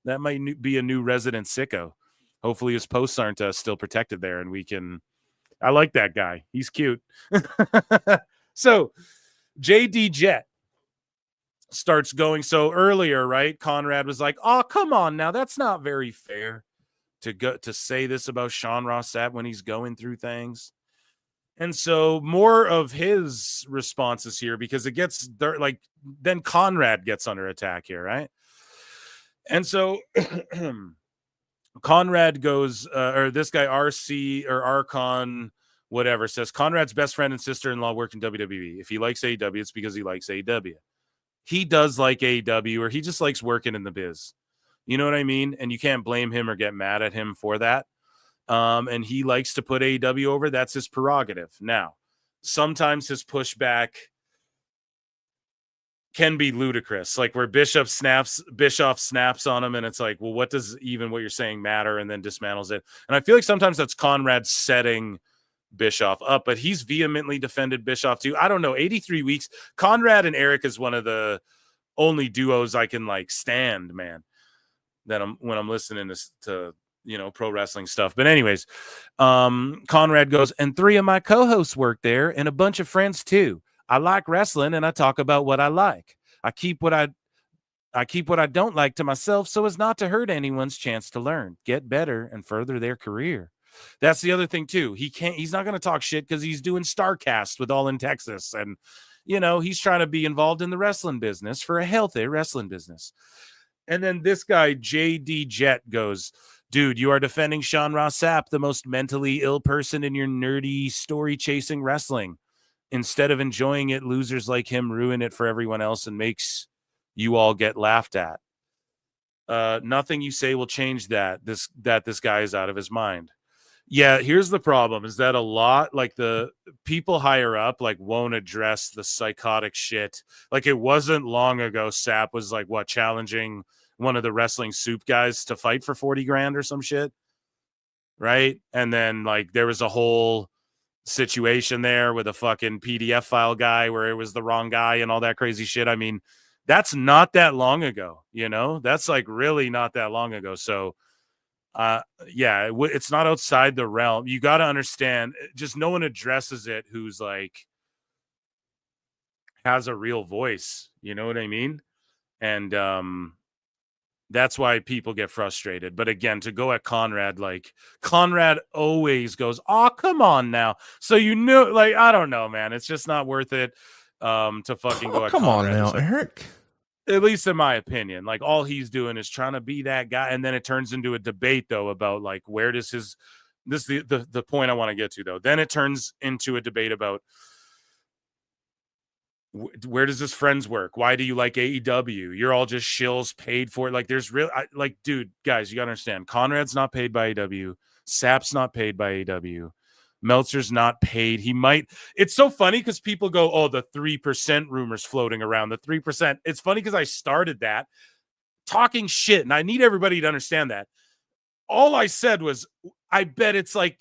That might be a new resident Sicko. Hopefully his posts aren't still protected there, and we can... I like that guy. He's cute. So JD Jet starts going. So earlier, right, Conrad was like, oh, come on now. That's not very fair to say this about Sean Ross Sapp when he's going through things. And so more of his responses here, because it gets like, then Conrad gets under attack here, right? And so Conrad goes, or this guy RC or Archon, whatever, says Conrad's best friend and sister-in-law work in WWE. If he likes AEW, it's because he likes AEW. He does like AEW, or he just likes working in the biz. You know what I mean? And you can't blame him or get mad at him for that. And he likes to put AEW over. That's his prerogative. Now, sometimes his pushback can be ludicrous, like where Bischoff snaps on him, and it's like, well, what does even what you're saying matter? And then dismantles it. And I feel like sometimes that's Conrad setting Bischoff up, but he's vehemently defended Bischoff too. I don't know. 83 weeks. Conrad and Eric is one of the only duos I can like stand, man. When I'm listening to pro wrestling stuff. But anyways, Conrad goes, and 3 of my co-hosts work there, and a bunch of friends too. I like wrestling, and I talk about what I like. I keep what I don't like to myself, so as not to hurt anyone's chance to learn, get better, and further their career. That's the other thing too. He's not going to talk shit because he's doing StarCast with All in Texas, and he's trying to be involved in the wrestling business for a healthy wrestling business. And then this guy JD Jet goes, dude, you are defending Sean Ross Sapp, the most mentally ill person in your nerdy story chasing wrestling. Instead of enjoying it, losers like him ruin it for everyone else and makes you all get laughed at. Nothing you say will change that this guy is out of his mind. Yeah, here's the problem, is that a lot, like the people higher up, like won't address the psychotic shit. Like, it wasn't long ago Sapp was like, challenging one of the wrestling soup guys to fight for 40 grand or some shit. Right? And then like there was a whole situation there with a fucking PDF file guy where it was the wrong guy and all that crazy shit. I mean, that's not that long ago, that's like really not that long ago. So it's not outside the realm. You got to understand, just no one addresses it who's like has a real voice, you know what I mean? And that's why people get frustrated. But again, to go at Conrad, like Conrad always goes, oh, come on now. So like, I don't know, man. It's just not worth it to fucking go at come Conrad. on now, Eric. At least in my opinion, like all he's doing is trying to be that guy. And then it turns into a debate though about like, where does the point I want to get to though. Then it turns into a debate about where does his friends work? Why do you like AEW? You're all just shills paid for it. Like there's dude, guys, you gotta understand. Conrad's not paid by AEW. Sapp's not paid by AEW. Meltzer's not paid. He might. It's so funny because people go, oh, the 3% rumors floating around. The 3%. It's funny because I started that talking shit, and I need everybody to understand that. All I said was, I bet it's like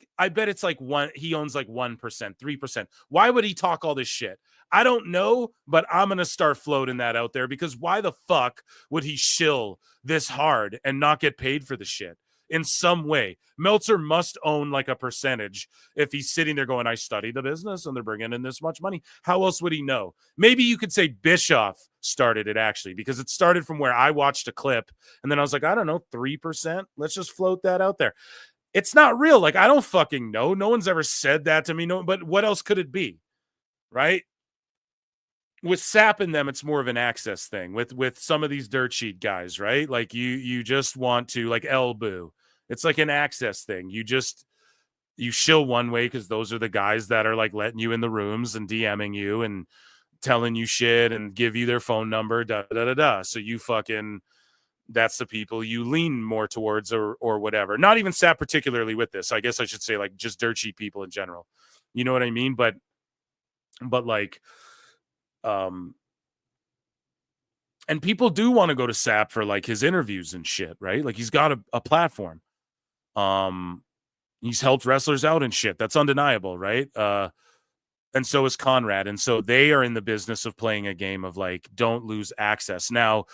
one. He owns like 1%, 3%. Why would he talk all this shit? I don't know, but I'm gonna start floating that out there because why the fuck would he shill this hard and not get paid for the shit? in some way. Meltzer must own like a percentage if he's sitting there going, I studied the business and they're bringing in this much money. How else would he know? Maybe you could say Bischoff started it actually, because it started from where I watched a clip and then I was like, I don't know, 3%. Let's just float that out there. It's not real. Like, I don't fucking know. No one's ever said that to me. No, but what else could it be? Right? With Sapp and them, it's more of an access thing with some of these dirt sheet guys, right? Like you just want to, like Elboo. It's like an access thing. You shill one way because those are the guys that are like letting you in the rooms and DMing you and telling you shit and give you their phone number, da da da da. So you fucking, that's the people you lean more towards or whatever. Not even Sapp particularly with this. I guess I should say like just dirt sheet people in general. You know what I mean? But like, and people do want to go to Sapp for like his interviews and shit, right? Like he's got a platform. He's helped wrestlers out and shit. That's undeniable, right? And so is Conrad. And so they are in the business of playing a game of like, don't lose access. Now,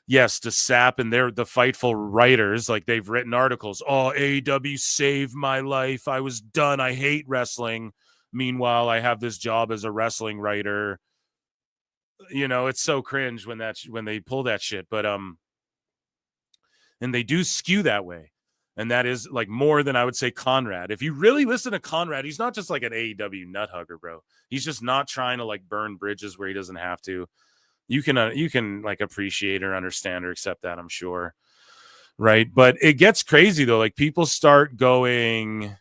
yes, to Sapp and they're the Fightful writers, like they've written articles. Oh, AEW saved my life. I was done. I hate wrestling. Meanwhile, I have this job as a wrestling writer. You know, it's so cringe when they pull that shit, but and they do skew that way, and that is like more than I would say Conrad. If you really listen to Conrad, he's not just like an AEW nut hugger, bro. He's just not trying to like burn bridges where he doesn't have to. You can like appreciate or understand or accept that, I'm sure, right? But it gets crazy though. Like people start going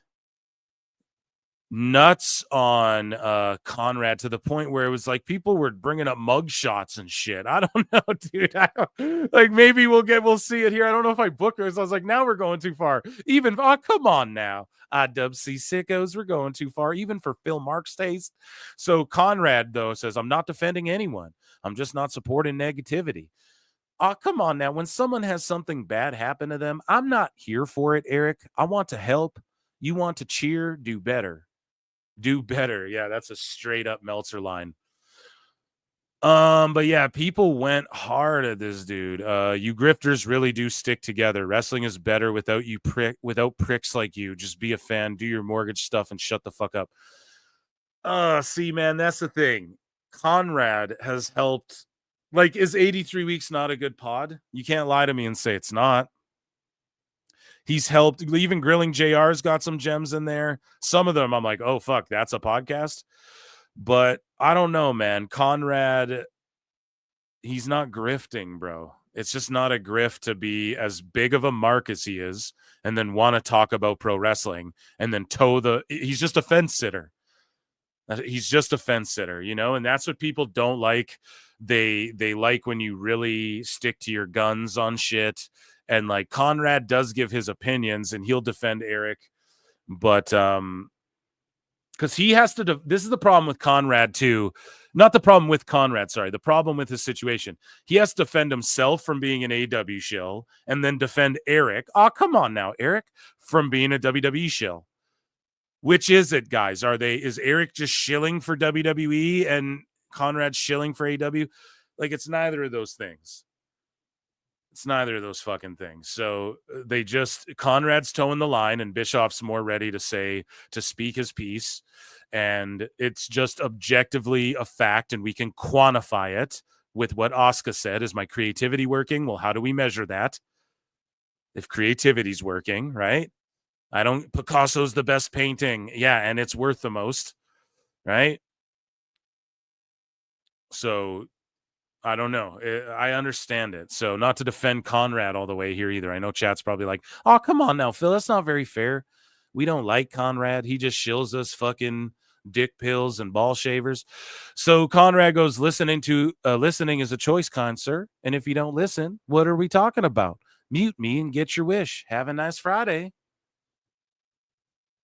nuts on Conrad to the point where it was like people were bringing up mug shots and shit. I don't know, dude. Like maybe we'll see it here. I don't know if I bookers. I was like, now we're going too far. Even come on now. IWC sickos, we're going too far, even for Phil Marks' taste. So Conrad though says, I'm not defending anyone. I'm just not supporting negativity. Oh, come on now. When someone has something bad happen to them, I'm not here for it, Eric. I want to help. You want to cheer, do better. Do better. Yeah, that's a straight up Meltzer line. But yeah, people went hard at this dude. You grifters really do stick together. Wrestling is better without pricks like you. Just be a fan, do your mortgage stuff, and shut the fuck up. See, man, that's the thing. Conrad has helped. Like, is 83 Weeks not a good pod? You can't lie to me and say it's not. He's helped. Even Grilling JR's got some gems in there. Some of them I'm like, oh, fuck, that's a podcast. But I don't know, man. Conrad, he's not grifting, bro. It's just not a grift to be as big of a mark as he is and then want to talk about pro wrestling and then he's just a fence sitter. He's just a fence sitter, you know, and that's what people don't like. They like when you really stick to your guns on shit. And like Conrad does give his opinions and he'll defend Eric, but because he has to. This is the problem with Conrad too. Not the problem with Conrad. Sorry, the problem with his situation. He has to defend himself from being an AEW shill, and then defend Eric. Oh, come on now, Eric, from being a WWE shill. Which is it, guys? Is Eric just shilling for WWE and Conrad shilling for AEW? Like, it's neither of those things. It's neither of those fucking things. So Conrad's towing the line and Bischoff's more ready to speak his piece. And it's just objectively a fact. And we can quantify it with what Asuka said. Is my creativity working? Well, how do we measure that? If creativity's working, right? Picasso's the best painting. Yeah. And it's worth the most, right? So I don't know. I understand it. So not to defend Conrad all the way here either. I know chat's probably like, oh, come on now, Phil. That's not very fair. We don't like Conrad. He just shills us fucking dick pills and ball shavers. So Conrad goes, listening is a choice, kind sir. And if you don't listen, what are we talking about? Mute me and get your wish. Have a nice Friday.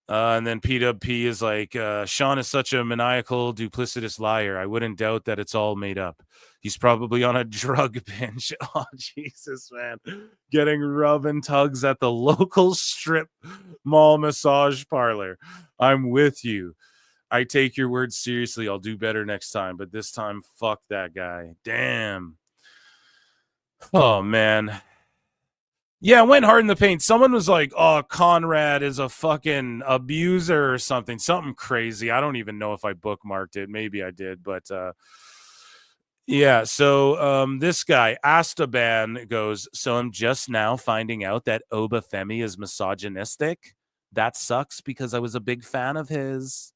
And then PWP is like, Sean is such a maniacal, duplicitous liar. I wouldn't doubt that it's all made up. He's probably on a drug binge. Oh, Jesus, man. Getting rub and tugs at the local strip mall massage parlor. I'm with you. I take your words seriously. I'll do better next time. But this time, fuck that guy. Damn. Oh, man. Yeah, it went hard in the paint. Someone was like, oh, Conrad is a fucking abuser or something crazy. I don't even know if I bookmarked it. Maybe I did, but yeah. So this guy, Astaban, goes, so I'm just now finding out that Obafemi is misogynistic. That sucks because I was a big fan of his.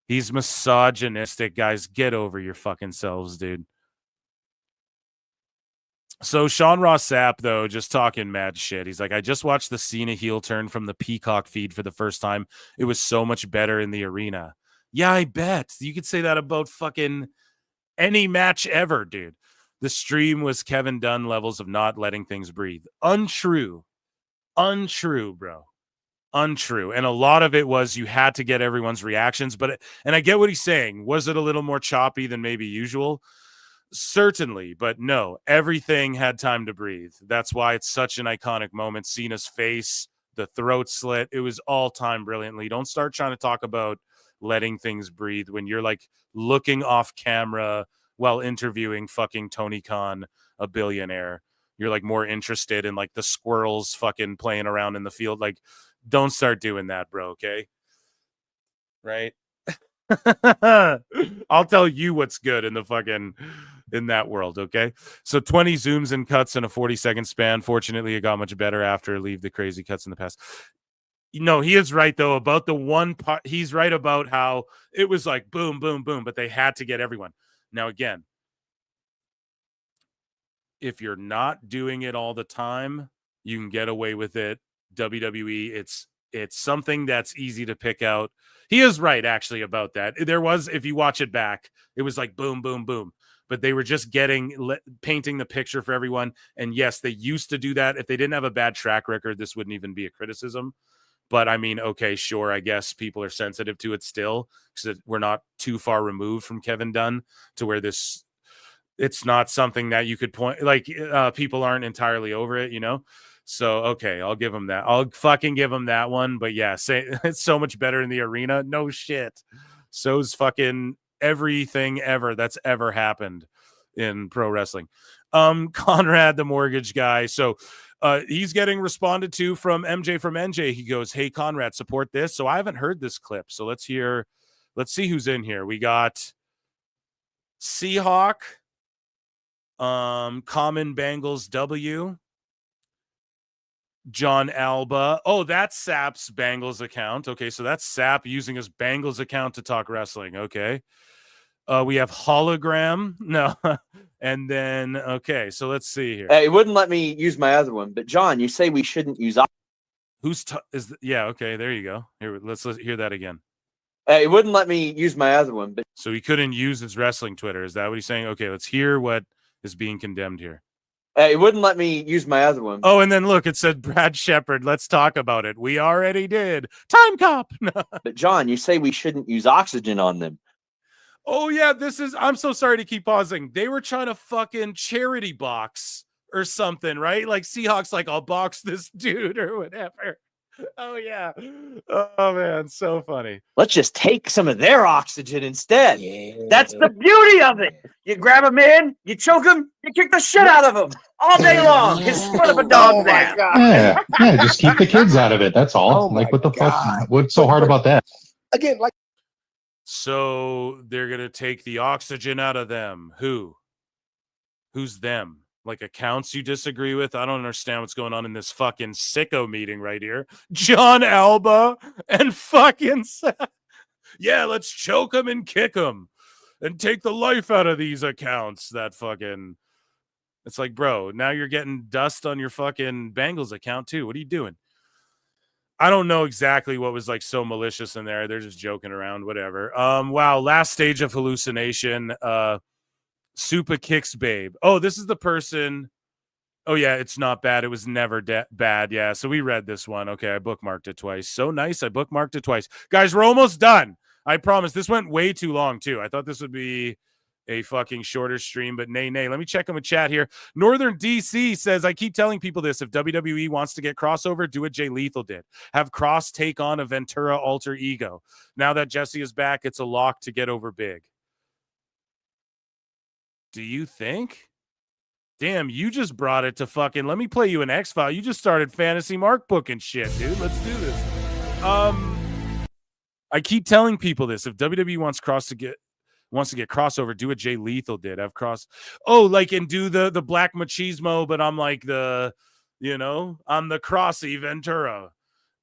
He's misogynistic, guys. Get over your fucking selves, dude. So Sean Ross Sapp, though, just talking mad shit. He's like, I just watched the Cena heel turn from the Peacock feed for the first time. It was so much better in the arena. Yeah, I bet. You could say that about fucking any match ever, dude. The stream was Kevin Dunn levels of not letting things breathe. Untrue. Untrue, bro. Untrue. And a lot of it was you had to get everyone's reactions. And I get what he's saying. Was it a little more choppy than maybe usual? Certainly, but no, everything had time to breathe. That's why it's such an iconic moment. Cena's face, the throat slit, it was all timed brilliantly. Don't start trying to talk about letting things breathe when you're like looking off camera while interviewing fucking Tony Khan, a billionaire. You're like more interested in like the squirrels fucking playing around in the field. Like, don't start doing that, bro, okay? Right? I'll tell you what's good in the fucking in that world, okay? So 20 zooms and cuts in a 40-second span. Fortunately, it got much better after leave the crazy cuts in the past. No, he is right though about the one part. He's right about how it was like boom, boom, boom, but they had to get everyone. Now again, if you're not doing it all the time, you can get away with it. WWE, it's something that's easy to pick out. He is right, actually, about that. There was, if you watch it back, it was like boom, boom, boom. But they were just painting the picture for everyone. And yes, they used to do that. If they didn't have a bad track record, this wouldn't even be a criticism. But I mean, okay, sure, I guess people are sensitive to it still because we're not too far removed from Kevin Dunn to where it's not something that you could point, like people aren't entirely over it, you know? So, okay, I'll give him that. I'll fucking give him that one. But yeah, it's so much better in the arena. No shit. So's fucking everything ever that's ever happened in pro wrestling. Conrad, the mortgage guy. So he's getting responded to from MJ from NJ. He goes, hey, Conrad, support this. So I haven't heard this clip. So let's see who's in here. We got Seahawk, Common Bengals W, John Alba. Oh, that's Sapp's Bengals account. Okay, so that's Sapp using his Bengals account to talk wrestling. Okay. We have Hologram. No. And then, okay, so let's see here. It wouldn't let me use my other one. But, John, you say we shouldn't use... Yeah, okay, there you go. Here, let's hear that again. It wouldn't let me use my other one. But so he couldn't use his wrestling Twitter. Is that what he's saying? Okay, let's hear what is being condemned here. It wouldn't let me use my other one. Oh, and then look, it said Brad Shepard. Let's talk about it. We already did. Time cop. But John, you say we shouldn't use oxygen on them. Oh, yeah, I'm so sorry to keep pausing. They were trying to fucking charity box or something, right? Like Seahawks, like, I'll box this dude or whatever. Oh, yeah. Oh, man, so funny. Let's just take some of their oxygen instead. Yeah. That's the beauty of it. You grab a man, you choke him, you kick the shit out of him all day long. His foot of a dog there. Yeah, just keep the kids out of it. That's all. Like, what the fuck? What's so hard about that? Again, like. So they're going to take the oxygen out of them. Who's them? Like accounts you disagree with? I don't understand what's going on in this fucking sicko meeting right here. John Alba and fucking yeah, let's choke him and kick him and take the life out of these accounts. That fucking, it's like, bro, now you're getting dust on your fucking Bengals account too. What are you doing? I don't know exactly what was like so malicious in there. They're just joking around, whatever. Wow, last stage of hallucination. Supa kicks babe. Oh, this is the person. Oh, yeah, it's not bad. It was never bad. Yeah, so we read this one. Okay, I bookmarked it twice. So nice. I bookmarked it twice. Guys, we're almost done. I promise. This went way too long, too. I thought this would be a fucking shorter stream, but nay. Let me check in with chat here. Northern DC says, I keep telling people this. If WWE wants to get crossover, do what Jay Lethal did. Have Cross take on a Ventura alter ego. Now that Jesse is back, it's a lock to get over big. Do you think? Damn, you just brought it to fucking, let me play you an X-File. You just started Fantasy Mark booking shit, dude. Let's do this. I keep telling people this. If WWE wants to get crossover, do what Jay Lethal did. Have cross. Oh, like, and do the Black Machismo, but I'm like I'm the Crossy Ventura.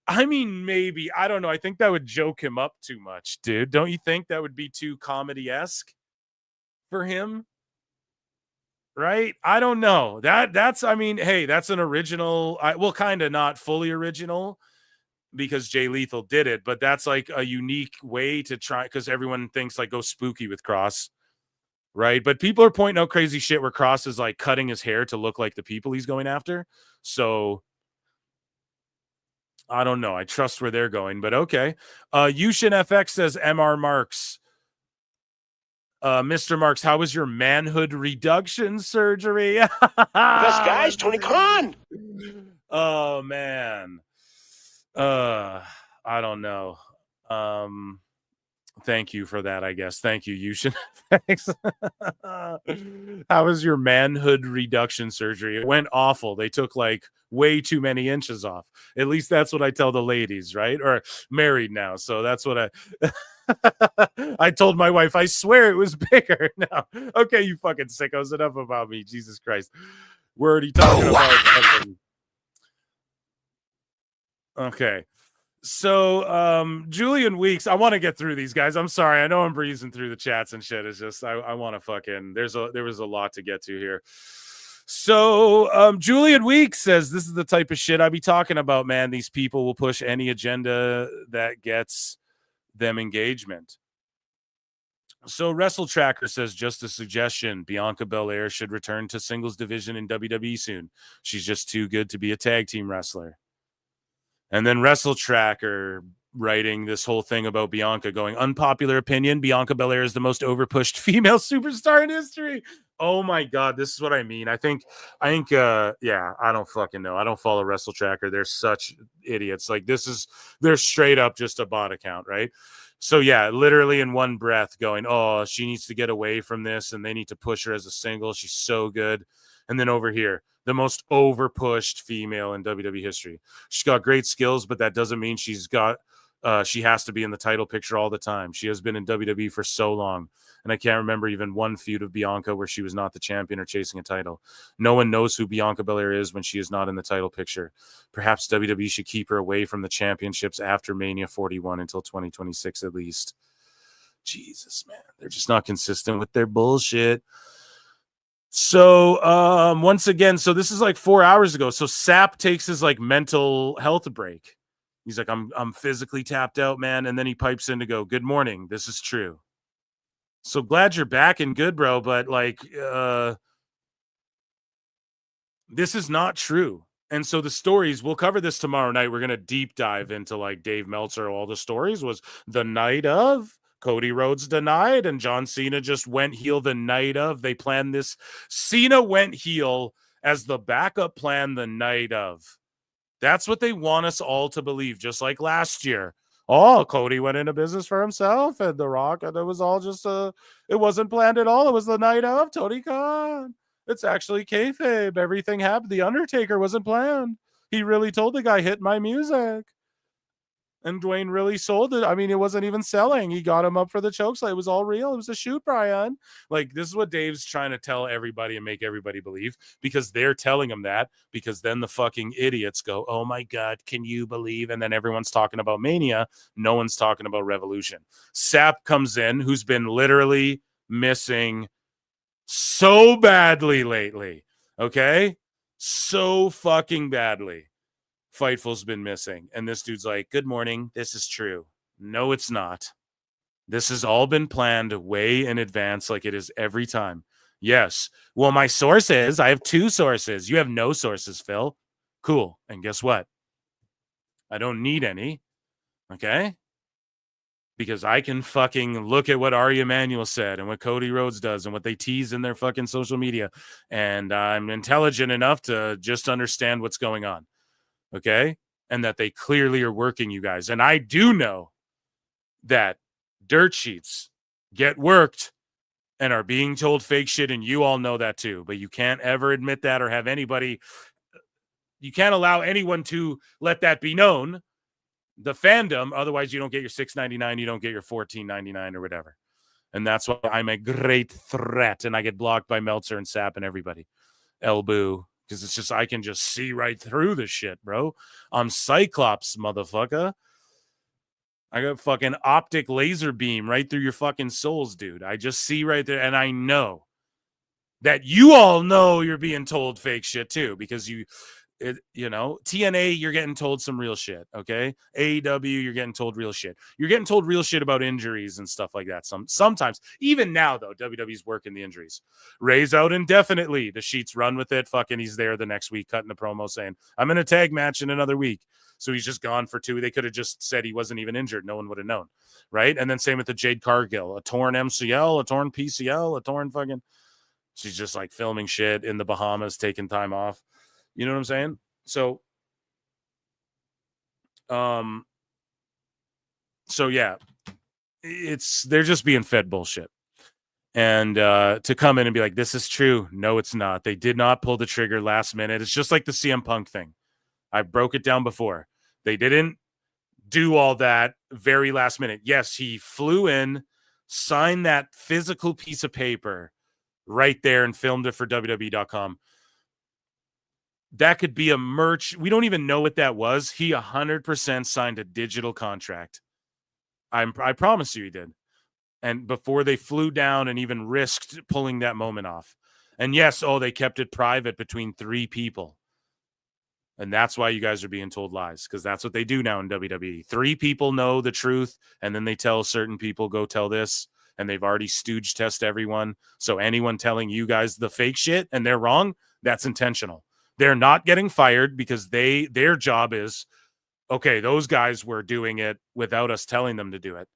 I mean, maybe. I don't know. I think that would joke him up too much, dude. Don't you think that would be too comedy-esque for him? Right? I don't know. That's I mean, hey, that's an original. Well, kind of not fully original because Jay Lethal did it, but that's like a unique way to try, because everyone thinks like go spooky with Cross, right? But people are pointing out crazy shit where Cross is like cutting his hair to look like the people he's going after. So I don't know. I trust where they're going, but okay. Yushin FX says MR Marks. Mr. Marks, how was your manhood reduction surgery? Best guys, Tony Khan. Oh man. I don't know. Thank you for that, I guess. Thank you, Yushin. Thanks. How was your manhood reduction surgery? It went awful. They took like way too many inches off. At least that's what I tell the ladies, right? Or married now. So that's what I told my wife, I swear it was bigger. No. Okay, you fucking sickos. Enough about me. Jesus Christ. We're already talking about okay. So Julian Weeks, I want to get through these guys. I'm sorry. I know I'm breezing through the chats and shit. It's just I want to fucking there was a lot to get to here. So Julian Weeks says this is the type of shit I be talking about, man. These people will push any agenda that gets them engagement. So Wrestle Tracker says, just a suggestion, Bianca Belair should return to singles division in WWE soon. She's just too good to be a tag team wrestler. And then Wrestle Tracker writing this whole thing about Bianca going, unpopular opinion, Bianca Belair is the most overpushed female superstar in history. Oh my God, this is what I mean. I think, yeah, I don't fucking know. I don't follow Wrestle Tracker. They're such idiots. Like they're straight up just a bot account, right? So yeah, literally in one breath going, oh, she needs to get away from this and they need to push her as a single. She's so good. And then over here, the most overpushed female in WWE history. She's got great skills, but that doesn't mean she has to be in the title picture all the time. She has been in WWE for so long. And I can't remember even one feud of Bianca where she was not the champion or chasing a title. No one knows who Bianca Belair is when she is not in the title picture. Perhaps WWE should keep her away from the championships after Mania 41 until 2026 at least. Jesus, man. They're just not consistent with their bullshit. So once again, so this is like 4 hours ago. So Sapp takes his like mental health break. He's like, I'm physically tapped out, man. And then he pipes in to go, good morning. This is true. So glad you're back and good, bro. But like, this is not true. And so the stories, we'll cover this tomorrow night. We're going to deep dive into like Dave Meltzer. All the stories was the night of. Cody Rhodes denied, and John Cena just went heel the night of. They planned this. Cena went heel as the backup plan the night of. That's what they want us all to believe, just like last year. Oh, Cody went into business for himself and The Rock, and it was all just it wasn't planned at all. It was the night of Tony Khan. It's actually kayfabe. Everything happened. The Undertaker wasn't planned. He really told the guy, hit my music. And Dwayne really sold it. I mean, it wasn't even selling. He got him up for the chokeslam. It was all real. It was a shoot, Brian. Like, this is what Dave's trying to tell everybody and make everybody believe, because they're telling him that, because then the fucking idiots go, oh my God, can you believe? And then everyone's talking about Mania. No one's talking about Revolution. Sapp comes in, who's been literally missing so badly lately. Okay? So fucking badly. Fightful's been missing. And this dude's like, good morning. This is true. No, it's not. This has all been planned way in advance, like it is every time. Yes. Well, my source is, I have two sources. You have no sources, Phil. Cool. And guess what? I don't need any. Okay? Because I can fucking look at what Ari Emanuel said and what Cody Rhodes does and what they tease in their fucking social media. And I'm intelligent enough to just understand what's going on. Okay? And that they clearly are working you guys. And I do know that dirt sheets get worked and are being told fake shit, and you all know that too, but you can't ever admit that or have anybody, you can't allow anyone to let that be known, the fandom, otherwise you don't get your $6.99, you don't get your $14.99 or whatever. And that's why I'm a great threat, and I get blocked by Meltzer and Sapp and everybody. Elboo, because it's just, I can just see right through the shit, bro. I'm Cyclops, motherfucker. I got fucking optic laser beam right through your fucking souls, dude. I just see right there, and I know that you all know you're being told fake shit too, because TNA, you're getting told some real shit, okay? AEW, you're getting told real shit. You're getting told real shit about injuries and stuff like that. Sometimes, even now though, WWE's working the injuries. Ray's out indefinitely. The sheets run with it. Fucking, he's there the next week cutting a promo saying, I'm in a tag match in another week. So he's just gone for 2. They could have just said he wasn't even injured. No one would have known, right? And then same with the Jade Cargill, a torn MCL, a torn PCL, a torn fucking. She's just like filming shit in the Bahamas, taking time off. You know what I'm saying? So yeah, they're just being fed bullshit. And to come in and be like, this is true. No, it's not. They did not pull the trigger last minute. It's just like the CM Punk thing. I broke it down before. They didn't do all that very last minute. Yes, he flew in, signed that physical piece of paper right there and filmed it for WWE.com. That could be a merch. We don't even know what that was. He 100% signed a digital contract. I promise you he did. And before they flew down and even risked pulling that moment off. And yes, they kept it private between 3 people. And that's why you guys are being told lies, because that's what they do now in WWE. 3 people know the truth, and then they tell certain people, go tell this, and they've already stooge test everyone. So anyone telling you guys the fake shit and they're wrong, that's intentional. They're not getting fired because their job is, okay, those guys were doing it without us telling them to do it.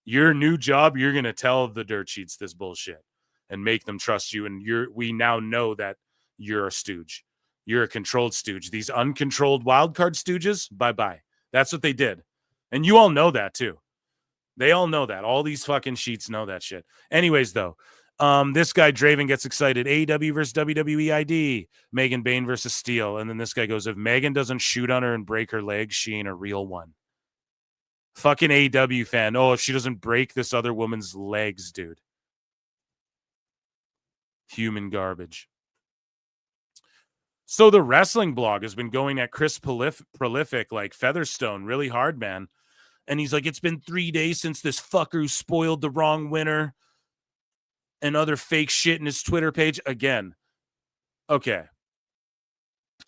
Your new job, you're going to tell the dirt sheets this bullshit and make them trust you. And we now know that you're a stooge. You're a controlled stooge. These uncontrolled wildcard stooges, bye-bye. That's what they did. And you all know that too. They all know that. All these fucking sheets know that shit. Anyways, though, this guy Draven gets excited. AEW versus WWE ID. Megan Bain versus Steele. And then this guy goes, if Megan doesn't shoot on her and break her legs, she ain't a real one. Fucking AEW fan. Oh, if she doesn't break this other woman's legs, dude. Human garbage. So the wrestling blog has been going at Chris Prolific like Featherstone really hard, man. And he's like, it's been 3 days since this fucker spoiled the wrong winner and other fake shit in his Twitter page. Again, okay.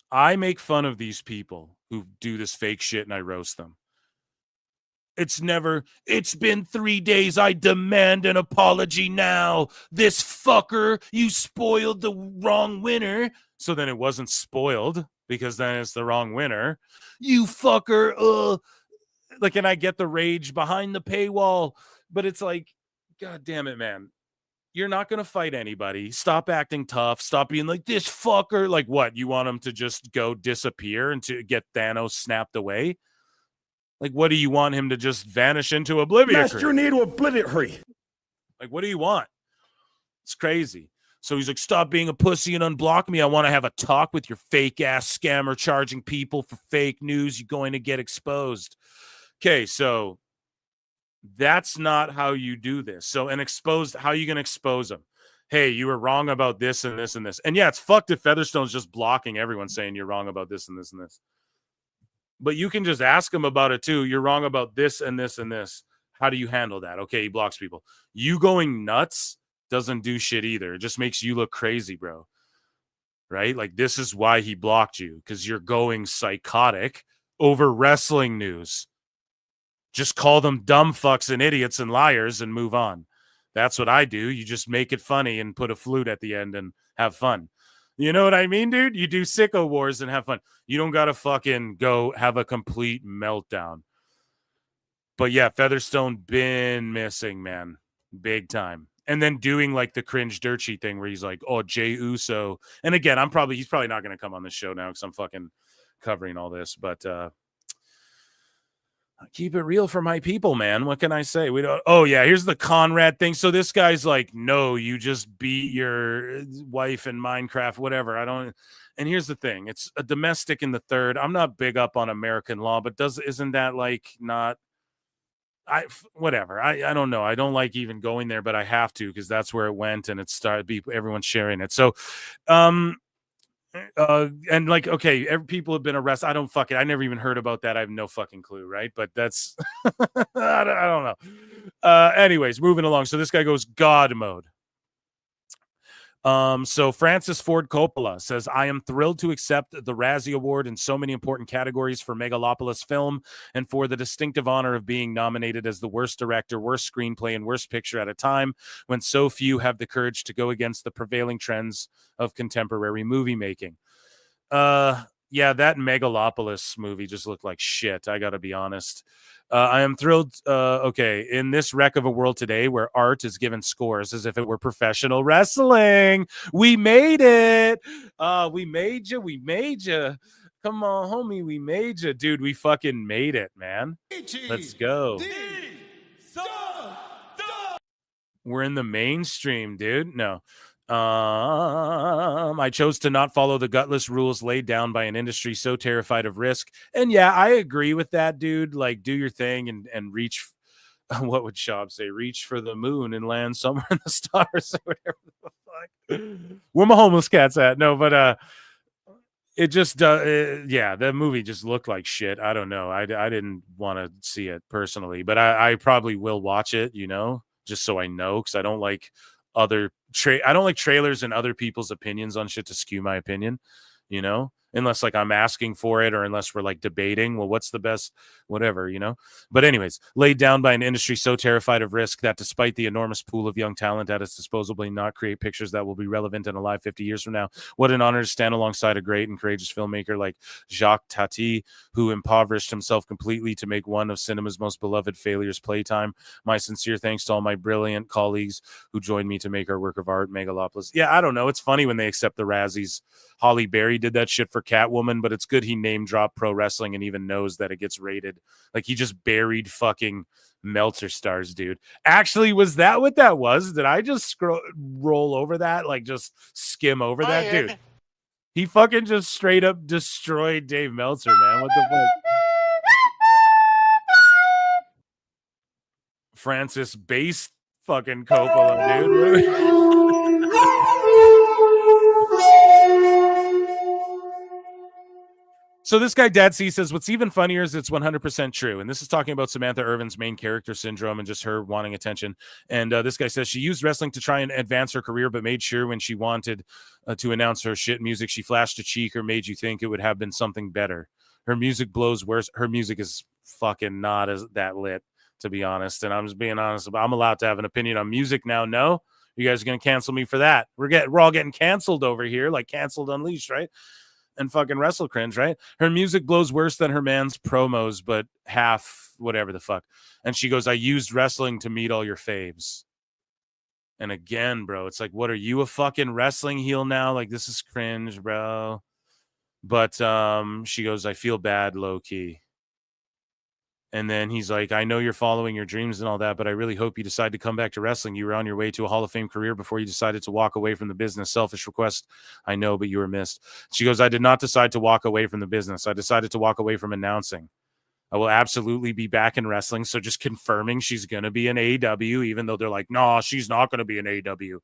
I make fun of these people who do this fake shit and I roast them. It's been 3 days. I demand an apology now. This fucker, you spoiled the wrong winner. So then it wasn't spoiled because then it's the wrong winner. You fucker. And I get the rage behind the paywall, but it's like, God damn it, man. You're not going to fight anybody. Stop acting tough. Stop being like this fucker. Like what? You want him to just go disappear and to get Thanos snapped away? Like, what do you want him to just vanish into oblivion? Master need to obliterate. Like, what do you want? It's crazy. So he's like, stop being a pussy and unblock me. I want to have a talk with your fake ass scammer charging people for fake news. You're going to get exposed. Okay, so that's not how you do this. So how are you going to expose him? Hey, you were wrong about this and this and this. And yeah, it's fucked if Featherstone's just blocking everyone saying you're wrong about this and this and this. But you can just ask him about it too. You're wrong about this and this and this. How do you handle that? Okay, he blocks people. You going nuts doesn't do shit either. It just makes you look crazy, bro. Right? Like, this is why he blocked you, because you're going psychotic over wrestling news. Just call them dumb fucks and idiots and liars and move on. That's what I do. You just make it funny and put a flute at the end and have fun. You know what I mean, dude? You do Sicko Wars and have fun. You don't got to fucking go have a complete meltdown. But yeah, Featherstone been missing, man. Big time. And then doing like the cringe dirt sheet thing where he's like, oh, Jey Uso. And again, he's probably not going to come on this show now because I'm fucking covering all this. But Keep it real for my people, man. What can I say? We don't. Oh yeah, here's the Conrad thing. So this guy's like, no, you just beat your wife in Minecraft, whatever. I don't. And here's the thing: it's a domestic in the third. I'm not big up on American law, but isn't that like not? Whatever. I don't know. I don't like even going there, but I have to because that's where it went, and it started. Everyone's sharing it. So, and like, okay, people have been arrested. I don't fucking. I never even heard about that. I have no fucking clue, right? But that's. I don't know. Anyways, moving along. So this guy goes God mode. So Francis Ford Coppola says, I am thrilled to accept the Razzie Award in so many important categories for Megalopolis film and for the distinctive honor of being nominated as the worst director, worst screenplay, and worst picture at a time when so few have the courage to go against the prevailing trends of contemporary movie making. Yeah, that Megalopolis movie just looked like shit. I gotta be honest. I am thrilled. Okay, in this wreck of a world today where art is given scores as if it were professional wrestling, we made it. We made you. We made you. Come on, homie. We made you. Dude, we fucking made it, man. Let's go. We're in the mainstream, dude. No. I chose to not follow the gutless rules laid down by an industry so terrified of risk. And yeah, I agree with that, dude. Like, do your thing and reach. What would Schaub say? Reach for the moon and land somewhere in the stars or whatever the fuck. Where my homeless cats at? No, but it just yeah, the movie just looked like shit. I don't know. I didn't want to see it personally, but I probably will watch it, you know, just so I know, because I don't like I don't like trailers and other people's opinions on shit to skew my opinion, you know, unless like I'm asking for it or unless we're like debating, well, what's the best, whatever, you know. But anyways, laid down by an industry so terrified of risk that despite the enormous pool of young talent at its disposal, may not create pictures that will be relevant and alive 50 years from now. What an honor to stand alongside a great and courageous filmmaker like Jacques Tati, who impoverished himself completely to make one of cinema's most beloved failures Playtime. My sincere thanks to all my brilliant colleagues who joined me to make our work of art Megalopolis. Yeah, I don't know. It's funny when they accept the Razzies. Holly Berry did that shit for Catwoman, but it's good he name dropped pro wrestling and even knows that it gets rated. Like, he just buried fucking Meltzer stars, dude. Actually, was that what that was? Did I just roll over that? Like, just skim over that? Dude, he fucking just straight up destroyed Dave Meltzer, man. What the fuck? Francis Base fucking Coppola, dude. So this guy, Dad C, says, what's even funnier is it's 100% true. And this is talking about Samantha Irvin's main character syndrome and just her wanting attention. And this guy says she used wrestling to try and advance her career, but made sure when she wanted to announce her shit music, she flashed a cheek or made you think it would have been something better. Her music blows worse. Her music is fucking not as that lit, to be honest. And I'm just being honest. I'm allowed to have an opinion on music now. No, you guys are going to cancel me for that. We're all getting canceled over here, like Canceled Unleashed, right? And fucking Wrestle Cringe, right? Her music blows worse than her man's promos, but half whatever the fuck. And she goes, I used wrestling to meet all your faves. And again, bro, it's like, what are you, a fucking wrestling heel now? Like, this is cringe, bro. But she goes, I feel bad, low key. And then he's like, I know you're following your dreams and all that, but I really hope you decide to come back to wrestling. You were on your way to a Hall of Fame career before you decided to walk away from the business. Selfish request, I know, but you were missed. She goes, I did not decide to walk away from the business. I decided to walk away from announcing. I will absolutely be back in wrestling. So just confirming she's going to be in AEW, even though they're like, no, she's not going to be in AEW.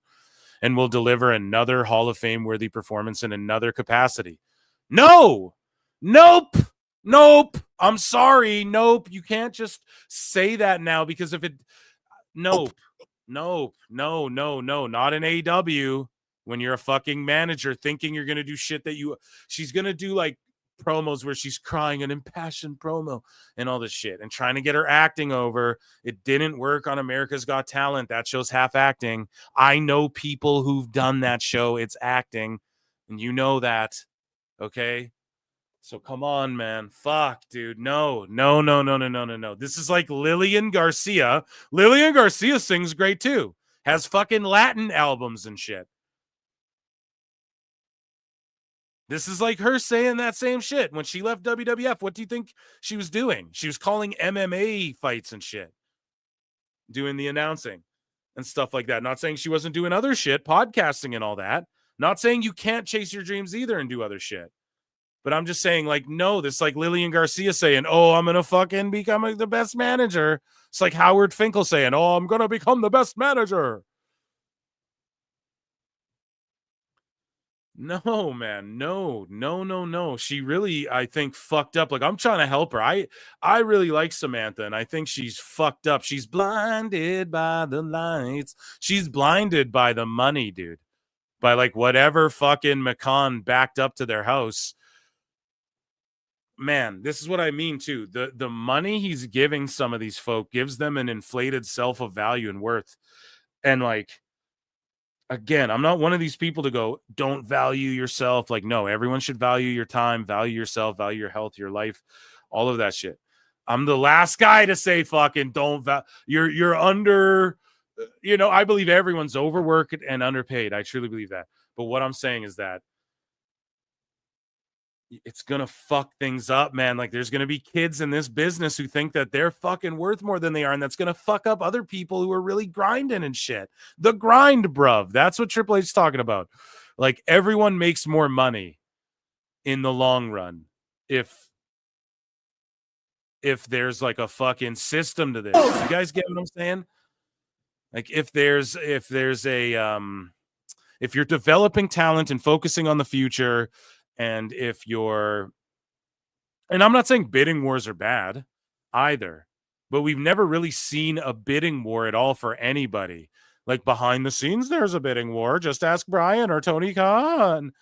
And will deliver another Hall of Fame worthy performance in another capacity. No, nope. Nope. I'm sorry. Nope. You can't just say that now, because if it, nope, no, not in AEW. When you're a fucking manager thinking you're going to do shit that she's going to do like promos where she's crying, an impassioned promo and all this shit and trying to get her acting over. It didn't work on America's Got Talent. That show's half acting. I know people who've done that show. It's acting. And you know that. Okay. So come on, man. Fuck, dude. No. This is like Lillian Garcia. Lillian Garcia sings great too. Has fucking Latin albums and shit. This is like her saying that same shit. When she left WWF, what do you think she was doing? She was calling MMA fights and shit, doing the announcing and stuff like that. Not saying she wasn't doing other shit, podcasting and all that. Not saying you can't chase your dreams either and do other shit. But I'm just saying, like, no, this like Lillian Garcia saying, oh, I'm going to fucking become the best manager. It's like Howard Finkel saying, oh, I'm going to become the best manager. No, man. No. She really, I think, fucked up. Like, I'm trying to help her. I really like Samantha, and I think she's fucked up. She's blinded by the lights. She's blinded by the money, dude. By, like, whatever fucking McCon backed up to their house. Man, this is what I mean, too. The money he's giving some of these folk gives them an inflated self of value and worth. And, like, again, I'm not one of these people to go, don't value yourself. Like, no, everyone should value your time, value yourself, value your health, your life, all of that shit. I'm the last guy to say fucking don't you're under, I believe everyone's overworked and underpaid. I truly believe that. But what I'm saying is that it's gonna fuck things up, man. Like, there's gonna be kids in this business who think that they're fucking worth more than they are, and that's gonna fuck up other people who are really grinding and shit. The grind, bruv. That's what Triple H's talking about. Like, everyone makes more money in the long run if there's like a fucking system to this. You guys get what I'm saying? Like, if you're developing talent and focusing on the future, and if you're, and I'm not saying bidding wars are bad either, but we've never really seen a bidding war at all for anybody. Like, behind the scenes, there's a bidding war. Just ask Brian or Tony Khan.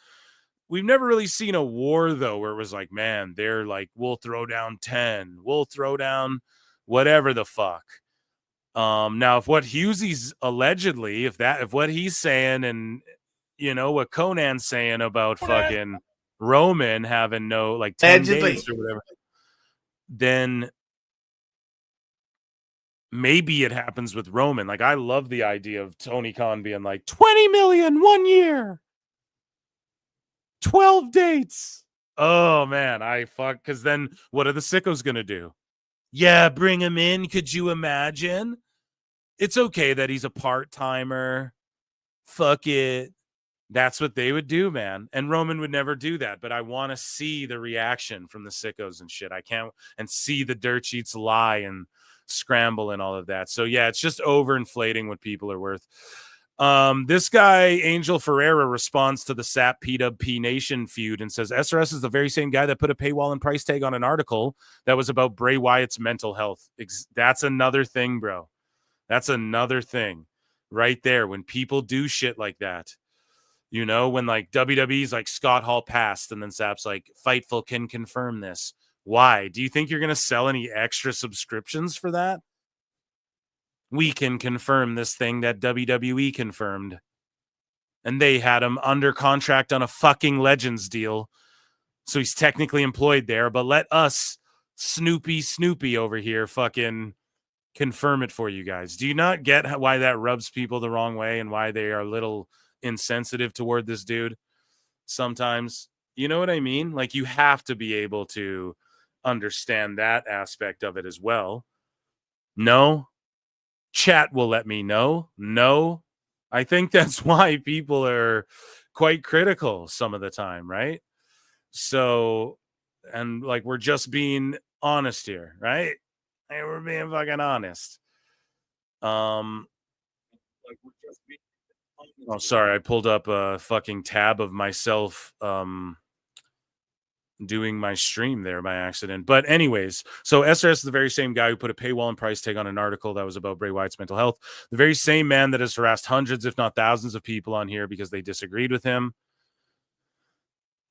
We've never really seen a war, though, where it was like, man, they're like, we'll throw down 10. We'll throw down whatever the fuck. Now, if what Hughesy's allegedly, if what he's saying, and, what Conan's saying about fucking Roman having no, like, 10 days or whatever, then maybe it happens with Roman. Like, I love the idea of Tony Khan being like, 20 million 1 year, 12 dates. Oh man, because then what are the sickos gonna do? Yeah, bring him in. Could you imagine? It's okay that he's a part-timer. Fuck it. That's what they would do, man. And Roman would never do that. But I want to see the reaction from the sickos and shit. I can't, and see the dirt sheets lie and scramble and all of that. So yeah, it's just overinflating what people are worth. This guy, Angel Ferreira, responds to the Sapp PWP Nation feud and says, SRS is the very same guy that put a paywall and price tag on an article that was about Bray Wyatt's mental health. That's another thing, bro. That's another thing right there. When people do shit like that, when like WWE's like Scott Hall passed, and then Sapp's like, Fightful can confirm this. Why? Do you think you're going to sell any extra subscriptions for that? We can confirm this thing that WWE confirmed. And they had him under contract on a fucking Legends deal. So he's technically employed there, but let us, Snoopy over here, fucking confirm it for you guys. Do you not get why that rubs people the wrong way and why they are a little insensitive toward this dude sometimes? You know what I mean? Like, you have to be able to understand that aspect of it as well. No? Chat will let me know. No? I think that's why people are quite critical some of the time, right? So, and like, we're just being honest here, right? Hey, we're being fucking honest. Oh, sorry, I pulled up a fucking tab of myself doing my stream there by accident. But anyways, so SRS is the very same guy who put a paywall and price tag on an article that was about Bray Wyatt's mental health. The very same man that has harassed hundreds, if not thousands, of people on here because they disagreed with him.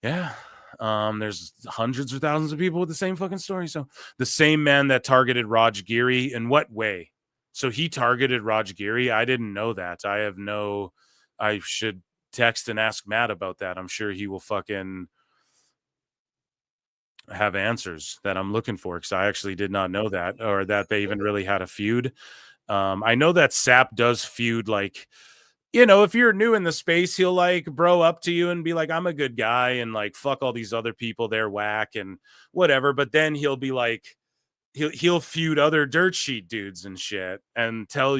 Yeah. There's hundreds or thousands of people with the same fucking story. So the same man that targeted Raj Giri, in what way? So he targeted Raj Giri. I didn't know that. I should text and ask Matt about that. I'm sure he will fucking have answers that I'm looking for, because I actually did not know that, or that they even really had a feud. I know that Sapp does feud like you know, if you're new in the space, he'll like bro up to you and be like, I'm a good guy, and like fuck all these other people, they're whack and whatever. But then he'll be like, he'll feud other dirt sheet dudes and shit and tell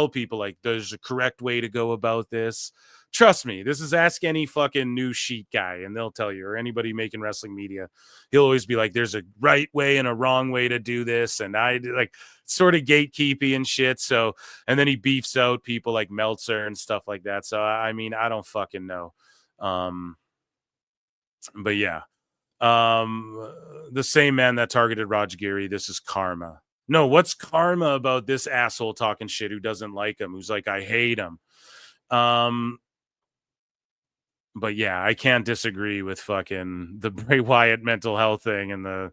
people like there's a correct way to go about this. Trust me, this is ask any fucking new sheet guy and they'll tell you, or anybody making wrestling media. He'll always be like, there's a right way and a wrong way to do this. And I like sort of gatekeepy and shit. So, and then he beefs out people like Meltzer and stuff like that. So, I mean, I don't fucking know. But yeah, the same man that targeted Raj Giri, this is karma. No, what's karma about this asshole talking shit who doesn't like him, who's like, I hate him. But yeah, I can't disagree with fucking the Bray Wyatt mental health thing and the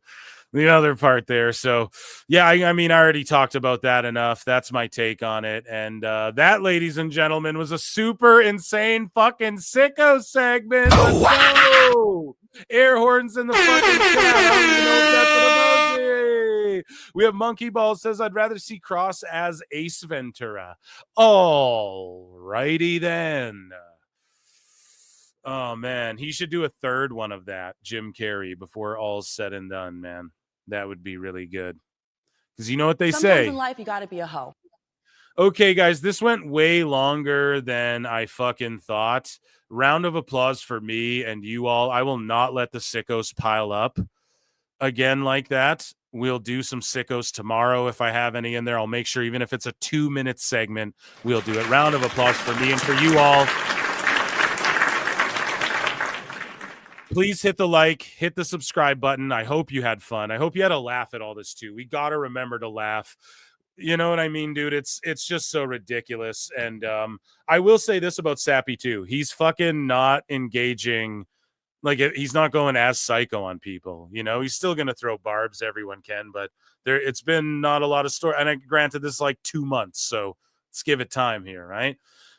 other part there. So yeah, I mean, I already talked about that enough. That's my take on it. And that, ladies and gentlemen, was a super insane fucking Sicko segment. Let's go. Air horns in the fucking chat. I don't even know if that's an emoji. We have Monkey Ball says, I'd rather see Cross as Ace Ventura. All righty then. Oh, man. He should do a third one of that, Jim Carrey, before all's said and done, man. That would be really good. Because you know what they Sometimes say. in life, you got to be a hoe. Okay, guys, this went way longer than I fucking thought. Round of applause for me and you all. I will not let the sickos pile up again like that. We'll do some sickos tomorrow if I have any in there. I'll make sure, even if it's a 2-minute segment, we'll do it. Round of applause for me and for you all. Please hit the like, hit the subscribe button. I hope you had fun. I hope you had a laugh at all this too. We got to remember to laugh. You know what I mean, dude? It's just so ridiculous. And I will say this about Sappy too. He's fucking not engaging. Like, he's not going as psycho on people. You know, he's still going to throw barbs. Everyone can, but it's been not a lot of story. And granted, this is like 2 months. So let's give it time here, right?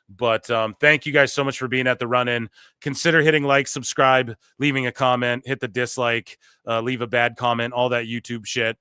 But thank you guys so much for being at the run-in. Consider hitting like, subscribe, leaving a comment, hit the dislike, leave a bad comment, all that YouTube shit.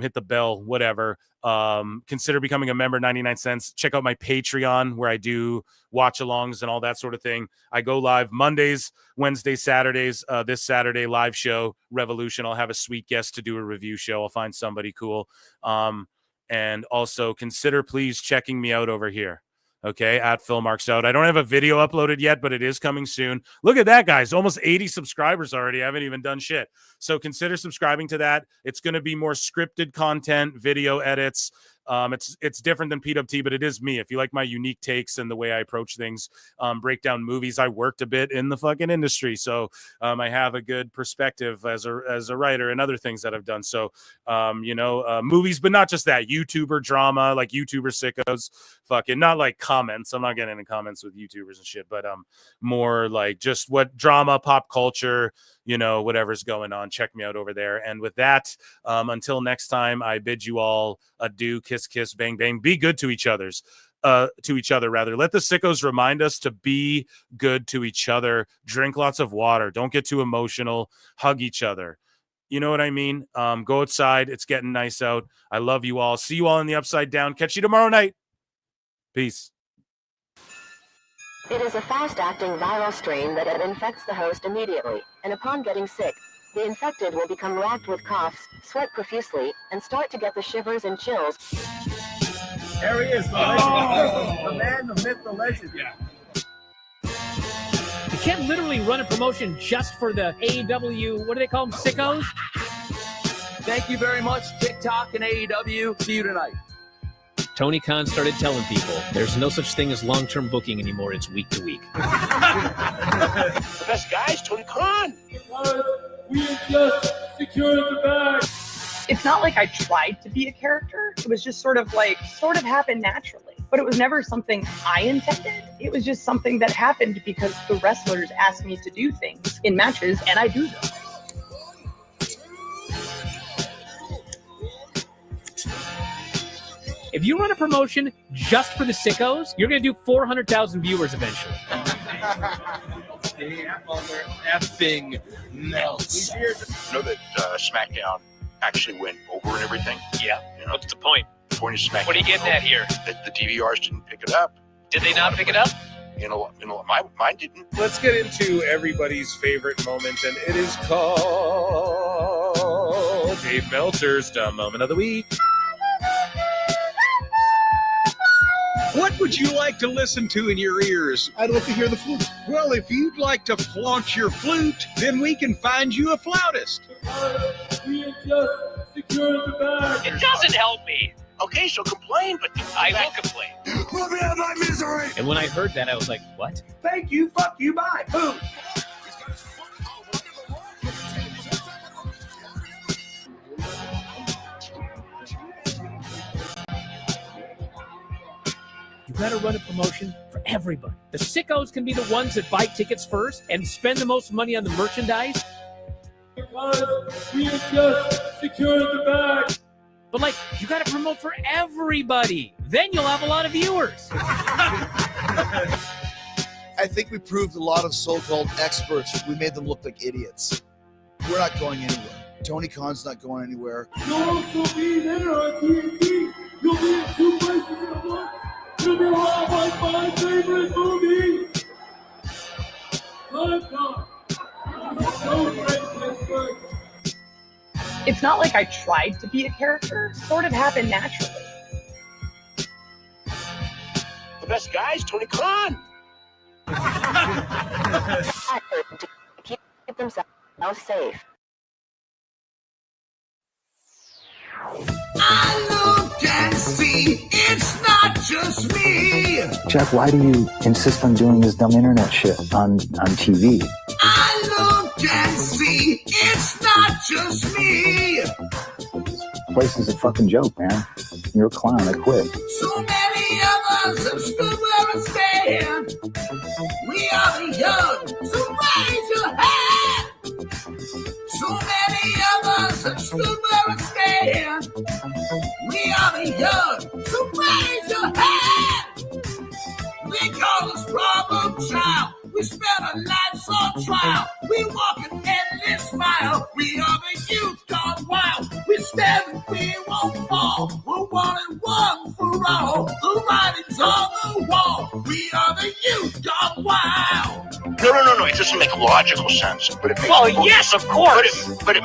Hit the bell, whatever. Consider becoming a member, 99 cents. Check out my Patreon where I do watch-alongs and all that sort of thing. I go live Mondays, Wednesdays, Saturdays. This Saturday, live show, Revolution. I'll have a sweet guest to do a review show. I'll find somebody cool. And also consider please checking me out over here. Okay, at Phil Marks Out. I don't have a video uploaded yet, but it is coming soon. Look at that, guys. Almost 80 subscribers already. I haven't even done shit. So consider subscribing to that. It's going to be more scripted content, video edits. It's different than PWT, but it is me. If you like my unique takes and the way I approach things, break down movies. I worked a bit in the fucking industry, so I have a good perspective as a writer and other things that I've done. So, movies, but not just that. YouTuber drama, like YouTuber sickos, fucking not like comments. I'm not getting into comments with YouTubers and shit, but more like just what drama, pop culture, whatever's going on. Check me out over there. And with that, until next time, I bid you all adieu. Kiss, kiss, bang, bang. Be good to each other. Let the sickos remind us to be good to each other. Drink lots of water. Don't get too emotional. Hug each other. You know what I mean? Go outside. It's getting nice out. I love you all. See you all in the Upside Down. Catch you tomorrow night. Peace. It is a fast-acting viral strain that infects the host immediately, and upon getting sick, the infected will become racked with coughs, sweat profusely, and start to get the shivers and chills. There he is, the legend. The man, the myth, the legend. Yeah. You can't literally run a promotion just for the AEW, what do they call them, sickos? Thank you very much, TikTok and AEW. See you tonight. Tony Khan started telling people there's no such thing as long-term booking anymore. It's week to week. The best guy is Tony Khan. We just secured the bag. It's not like I tried to be a character. It was just sort of happened naturally. But it was never something I intended. It was just something that happened because the wrestlers asked me to do things in matches, and I do them. If you run a promotion just for the sickos, you're going to do 400,000 viewers eventually. Effing melts. You know that SmackDown actually went over and everything? Yeah. What's the point? The point of SmackDown. What are you getting at here? That the DVRs didn't pick it up. Did they not pick it up? Mine didn't. Let's get into everybody's favorite moment, and it is called Dave Meltzer's Dumb Moment of the Week. What would you like to listen to in your ears? I'd like to hear the flute. Well, if you'd like to flaunt your flute, then we can find you a flautist. We have just secured the bag. It doesn't help me. Okay, so complain, but I will complain. Let me out of my misery! And when I heard that, I was like, what? Thank you, fuck you, bye. Boom. You gotta run a promotion for everybody. The sickos can be the ones that buy tickets first and spend the most money on the merchandise. Because we have just secured the bag. But like, you gotta promote for everybody. Then you'll have a lot of viewers. I think we proved a lot of so-called experts. We made them look like idiots. We're not going anywhere. Tony Khan's not going anywhere. You'll also be there on TNT. You'll be in 2 places at once. You'll be live on my favorite movie. Time Con. It's so great, Pittsburgh. It's not like I tried to be a character. It sort of happened naturally. the best guys, Tony Khan. To keep themselves safe. I look and see it's not just me. Jack, why do you insist on doing this dumb internet shit on TV? I look and see it's not just me. This place is a fucking joke, man. You're a clown. I quit. So many of us have stood where we stand. We are the young, so raise your hand. So many of us have stood where we stand. We are the young, so raise your hand. We call us problem child. We spend our lives on trial. We walk an endless mile. We are the youth gone wild. We stand and we won't fall. We're 1 and 1 for all. The writing's on the wall. We are the youth gone wild. No. It doesn't make logical sense, but it makes. Well, yes, of course. But it